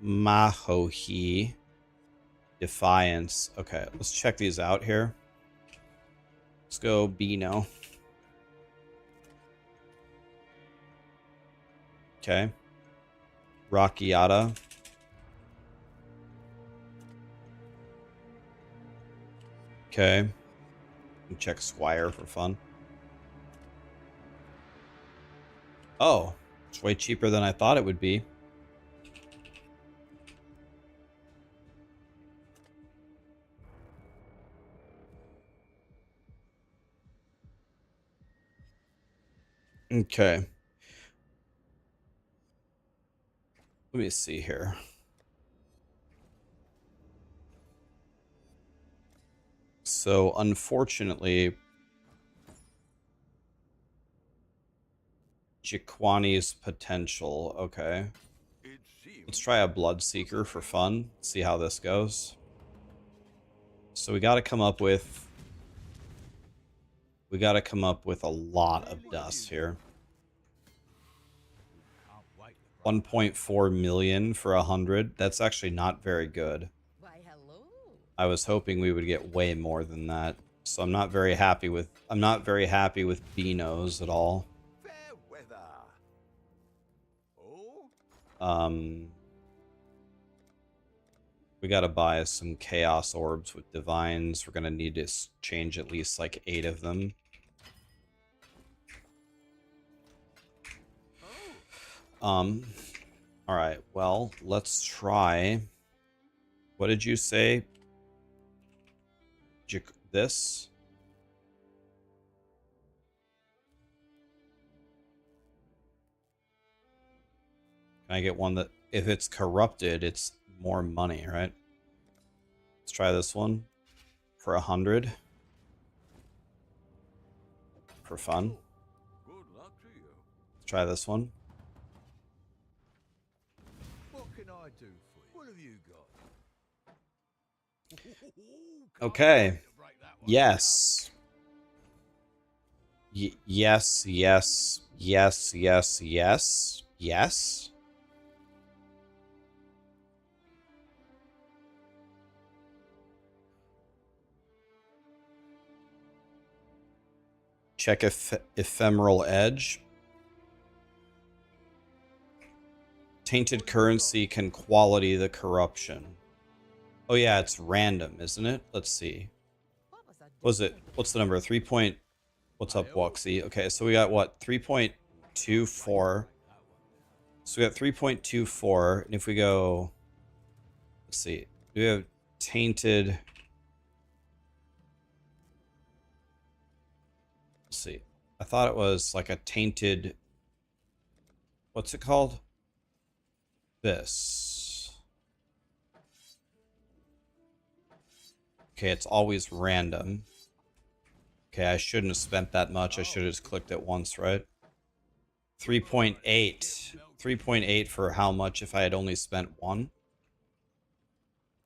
Mahohi. Defiance. Okay, let's check these out here. Let's go Beano. Okay. Rockiata. Okay. Check Squire for fun. Oh, it's way cheaper than I thought it would be. Okay. Let me see here. So, unfortunately, Jiquani's potential. Okay. Let's try a Bloodseeker for fun. See how this goes. So we got to come up with... We got to come up with a lot of dust here. 1.4 million for 100. That's actually not very good. Why, hello. I was hoping we would get way more than that. So I'm not very happy with Beanos at all. Fair weather. Oh? We gotta buy some Chaos Orbs with Divines. We're gonna need to change at least like 8 of them. Alright, well, let's try... What did you say? This? Can I get one that, if it's corrupted, it's more money, right? Let's try this one for 100 for fun. Good luck to you. Let's try this one. What can I do for you? What have you got? Okay. Yes. Yes, yes, yes, yes, yes, yes. Check Ephemeral Edge. Tainted currency can quality the corruption. Oh yeah, it's random, isn't it? Let's see. What was it? What's the number? 3 point... What's up, Wuxie? Okay, so we got what? 3.24. So we got 3.24. And if we go... Let's see. Do we have tainted... Let's see. I thought it was like a tainted... What's it called? This. Okay, it's always random. Okay, I shouldn't have spent that much. I should have just clicked it once, right? 3.8. 3.8 for how much if I had only spent 1?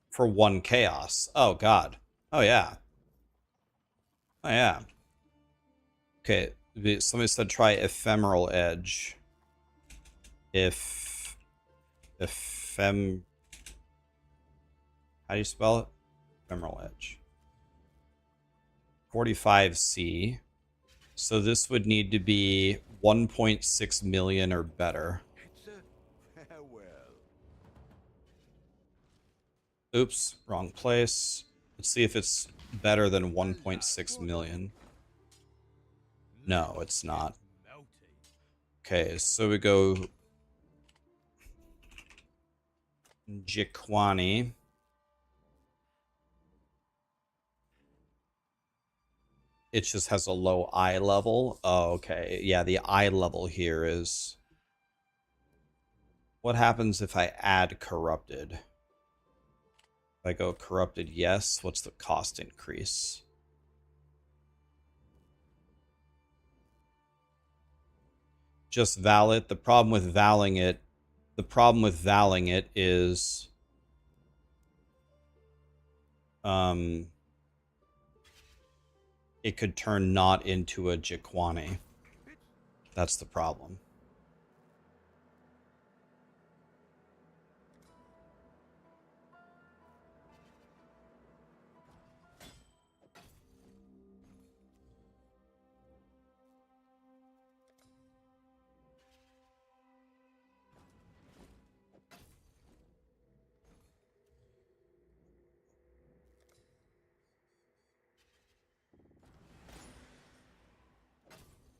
For 1 chaos. Oh, God. Oh, yeah. Oh, yeah. Okay, somebody said try Ephemeral Edge. How do you spell it? Ephemeral Edge. 45C. So this would need to be 1.6 million or better. It's a farewell. Oops, wrong place. Let's see if it's better than 1.6 million. No, it's not. Okay, so we go Jiquani. It just has a low eye level. Oh, okay. Yeah, the eye level here is... What happens if I add corrupted? If I go corrupted, yes. What's the cost increase? Just valid. The problem with valing it is it could turn not into a Jiquani. That's the problem.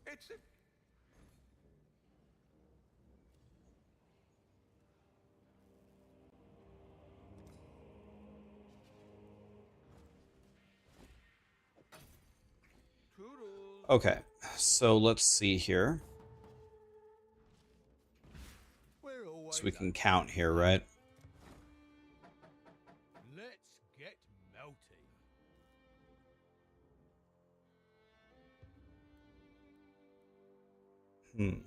It's a... Toodles. Okay, so let's see here. We're always So we can count here, right? Let's get melty.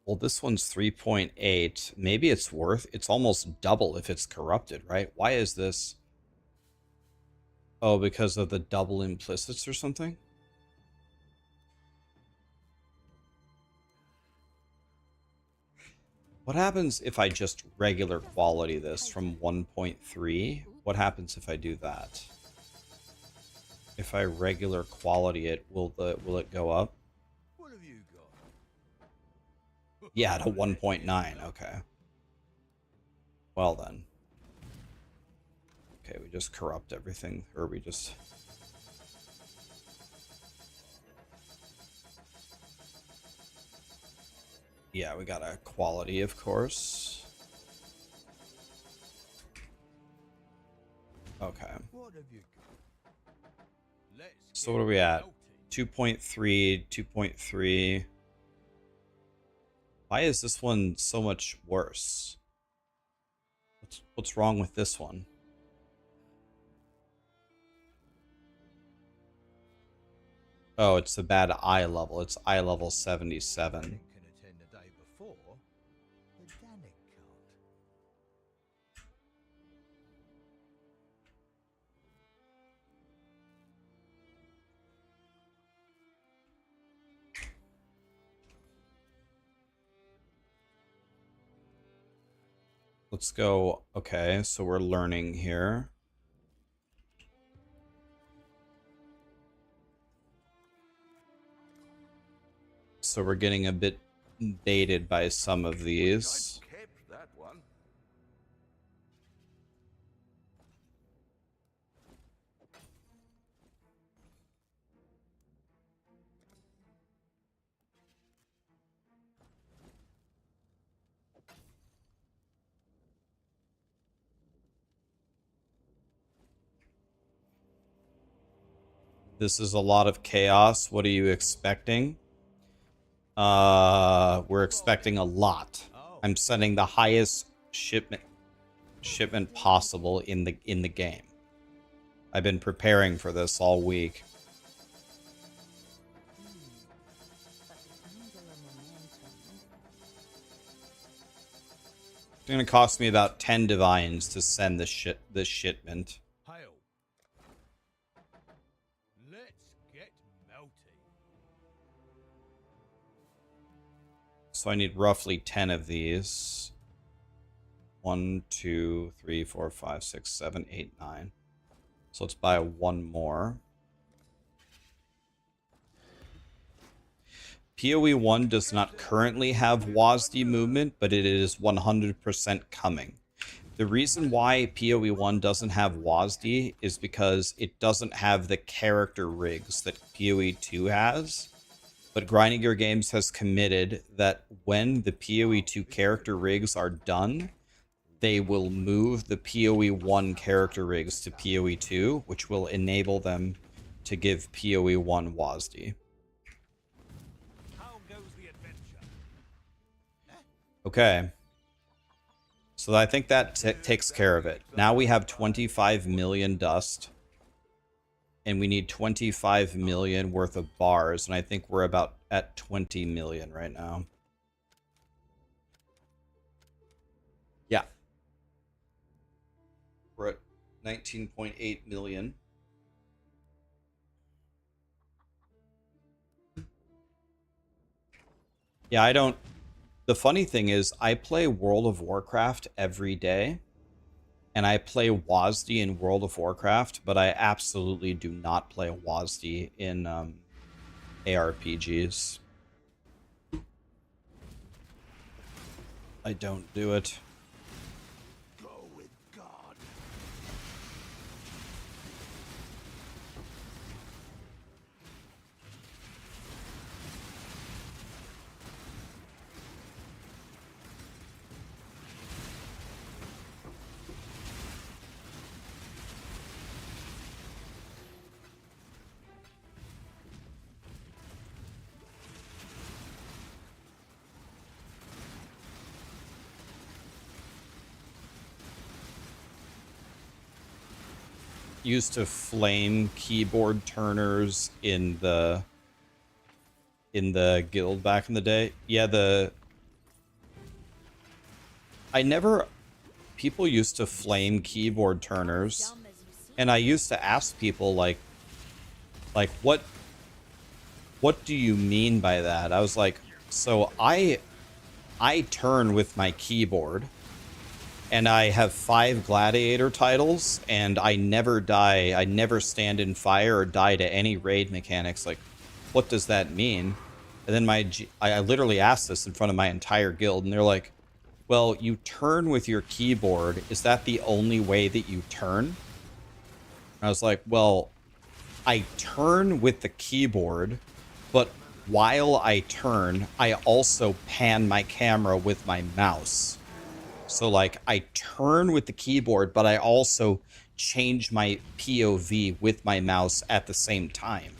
Well, this one's 3.8. Maybe it's almost double if it's corrupted, right? Why is this? Oh, because of the double implicits or something? What happens if I just regular quality this from 1.3? What happens if I do that? If I regular quality it, will it go up? What have you got? Yeah, to 1.9. Okay. Well then. Okay, we just corrupt everything, or we just... Yeah, we got a quality, of course. Okay. What have you got? Let's So get what are we at? melty. 2.3, 2.3. Why is this one so much worse? What's wrong with this one? Oh, it's the bad eye level. It's eye level 77. Can attend the day before, but Danik can't. Let's go. Okay, so we're learning here. So we're getting a bit baited by some of these. I'd kept that one. This is a lot of chaos. What are you expecting? We're expecting a lot. I'm sending the highest shipment possible in the game. I've been preparing for this all week. It's gonna cost me about 10 divines to send this shipment. Hail. Let's get melty. So I need roughly 10 of these. 1, 2, 3, 4, 5, 6, 7, 8, 9. So let's buy one more. PoE 1 does not currently have WASD movement, but it is 100% coming. The reason why PoE 1 doesn't have WASD is because it doesn't have the character rigs that PoE 2 has. But Grinding Gear Games has committed that when the PoE 2 character rigs are done, they will move the PoE 1 character rigs to PoE 2, which will enable them to give PoE 1 WASD. How goes the adventure? Okay. So I think that takes care of it. Now we have 25 million dust. And we need 25 million worth of bars. And I think we're about at 20 million right now. Yeah. We're at 19.8 million. Yeah, I don't... The funny thing is, I play World of Warcraft every day. And I play WASD in World of Warcraft, but I absolutely do not play WASD in ARPGs. I don't do it. Go with God. Used to flame keyboard turners in the guild back in the day. Yeah, people used to flame keyboard turners, and I used to ask people like what do you mean by that? I was like, so I turn with my keyboard, and I have 5 gladiator titles, and I never die. I never stand in fire or die to any raid mechanics. Like, what does that mean? And then I literally asked this in front of my entire guild, and they're like, well, you turn with your keyboard. Is that the only way that you turn? And I was like, well, I turn with the keyboard, but while I turn, I also pan my camera with my mouse. So, like, I turn with the keyboard, but I also change my POV with my mouse at the same time.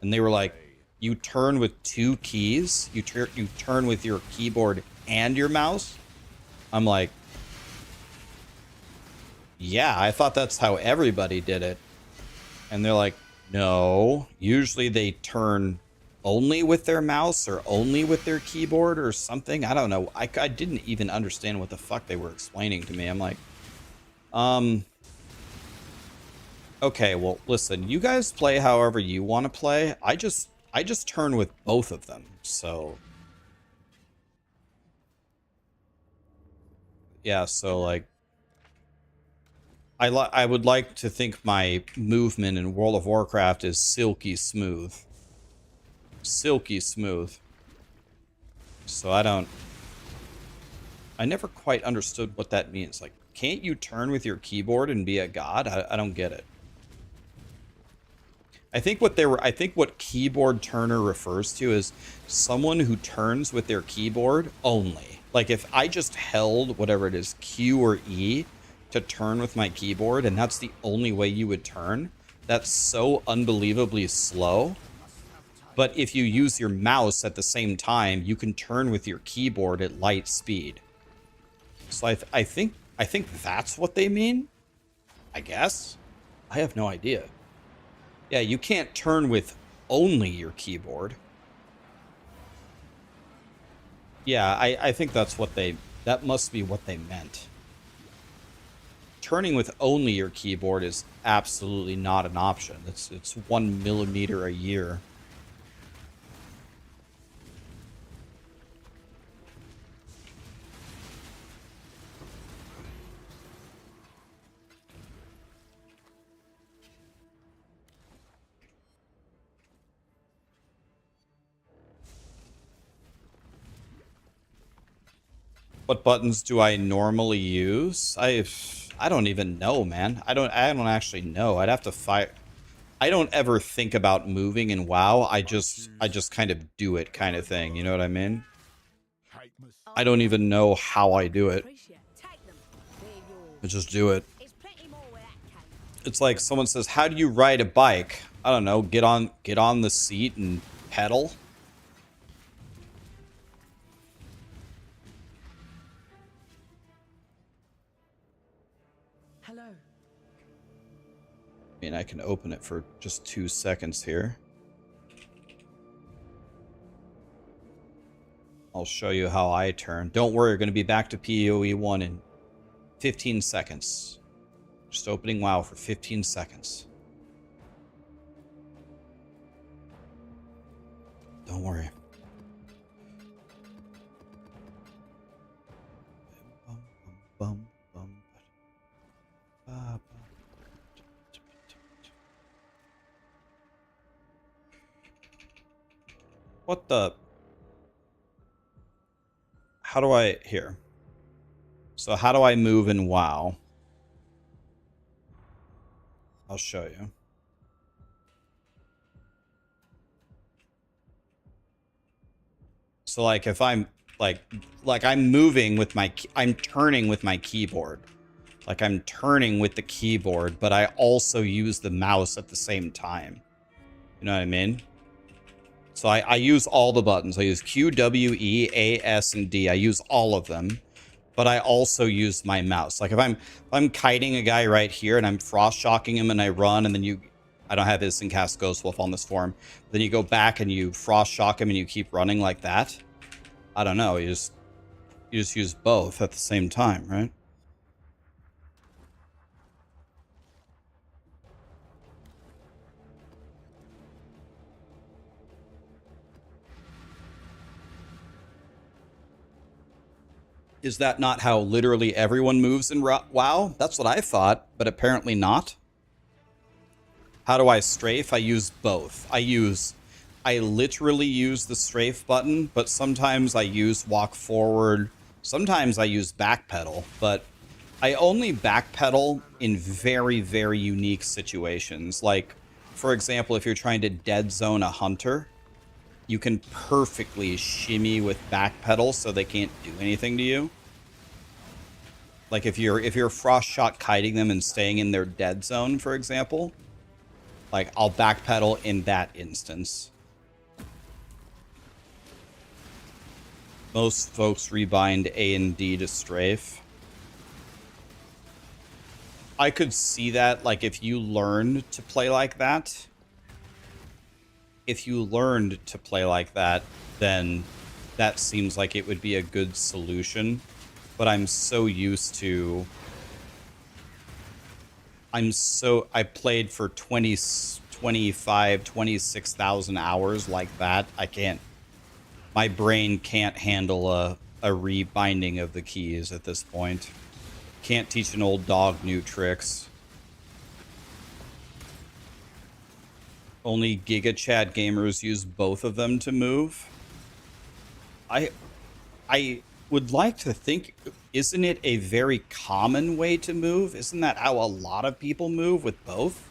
And they were like, you turn with 2 keys? You turn with your keyboard and your mouse? I'm like, yeah, I thought that's how everybody did it. And they're like, no, usually they turn only with their mouse or only with their keyboard or something. I don't know. I didn't even understand what the fuck they were explaining to me. I'm like, okay, well, listen, you guys play however you want to play. I just turn with both of them. So yeah, so like I would like to think my movement in World of Warcraft is silky smooth. Silky smooth. So I never quite understood what that means. Like, can't you turn with your keyboard and be a god? I don't get it. I think what keyboard turner refers to is someone who turns with their keyboard only. Like, if I just held whatever it is, Q or E, to turn with my keyboard, and that's the only way you would turn, that's so unbelievably slow. But if you use your mouse at the same time, you can turn with your keyboard at light speed. So I think that's what they mean. I guess. I have no idea. Yeah, you can't turn with only your keyboard. Yeah, I think that must be what they meant. Turning with only your keyboard is absolutely not an option. It's 1 millimeter a year. What buttons do I normally use? I don't even know, man. I don't actually know. I'd have to fight. I don't ever think about moving in WoW. I just kind of do it kind of thing. You know what I mean? I don't even know how I do it. Appreciate. Take them. They're yours. I just do it. There's plenty more where that came. It's like someone says, "How do you ride a bike?" I don't know. Get on the seat and pedal. Hello. I mean, I can open it for just 2 seconds here. I'll show you how I turn. Don't worry, we're going to be back to PoE 1 in 15 seconds. Just opening WoW for 15 seconds. Don't worry. What the? How do I... Here. So how do I move in WoW? I'll show you. So like if I'm like I'm moving with my I'm turning with my keyboard. Like I'm turning with the keyboard, but I also use the mouse at the same time. You know what I mean? So I use all the buttons. I use Q, W, E, A, S, and D. I use all of them, but I also use my mouse. Like if I'm kiting a guy right here and I'm frost shocking him and I run and then I don't have instant cast Ghost Wolf on this form. Then you go back and you frost shock him and you keep running like that. I don't know. You just use both at the same time, right? Is that not how literally everyone moves in WoW? That's what I thought, but apparently not. How do I strafe? I use both. I literally use the strafe button, but sometimes I use walk forward. Sometimes I use backpedal, but I only backpedal in very, very unique situations. Like, for example, if you're trying to dead zone a hunter, you can perfectly shimmy with backpedal so they can't do anything to you. Like if you're frost shot kiting them and staying in their dead zone, for example, like I'll backpedal in that instance. Most folks rebind A and D to strafe. I could see that, like, if you learned to play like that. If you learned to play like that, then that seems like it would be a good solution. But I'm so used to... I played for 20, 25, 26,000 hours like that. I can't... My brain can't handle a rebinding of the keys at this point. Can't teach an old dog new tricks. Only Giga Chad gamers use both of them to move. I would like to think, isn't it a very common way to move? Isn't that how a lot of people move, with both?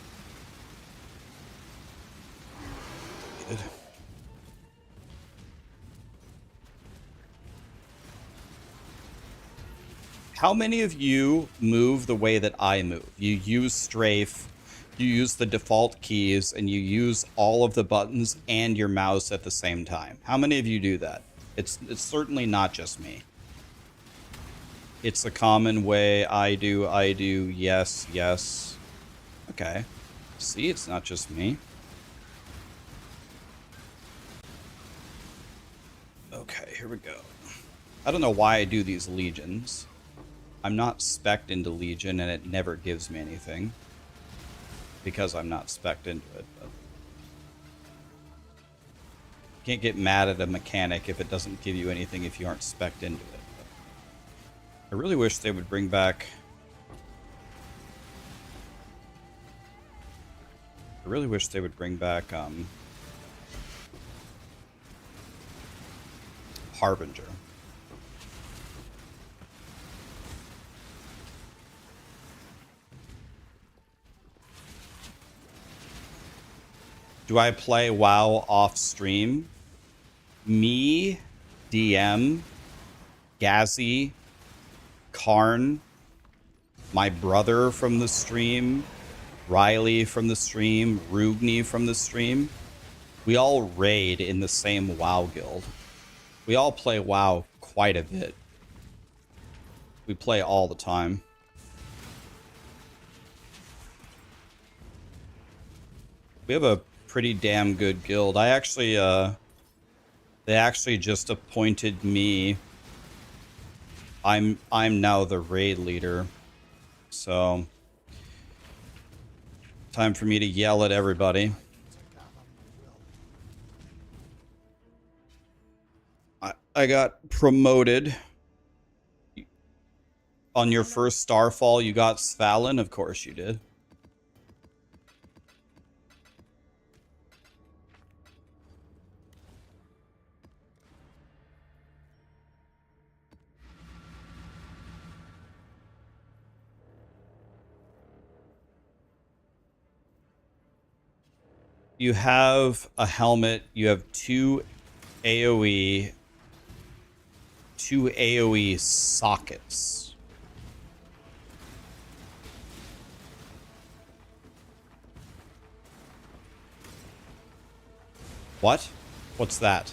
Good. How many of you move the way that I move? You use strafe, you use the default keys, and you use all of the buttons and your mouse at the same time. How many of you do that? It's certainly not just me. It's a common way. I do, yes, yes. Okay. See, it's not just me. Okay, here we go. I don't know why I do these legions. I'm not spec'd into Legion, and it never gives me anything. Because I'm not spec'd into it. But you can't get mad at a mechanic if it doesn't give you anything if you aren't spec'd into it. But I really wish they would bring back... Harbinger. Do I play WoW off stream? Me, DM, Gazzy, Karn, my brother from the stream, Riley from the stream, Rugni from the stream. We all raid in the same WoW guild. We all play WoW quite a bit. We play all the time. We have a pretty damn good guild. I actually, they actually just appointed me. I'm now the raid leader. So, time for me to yell at everybody. I got promoted. On your first Starfall, you got Svalin? Of course you did. You have a helmet. You have two AoE sockets. What? What's that?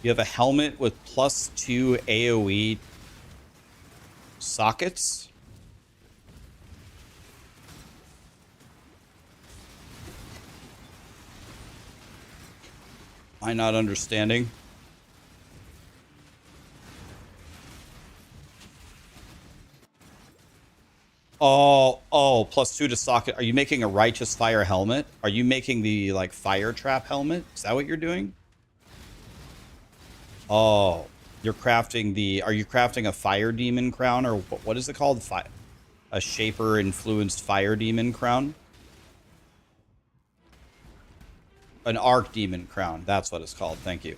You have a helmet with +2 AoE sockets? Am I not understanding? Oh, +2 to socket. Are you making a Righteous Fire helmet? Are you making the, like, fire trap helmet? Is that what you're doing? Oh, you're crafting the... Are you crafting a Fire Demon crown? Or what is it called? A Shaper-influenced Fire Demon crown? An Arc Demon crown. That's what it's called. Thank you.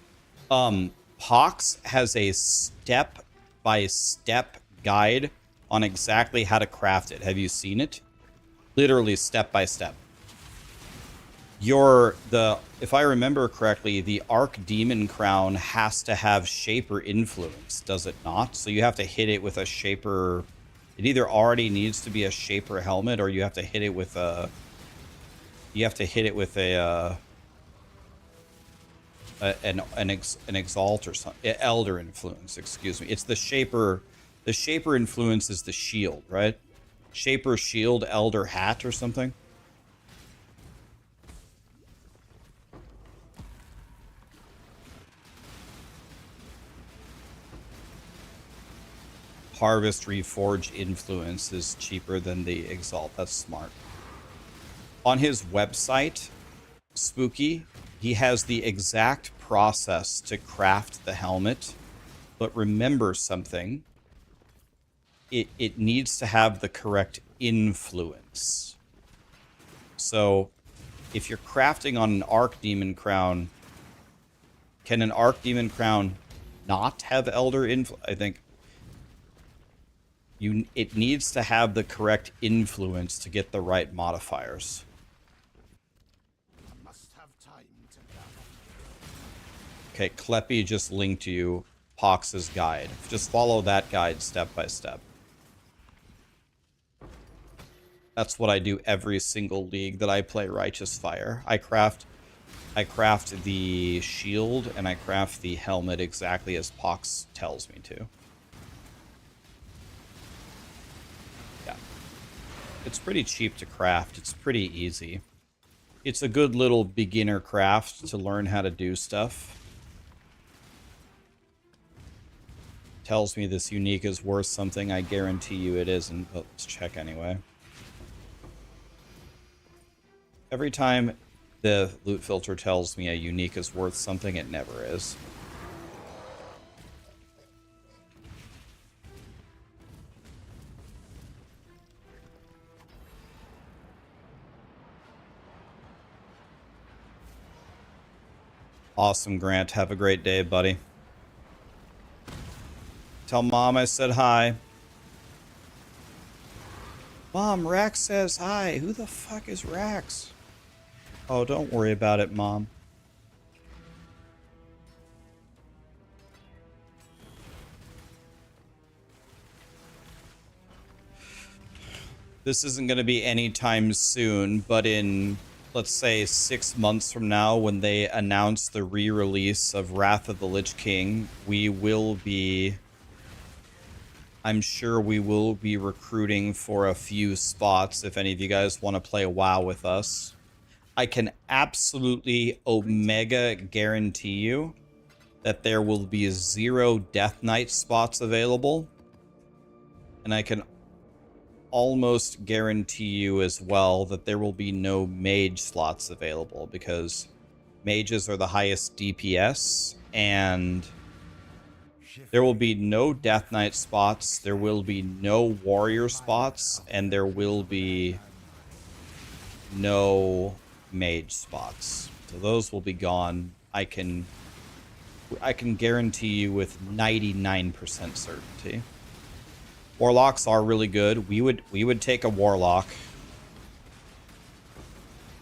Pox has a step-by-step guide on exactly how to craft it. Have you seen it? Literally step by step. If I remember correctly, the Arc Demon crown has to have Shaper influence, does it not? So you have to hit it with a Shaper. It either already needs to be a Shaper helmet, or you have to hit it with a. You have to hit it with an Exalt or something. Elder influence. Excuse me. It's the Shaper. The Shaper influence is the shield, right? Shaper shield, Elder hat or something. Harvest Reforge influence is cheaper than the Exalt. That's smart. On his website, Spooky, he has the exact process to craft the helmet. But remember something. It needs to have the correct influence. So, if you're crafting on an Arc Demon crown, can an Arc Demon crown not have Elder influence? I think it needs to have the correct influence to get the right modifiers. I must have time to gather. Okay, Kleppy just linked you Pox's guide. Just follow that guide step by step. That's what I do every single league that I play Righteous Fire. I craft the shield and I craft the helmet exactly as Pox tells me to. Yeah. It's pretty cheap to craft. It's pretty easy. It's a good little beginner craft to learn how to do stuff. Tells me this unique is worth something. I guarantee you it isn't, but let's check anyway. Every time the loot filter tells me a unique is worth something, it never is. Awesome, Grant. Have a great day, buddy. Tell Mom I said hi. Mom, Rax says hi. Who the fuck is Rax? Oh, don't worry about it, Mom. This isn't going to be anytime soon, but in, let's say, 6 months from now, when they announce the re-release of Wrath of the Lich King, we will be... I'm sure we will be recruiting for a few spots if any of you guys want to play WoW with us. I can absolutely omega guarantee you that there will be 0 Death Knight spots available. And I can almost guarantee you as well that there will be no mage slots available because mages are the highest DPS, and there will be no Death Knight spots, there will be no warrior spots, and there will be no mage spots. So those will be gone. I can guarantee you with 99% certainty. Warlocks are really good. We would take a warlock.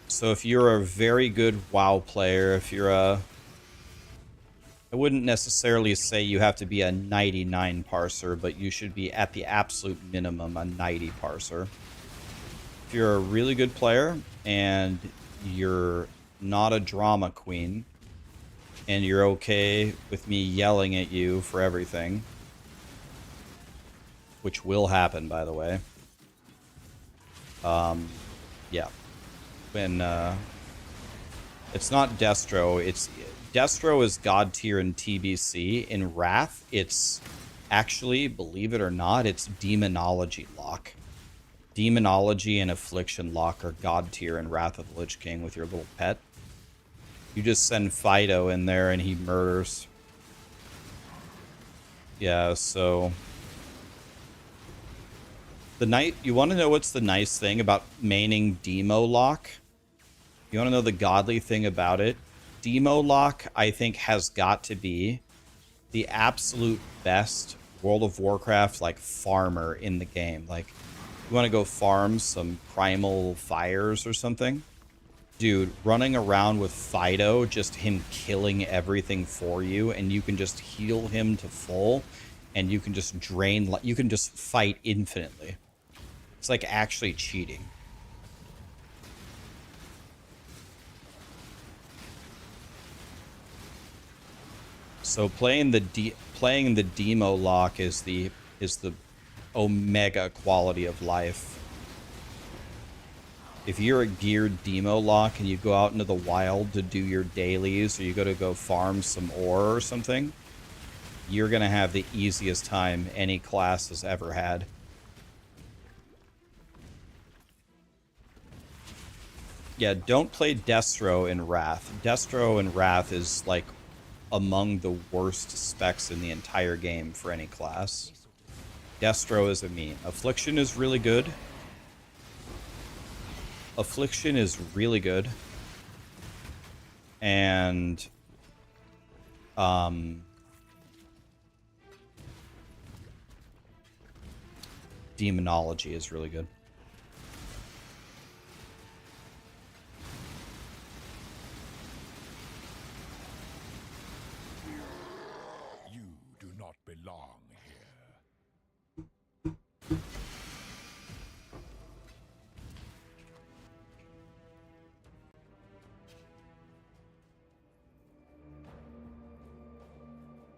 So if you're a very good WoW player, if you're a... I wouldn't necessarily say you have to be a 99 parser, but you should be at the absolute minimum a 90 parser. If you're a really good player and you're not a drama queen and you're okay with me yelling at you for everything, which will happen, by the way. Yeah. When, it's not Destro, it's... Destro is God tier in TBC. In Wrath, it's actually, believe it or not, it's Demonology lock. Demonology and Affliction lock are God tier in Wrath of the Lich King with your little pet. You just send Fido in there and he murders. Yeah, so... You want to know what's the nice thing about maining Demo lock? You want to know the godly thing about it? Demo lock, I think, has got to be the absolute best World of Warcraft, like, farmer in the game. Like, you want to go farm some primal fires or something? Dude, running around with Fido, just him killing everything for you, and you can just heal him to full, and you can just drain... You can just fight infinitely. It's like actually cheating. So playing the demo lock is the omega quality of life. If you're a geared demo lock and you go out into the wild to do your dailies, or you go farm some ore or something, you're gonna have the easiest time any class has ever had. Yeah, don't play Destro in Wrath. Destro in Wrath is like among the worst specs in the entire game for any class. Destro is a meme. Affliction is really good. Affliction is really good. And Demonology is really good. Belong here.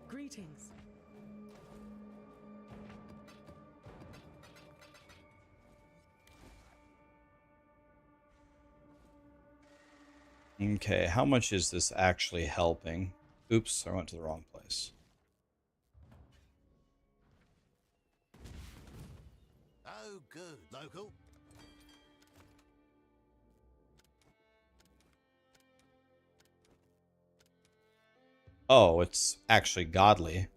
Greetings. Okay, how much is this actually helping? Oops, I went to the wrong place. Oh, good. Local. Oh, it's actually godly.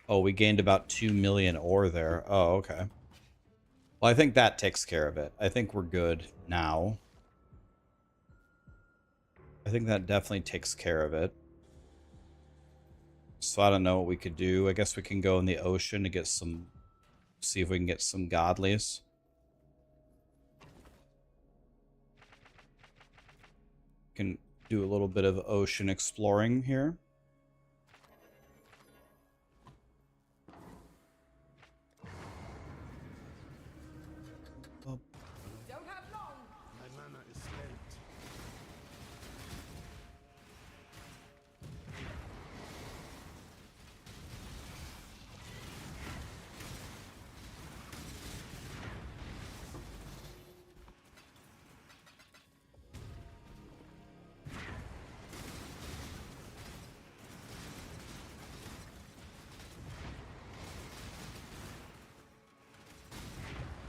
Oh, we gained about 2 million ore there. Oh, okay. Well, I think that takes care of it. I think we're good now. I think that definitely takes care of it. So I don't know what we could do. I guess we can go in the ocean to get some... See if we can get some godlies. can do a little bit of ocean exploring here. Don't have long. My mana is spent.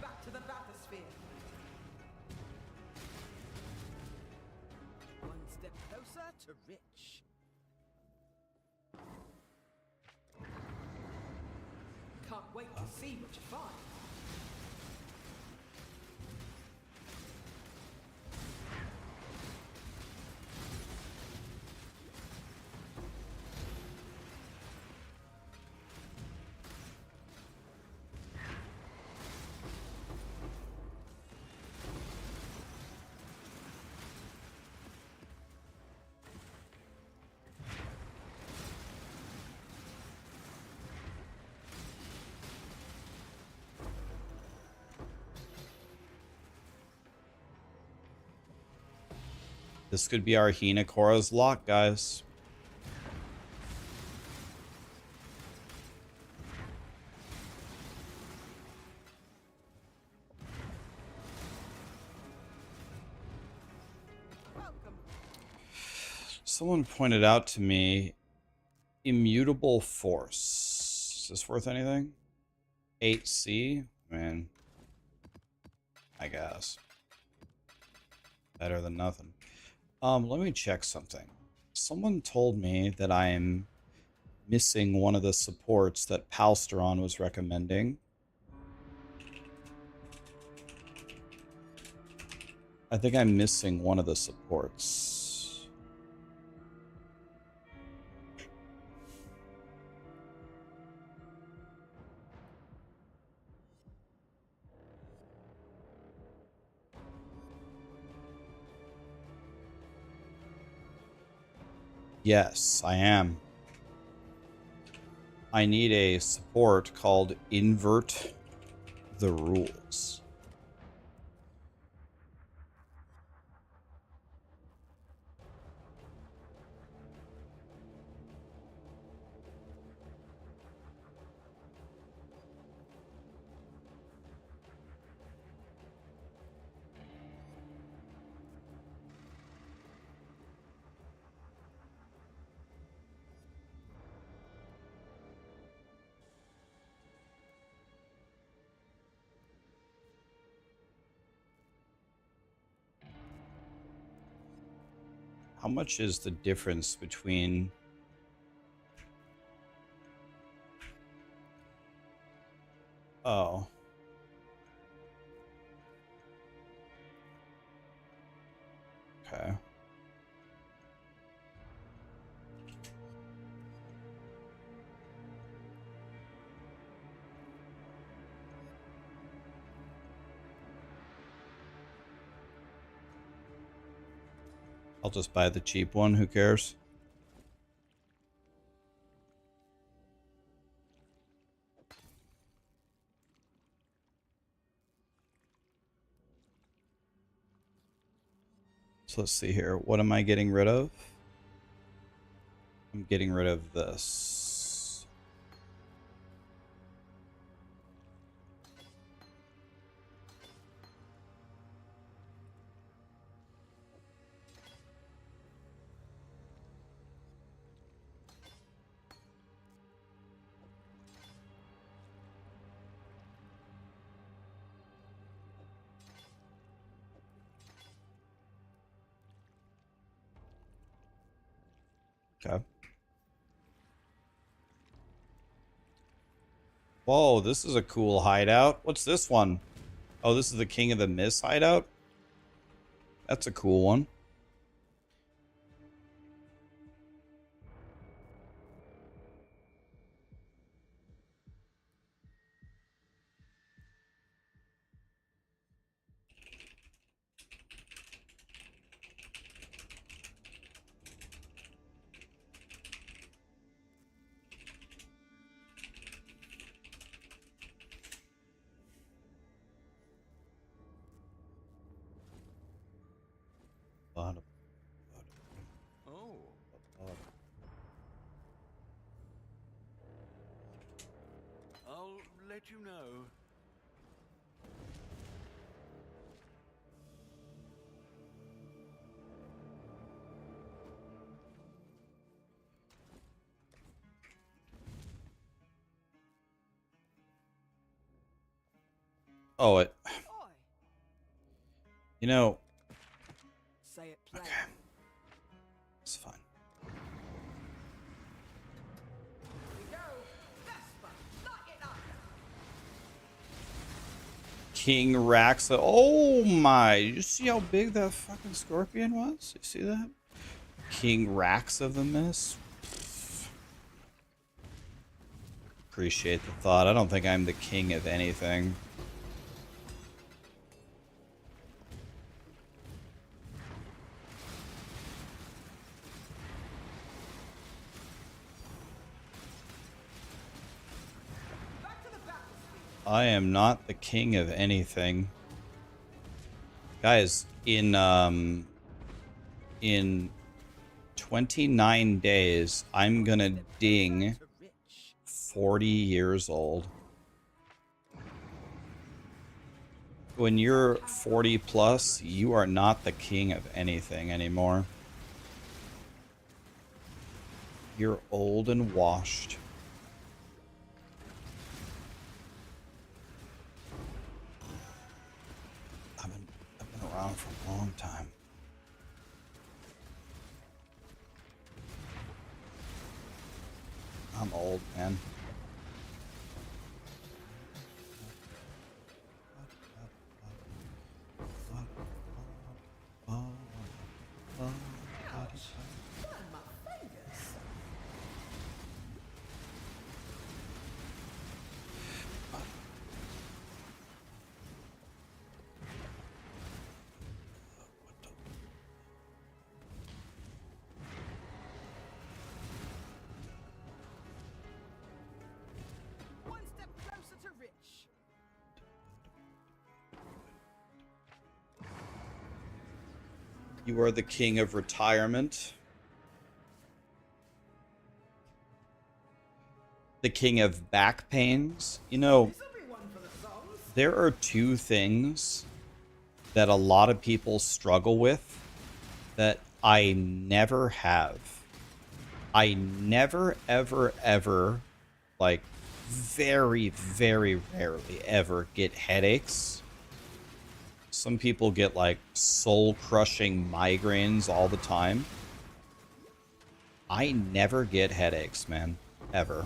Back to the bathysphere. One step closer to rich. Can't wait to see what you find. This could be our Hinakora's lock, guys. Welcome. Someone pointed out to me immutable force. Is this worth anything? 8C? Man, I guess. Better than nothing. Let me check something. Someone told me that I'm missing one of the supports that Palsteron was recommending. I think I'm missing one of the supports. Yes, I am. I need a support called Invert the Rules. How much is the difference between... Oh. Okay. I'll just buy the cheap one, who cares? So let's see here. What am I getting rid of? I'm getting rid of this. Okay. Whoa, this is a cool hideout. What's this one? Oh, this is the King of the Mist hideout? That's a cool one. let you know. Oh, Oi, you know, say it plain. okay, it's fine. Here we go. Vesper, light it up. King Raxxanterax. Oh my! Did you see how big that fucking scorpion was? You see that? King Rax of the Mist. Appreciate the thought. I don't think I'm the king of anything. Back to the battlefield. I am not the king of anything. Guys, in 29 days, I'm gonna ding To rich. 40 years old. When you're 40 plus, you are not the king of anything anymore. You're old and washed. I've been around for a long time. I'm old, man. Burn my fingers. One step closer to rich. You are the king of retirement. The king of back pains. You know, This'll be one for the songs. there are two things that a lot of people struggle with that I never have. I never, ever, ever, like, very, very rarely ever get headaches. Some people get, like, soul-crushing migraines all the time. I never get headaches, man. Ever.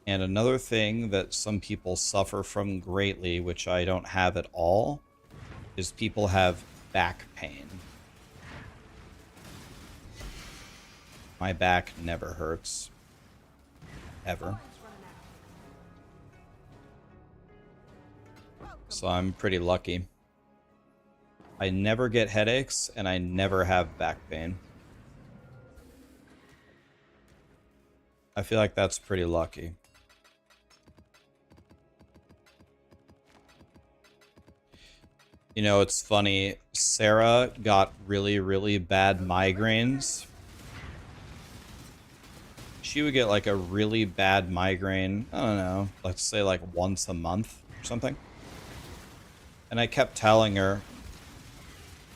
And another thing that some people suffer from greatly, which I don't have at all, is people have back pain. My back never hurts. Ever. So I'm pretty lucky. I never get headaches, and I never have back pain. I feel like that's pretty lucky. You know, it's funny. Sarah got really, really bad migraines. She would get like a really bad migraine, I don't know, let's say like once a month or something. And I kept telling her,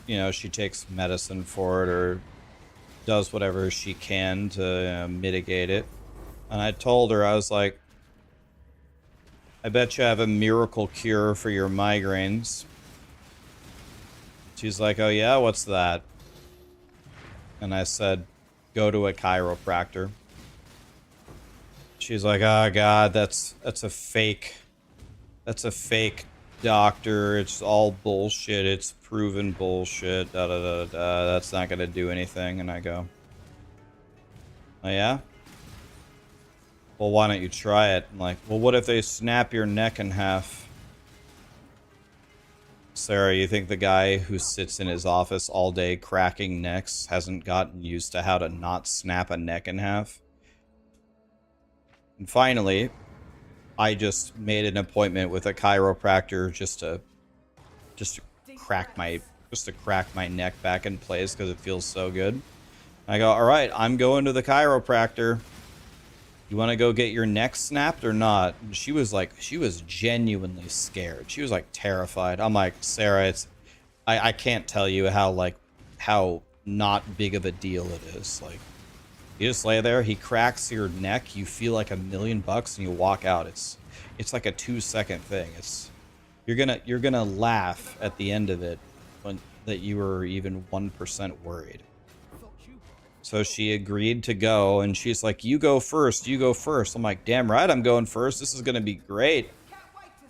you know, she takes medicine for it or does whatever she can to mitigate it. And I told her, I was like, I bet you have a miracle cure for your migraines. She's like, oh yeah, what's that? And I said, go to a chiropractor. She's like, oh god, that's a fake. That's a fake doctor. It's all bullshit. It's proven bullshit. Da da da da. That's not gonna do anything. And I go, oh yeah? Well, why don't you try it? I'm like, well, what if they snap your neck in half? Sarah, you think the guy who sits in his office all day cracking necks hasn't gotten used to how to not snap a neck in half? And finally, I just made an appointment with a chiropractor just to crack my neck back in place because it feels so good. I go, all right, I'm going to the chiropractor. You want to go get your neck snapped or not? And she was like, she was genuinely scared. She was like terrified. I'm like, Sarah, I can't tell you how not big of a deal it is. Like, you just lay there, he cracks your neck, you feel like $1 million and you walk out. It's like a 2-second thing. You're gonna laugh at the end of it that you were even 1% worried. So she agreed to go, and she's like, you go first, you go first. I'm like, damn right, I'm going first. This is gonna be great.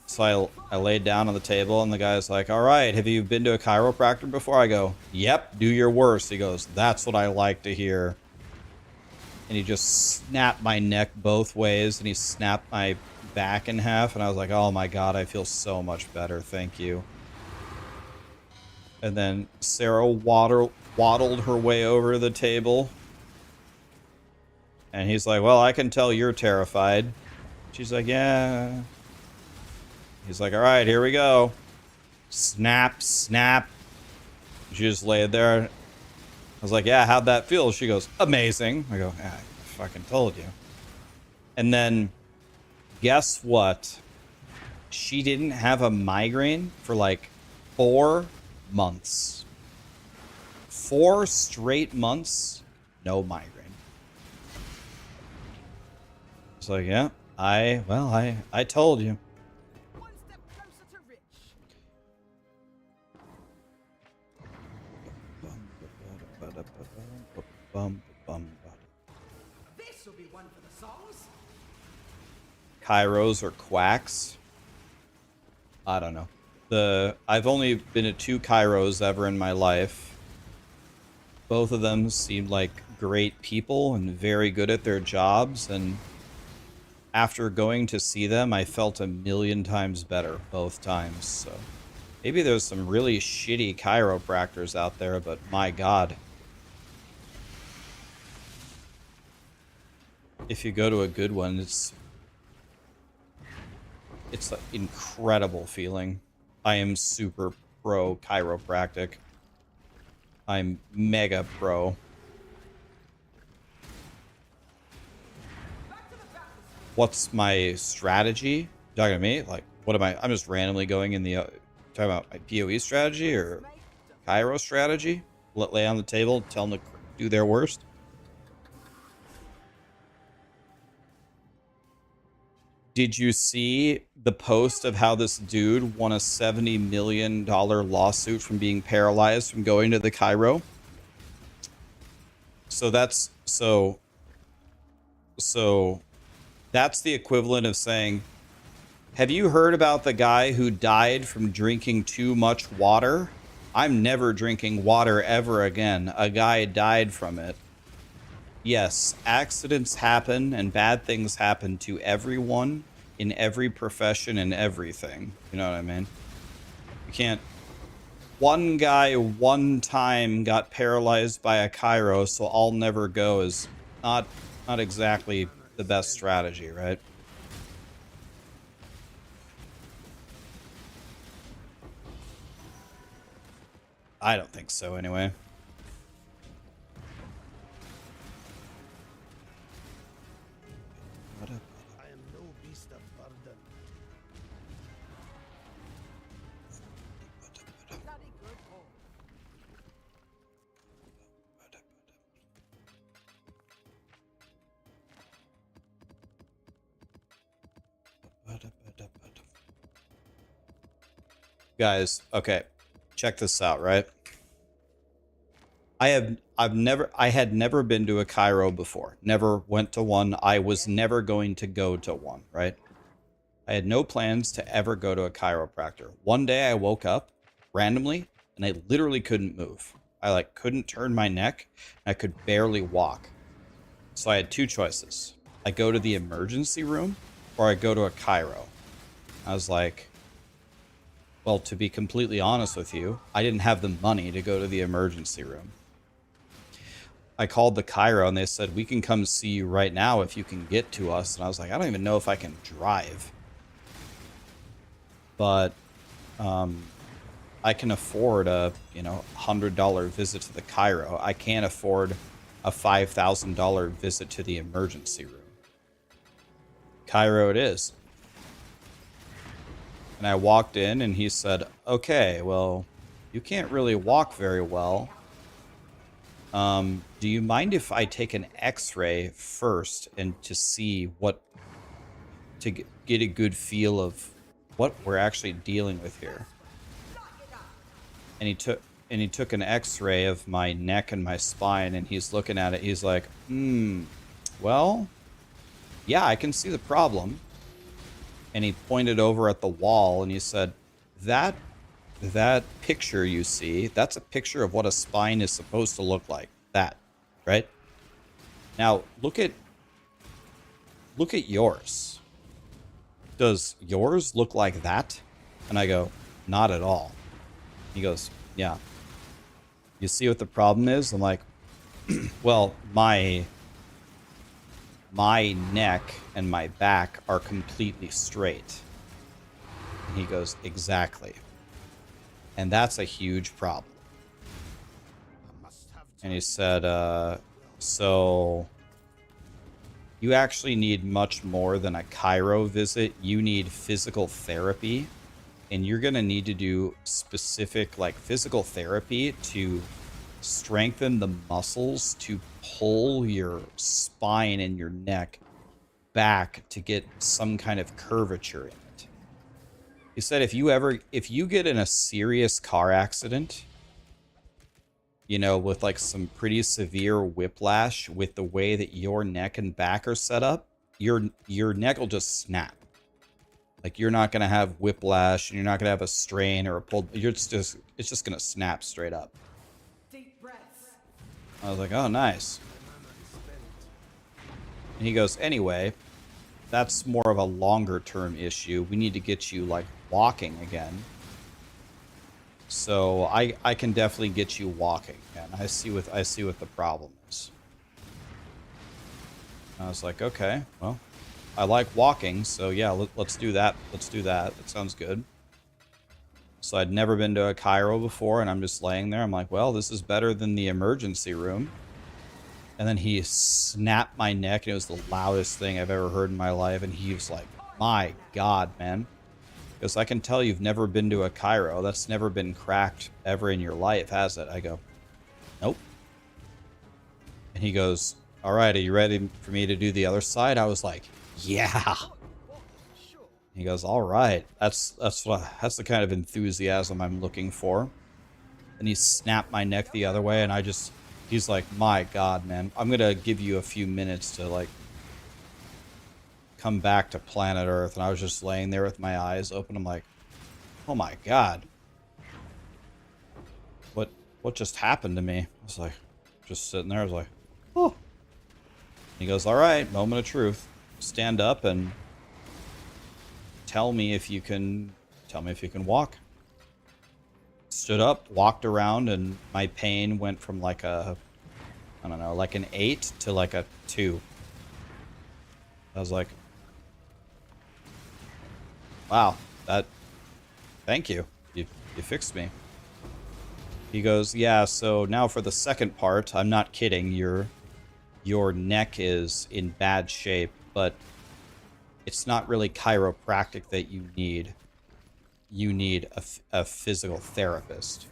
So I laid down on the table, and the guy's like, all right, have you been to a chiropractor before? I go, yep, do your worst. He goes, that's what I like to hear. And he just snapped my neck both ways, and he snapped my back in half, and I was like, oh my god, I feel so much better, thank you. And then Sarah waddled her way over to the table, and he's like, well, I can tell you're terrified. She's like, yeah. He's like, all right, here we go. Snap, snap. She just laid there. I was like, yeah, how'd that feel? She goes, amazing. I go, yeah, I fucking told you. And then, guess what? She didn't have a migraine for like 4 months. 4 straight months, no migraine. It's like, yeah, I told you. One step closer to rich. This will be one for the songs. Kairos or quacks. I don't know. I've only been to 2 Kairos ever in my life. Both of them seemed like great people and very good at their jobs, and after going to see them, I felt 1,000,000 times better both times. So maybe there's some really shitty chiropractors out there, but my god. If you go to a good one, it's an incredible feeling. I am super pro chiropractic. I'm mega pro. What's my strategy? Talking to me? Like, what am I? I'm just randomly going in the... talking about my PoE strategy or Cairo strategy? Lay on the table, tell them to do their worst? Did you see the post of how this dude won a $70 million lawsuit from being paralyzed from going to the Cairo? So that's that's the equivalent of saying, have you heard about the guy who died from drinking too much water? I'm never drinking water ever again. A guy died from it. Yes, accidents happen and bad things happen to everyone in every profession and everything. You know what I mean? You can't... One guy one time got paralyzed by a Cairo, so I'll never go is not exactly the best strategy, right? I don't think so, anyway. I am no beast of burden. Bloody good boy. Guys, okay. Check this out, right? I had never been to a Cairo before. Never went to one. I was never going to go to one, right? I had no plans to ever go to a chiropractor. One day I woke up randomly and I literally couldn't move. I like couldn't turn my neck. I could barely walk. So I had 2 choices. I go to the emergency room or I go to a chiro. I was like, well, to be completely honest with you, I didn't have the money to go to the emergency room. I called the chiro and they said, we can come see you right now if you can get to us. And I was like, I don't even know if I can drive. But I can afford a, $100 visit to the chiro. I can't afford a $5,000 visit to the emergency room. Cairo it is. And I walked in and he said, okay, well, you can't really walk very well. Do you mind if I take an x-ray first and to see what, to get a good feel of what we're actually dealing with here? And he took an x-ray of my neck and my spine and he's looking at it. He's like, well, yeah, I can see the problem. And he pointed over at the wall and he said, that picture you see, that's a picture of what a spine is supposed to look like. That, right? Now, look at yours. Does yours look like that? And I go, not at all. He goes, yeah. You see what the problem is? I'm like, well, my neck and my back are completely straight. And he goes, exactly. And that's a huge problem. And he said, so you actually need much more than a chiro visit. You need physical therapy. And you're going to need to do specific, like, physical therapy to strengthen the muscles to pull your spine and your neck back to get some kind of curvature in it. He said if you get in a serious car accident, you know, with like some pretty severe whiplash with the way that your neck and back are set up, your neck will just snap. Like, you're not going to have whiplash and you're not going to have a strain or a pull. It's just going to snap straight up. Deep breaths. I was like, oh, nice. And he goes, anyway, that's more of a longer term issue. We need to get you, like, walking again. So I can definitely get you walking. And I see what the problem is. And I was like, okay, well, I like walking, so yeah, let's do that. Let's do that. That sounds good. So I'd never been to a chiro before, and I'm just laying there. I'm like, well, this is better than the emergency room. And then he snapped my neck, and it was the loudest thing I've ever heard in my life. And he was like, my God, man. Because I can tell you've never been to a chiro. That's never been cracked ever in your life, has it? I go, nope. And he goes, all right, are you ready for me to do the other side? I was like, yeah. He goes, all right. That's the kind of enthusiasm I'm looking for. And he snapped my neck the other way, and he's like, my God, man, I'm gonna give you a few minutes to, like, come back to planet Earth. And I was just laying there with my eyes open. I'm like, oh my God, what just happened to me? I was like, just sitting there. I was like, oh. He goes, all right, moment of truth. Stand up and tell me if you can walk. Stood up, walked around, and my pain went from like a, I don't know, like an 8 to like a 2. I was like, wow, thank you. You fixed me. He goes, yeah, so now for the second part, I'm not kidding, your neck is in bad shape, but it's not really chiropractic that you need. You need a physical therapist.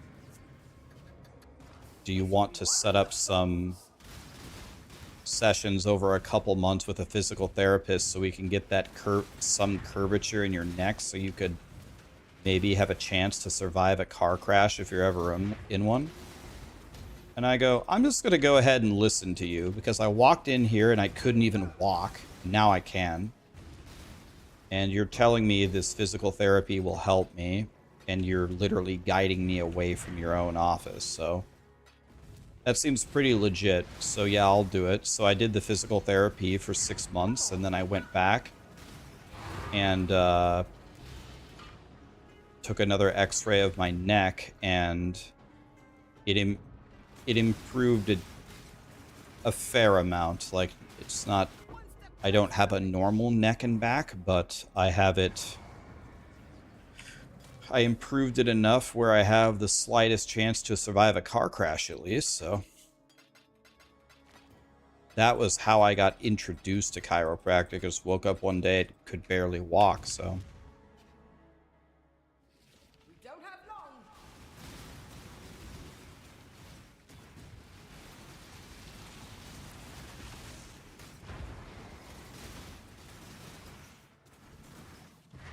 Do you want to set up some sessions over a couple months with a physical therapist so we can get that some curvature in your neck so you could maybe have a chance to survive a car crash if you're ever in one? And I go, I'm just going to go ahead and listen to you because I walked in here and I couldn't even walk. Now I can. And you're telling me this physical therapy will help me, and you're literally guiding me away from your own office, so that seems pretty legit. So yeah, I'll do it. So I did the physical therapy for 6 months, and then I went back and took another x-ray of my neck, and it improved a fair amount. Like, it's not, I don't have a normal neck and back, but I have it, I improved it enough where I have the slightest chance to survive a car crash at least, so that was how I got introduced to chiropractic. Just woke up one day and could barely walk, so. We don't have long.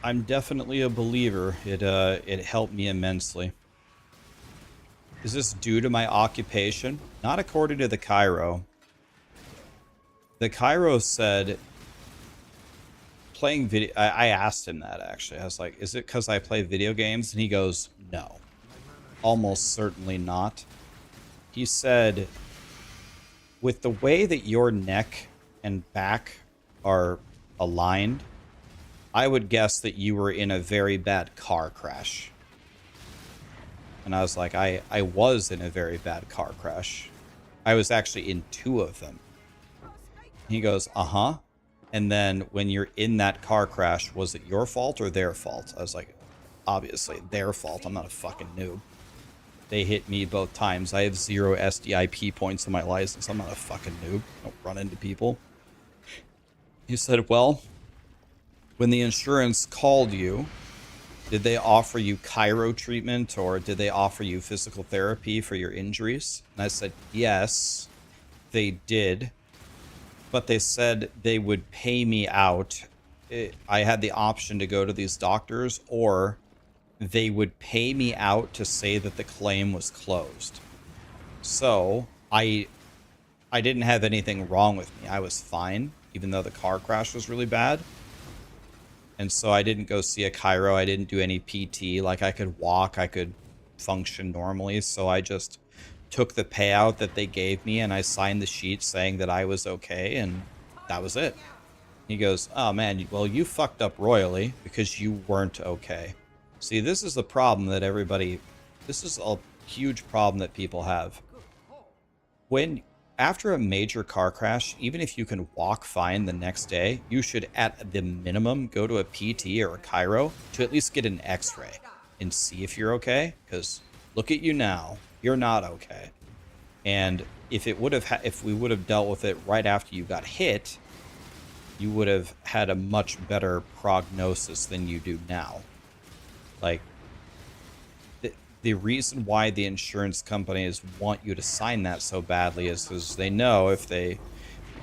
I'm definitely a believer. It helped me immensely. Is this due to my occupation? Not according to the Chiro. The Chiro said playing video. I asked him that actually. I was like, is it because I play video games? And he goes, no, almost certainly not. He said, with the way that your neck and back are aligned, I would guess that you were in a very bad car crash. And I was like, I was in a very bad car crash. I was actually in 2 of them. He goes, uh-huh. And then when you're in that car crash, was it your fault or their fault? I was like, obviously their fault. I'm not a fucking noob. They hit me both times. I have 0 SDIP points on my license. I'm not a fucking noob. I don't run into people. He said, well, when the insurance called you, did they offer you chiro treatment or did they offer you physical therapy for your injuries? And I said, yes, they did. But they said they would pay me out. I had the option to go to these doctors, or they would pay me out to say that the claim was closed. So I didn't have anything wrong with me. I was fine, even though the car crash was really bad. And so I didn't go see a chiro. I didn't do any PT. Like, I could walk. I could function normally. So I just took the payout that they gave me and I signed the sheet saying that I was okay. And that was it. He goes, oh, man, well, you fucked up royally because you weren't okay. See, this is the problem that everybody... This is a huge problem that people have. After a major car crash, even if you can walk fine the next day, you should, at the minimum, go to a PT or a chiro to at least get an x-ray and see if you're okay. Because look at you now. You're not okay. And if it would have, if we would have dealt with it right after you got hit, you would have had a much better prognosis than you do now. Like, the reason why the insurance companies want you to sign that so badly is because they know if they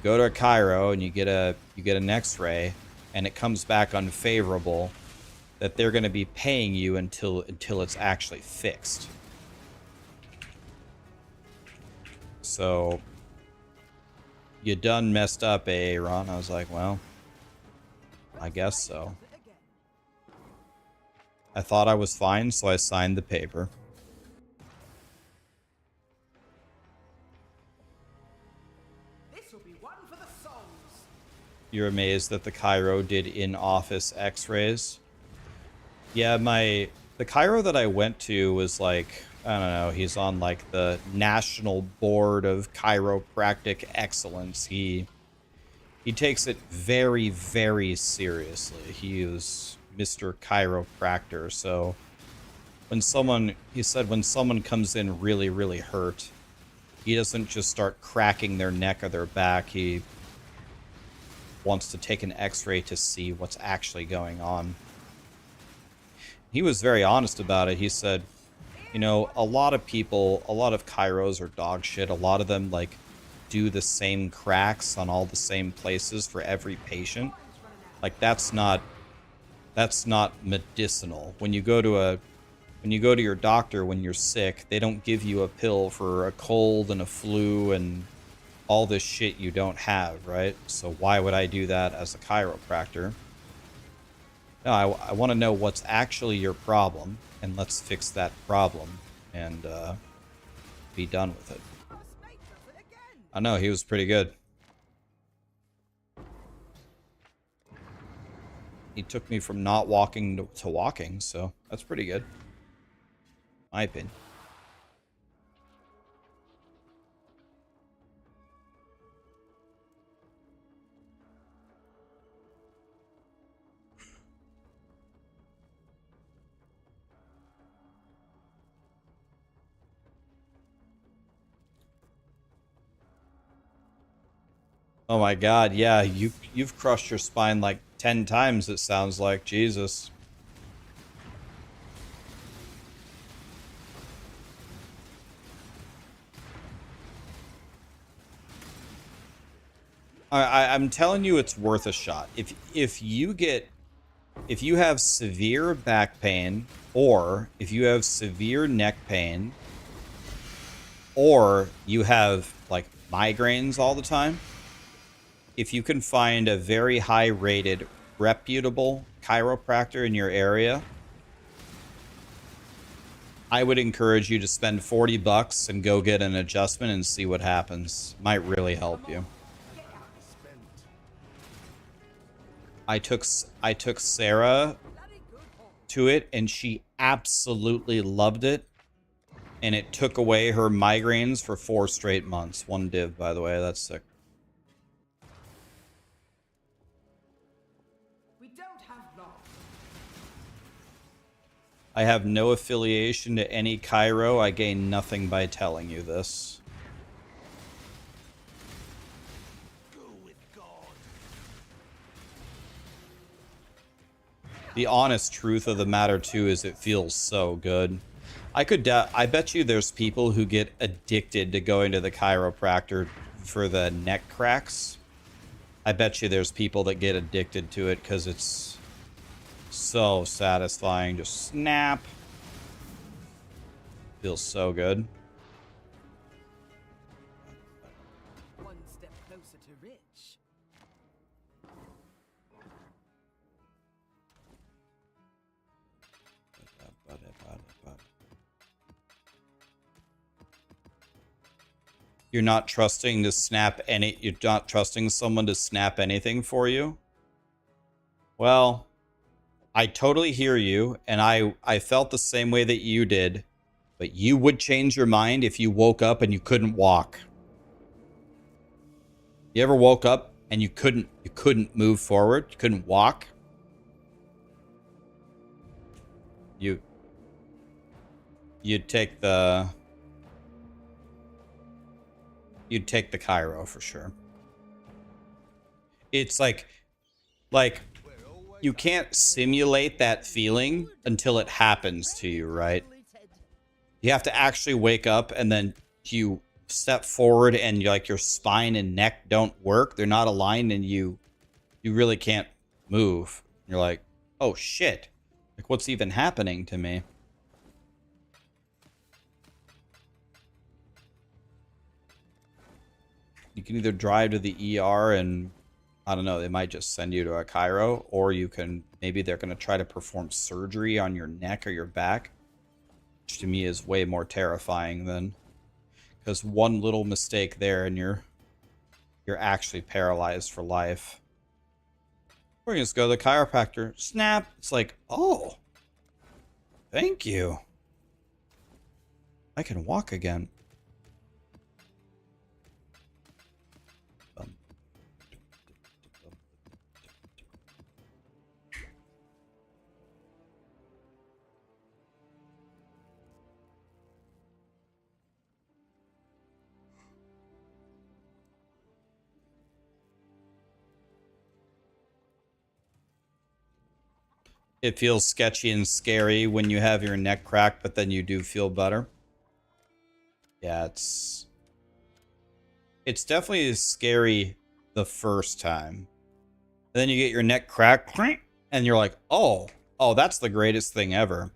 go to a chiro and you get an x-ray and it comes back unfavorable, that they're going to be paying you until it's actually fixed. So you done messed up, eh, Ron? I was like, well, I guess so. I thought I was fine, so I signed the paper. This will be one for the souls. You're amazed that the chiro did in-office x-rays? Yeah, the chiro that I went to was like, I don't know, he's on like the National Board of Chiropractic Excellence. He takes it very, very seriously. He is Mr. Chiropractor, so he said when someone comes in really, really hurt, he doesn't just start cracking their neck or their back. He wants to take an x-ray to see what's actually going on. He was very honest about it. He said, you know, a lot of chiros are dog shit. A lot of them, like, do the same cracks on all the same places for every patient. Like, that's not medicinal. When you go to your doctor when you're sick, they don't give you a pill for a cold and a flu and all this shit you don't have, right? So why would I do that as a chiropractor? No, I want to know what's actually your problem, and let's fix that problem and be done with it. I know, he was pretty good. He took me from not walking to walking, so that's pretty good. My opinion. Oh my god, yeah, you've crushed your spine like 10 times, it sounds like. Jesus. I'm telling you, it's worth a shot. If you have severe back pain, or if you have severe neck pain, or you have like migraines all the time, if you can find a very high rated, reputable chiropractor in your area, I would encourage you to spend $40 and go get an adjustment and see what happens. Might really help you. I took Sarah to it and she absolutely loved it. And it took away her migraines for 4 straight months. 1 div, by the way. That's sick. We don't have long. I have no affiliation to any Cairo. I gain nothing by telling you this. The honest truth of the matter, too, is it feels so good. I bet you there's people who get addicted to going to the chiropractor for the neck cracks. I bet you there's people that get addicted to it because it's so satisfying. Just snap. Feels so good. One step closer to rich. You're not trusting to snap any. You're not trusting someone to snap anything for you. Well, I totally hear you, and I felt the same way that you did, but you would change your mind if you woke up and you couldn't walk. You ever woke up and you couldn't move forward, you couldn't walk? You'd take the Cairo for sure. It's like you can't simulate that feeling until it happens to you, right? You have to actually wake up and then you step forward and like your spine and neck don't work. They're not aligned and you really can't move. You're like, oh shit. Like what's even happening to me? You can either drive to the ER and, I don't know, they might just send you to a chiro, or you can, maybe they're going to try to perform surgery on your neck or your back, which to me is way more terrifying than, because one little mistake there and you're actually paralyzed for life. Or you just go to the chiropractor, snap. It's like, oh, thank you. I can walk again. It feels sketchy and scary when you have your neck cracked, but then you do feel better. Yeah, it's definitely scary the first time. And then you get your neck cracked, and you're like, oh, that's the greatest thing ever.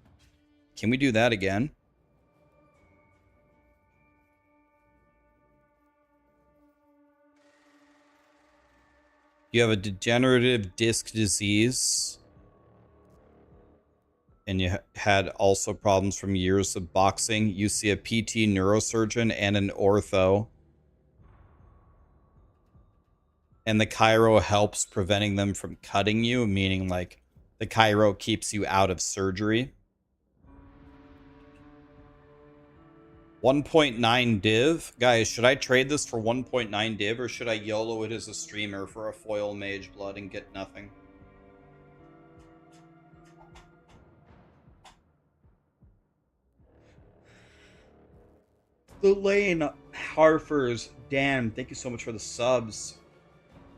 Can we do that again? You have a degenerative disc disease. And you had also problems from years of boxing. You see a PT neurosurgeon and an ortho. And the chiro helps preventing them from cutting you, meaning like the chiro keeps you out of surgery. 1.9 div. Guys, should I trade this for 1.9 div or should I YOLO it as a streamer for a foil mage blood and get nothing? The Lane Harfers. Dan, thank you so much for the subs.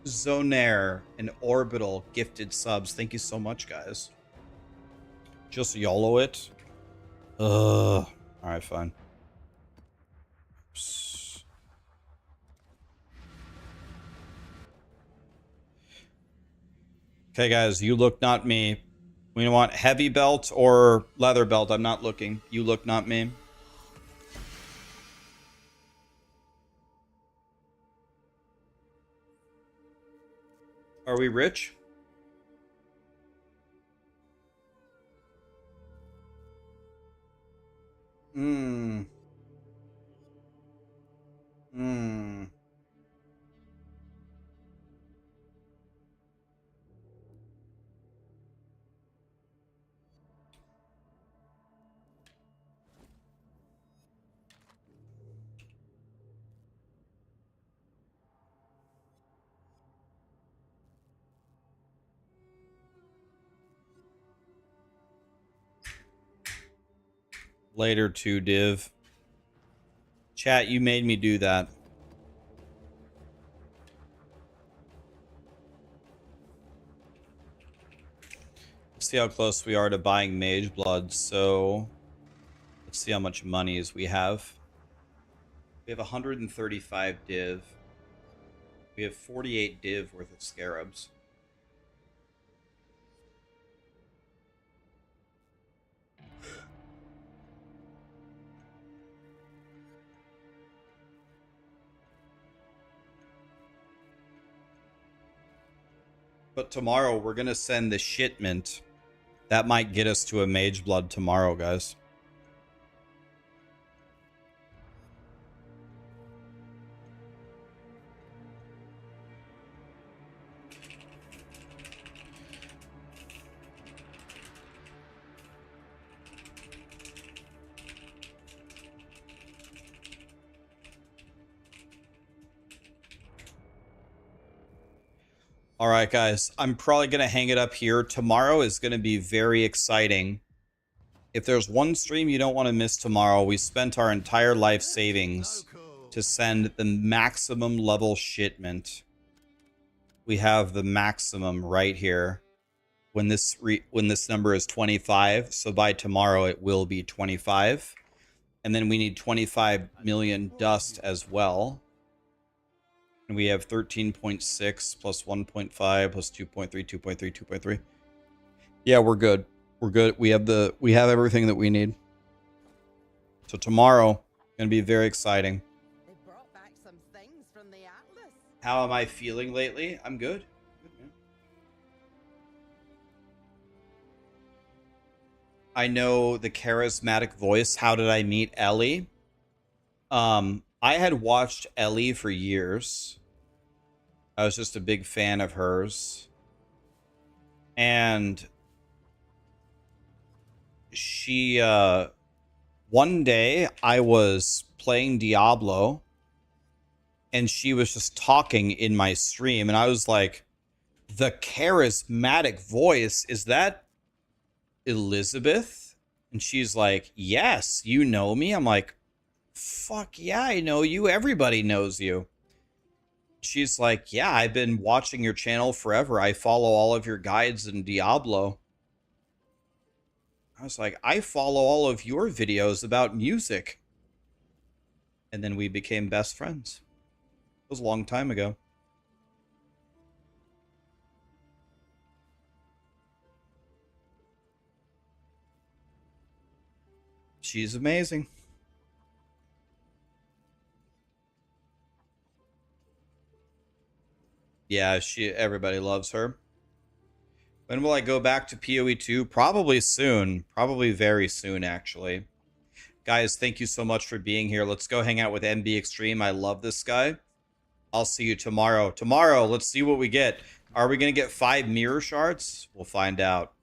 Zonair and Orbital gifted subs. Thank you so much, guys. Just YOLO it. Ugh. Alright, fine. Oops. Okay, guys, you look, not me. We want heavy belt or leather belt. I'm not looking. You look, not me. Are we rich? Hmm. Hmm. Later too, Div. Chat, you made me do that. Let's see how close we are to buying Mage Blood. So let's see how much monies we have. We have 135 div. We have 48 div worth of scarabs. But tomorrow we're going to send the shipment. That might get us to a Mage Blood tomorrow, guys. All right, guys. I'm probably going to hang it up here. Tomorrow is going to be very exciting. If there's one stream you don't want to miss tomorrow, we spent our entire life savings to send the maximum level shipment. We have the maximum right here. When this number is 25, so by tomorrow it will be 25. And then we need 25 million dust as well. And we have 13.6 plus 1.5 plus 2.3, 2.3, 2.3. Yeah, we're good. We're good. We have everything that we need. So tomorrow gonna be very exciting. They brought back some things from the Atlas. How am I feeling lately? I'm good. Good, man. I know the charismatic voice. How did I meet Ellie? I had watched Ellie for years. I was just a big fan of hers. And she, one day I was playing Diablo and she was just talking in my stream and I was like, the charismatic voice, is that Elizabeth? And she's like, yes, you know me? I'm like, fuck yeah, I know you. Everybody knows you. She's like, yeah, I've been watching your channel forever. I follow all of your guides in Diablo. I was like, I follow all of your videos about music. And then we became best friends. It was a long time ago. She's amazing. Yeah, everybody loves her. When will I go back to PoE 2? Probably soon. Probably very soon, actually. Guys, thank you so much for being here. Let's go hang out with MB Extreme. I love this guy. I'll see you tomorrow. Tomorrow, let's see what we get. Are we going to get 5 mirror shards? We'll find out.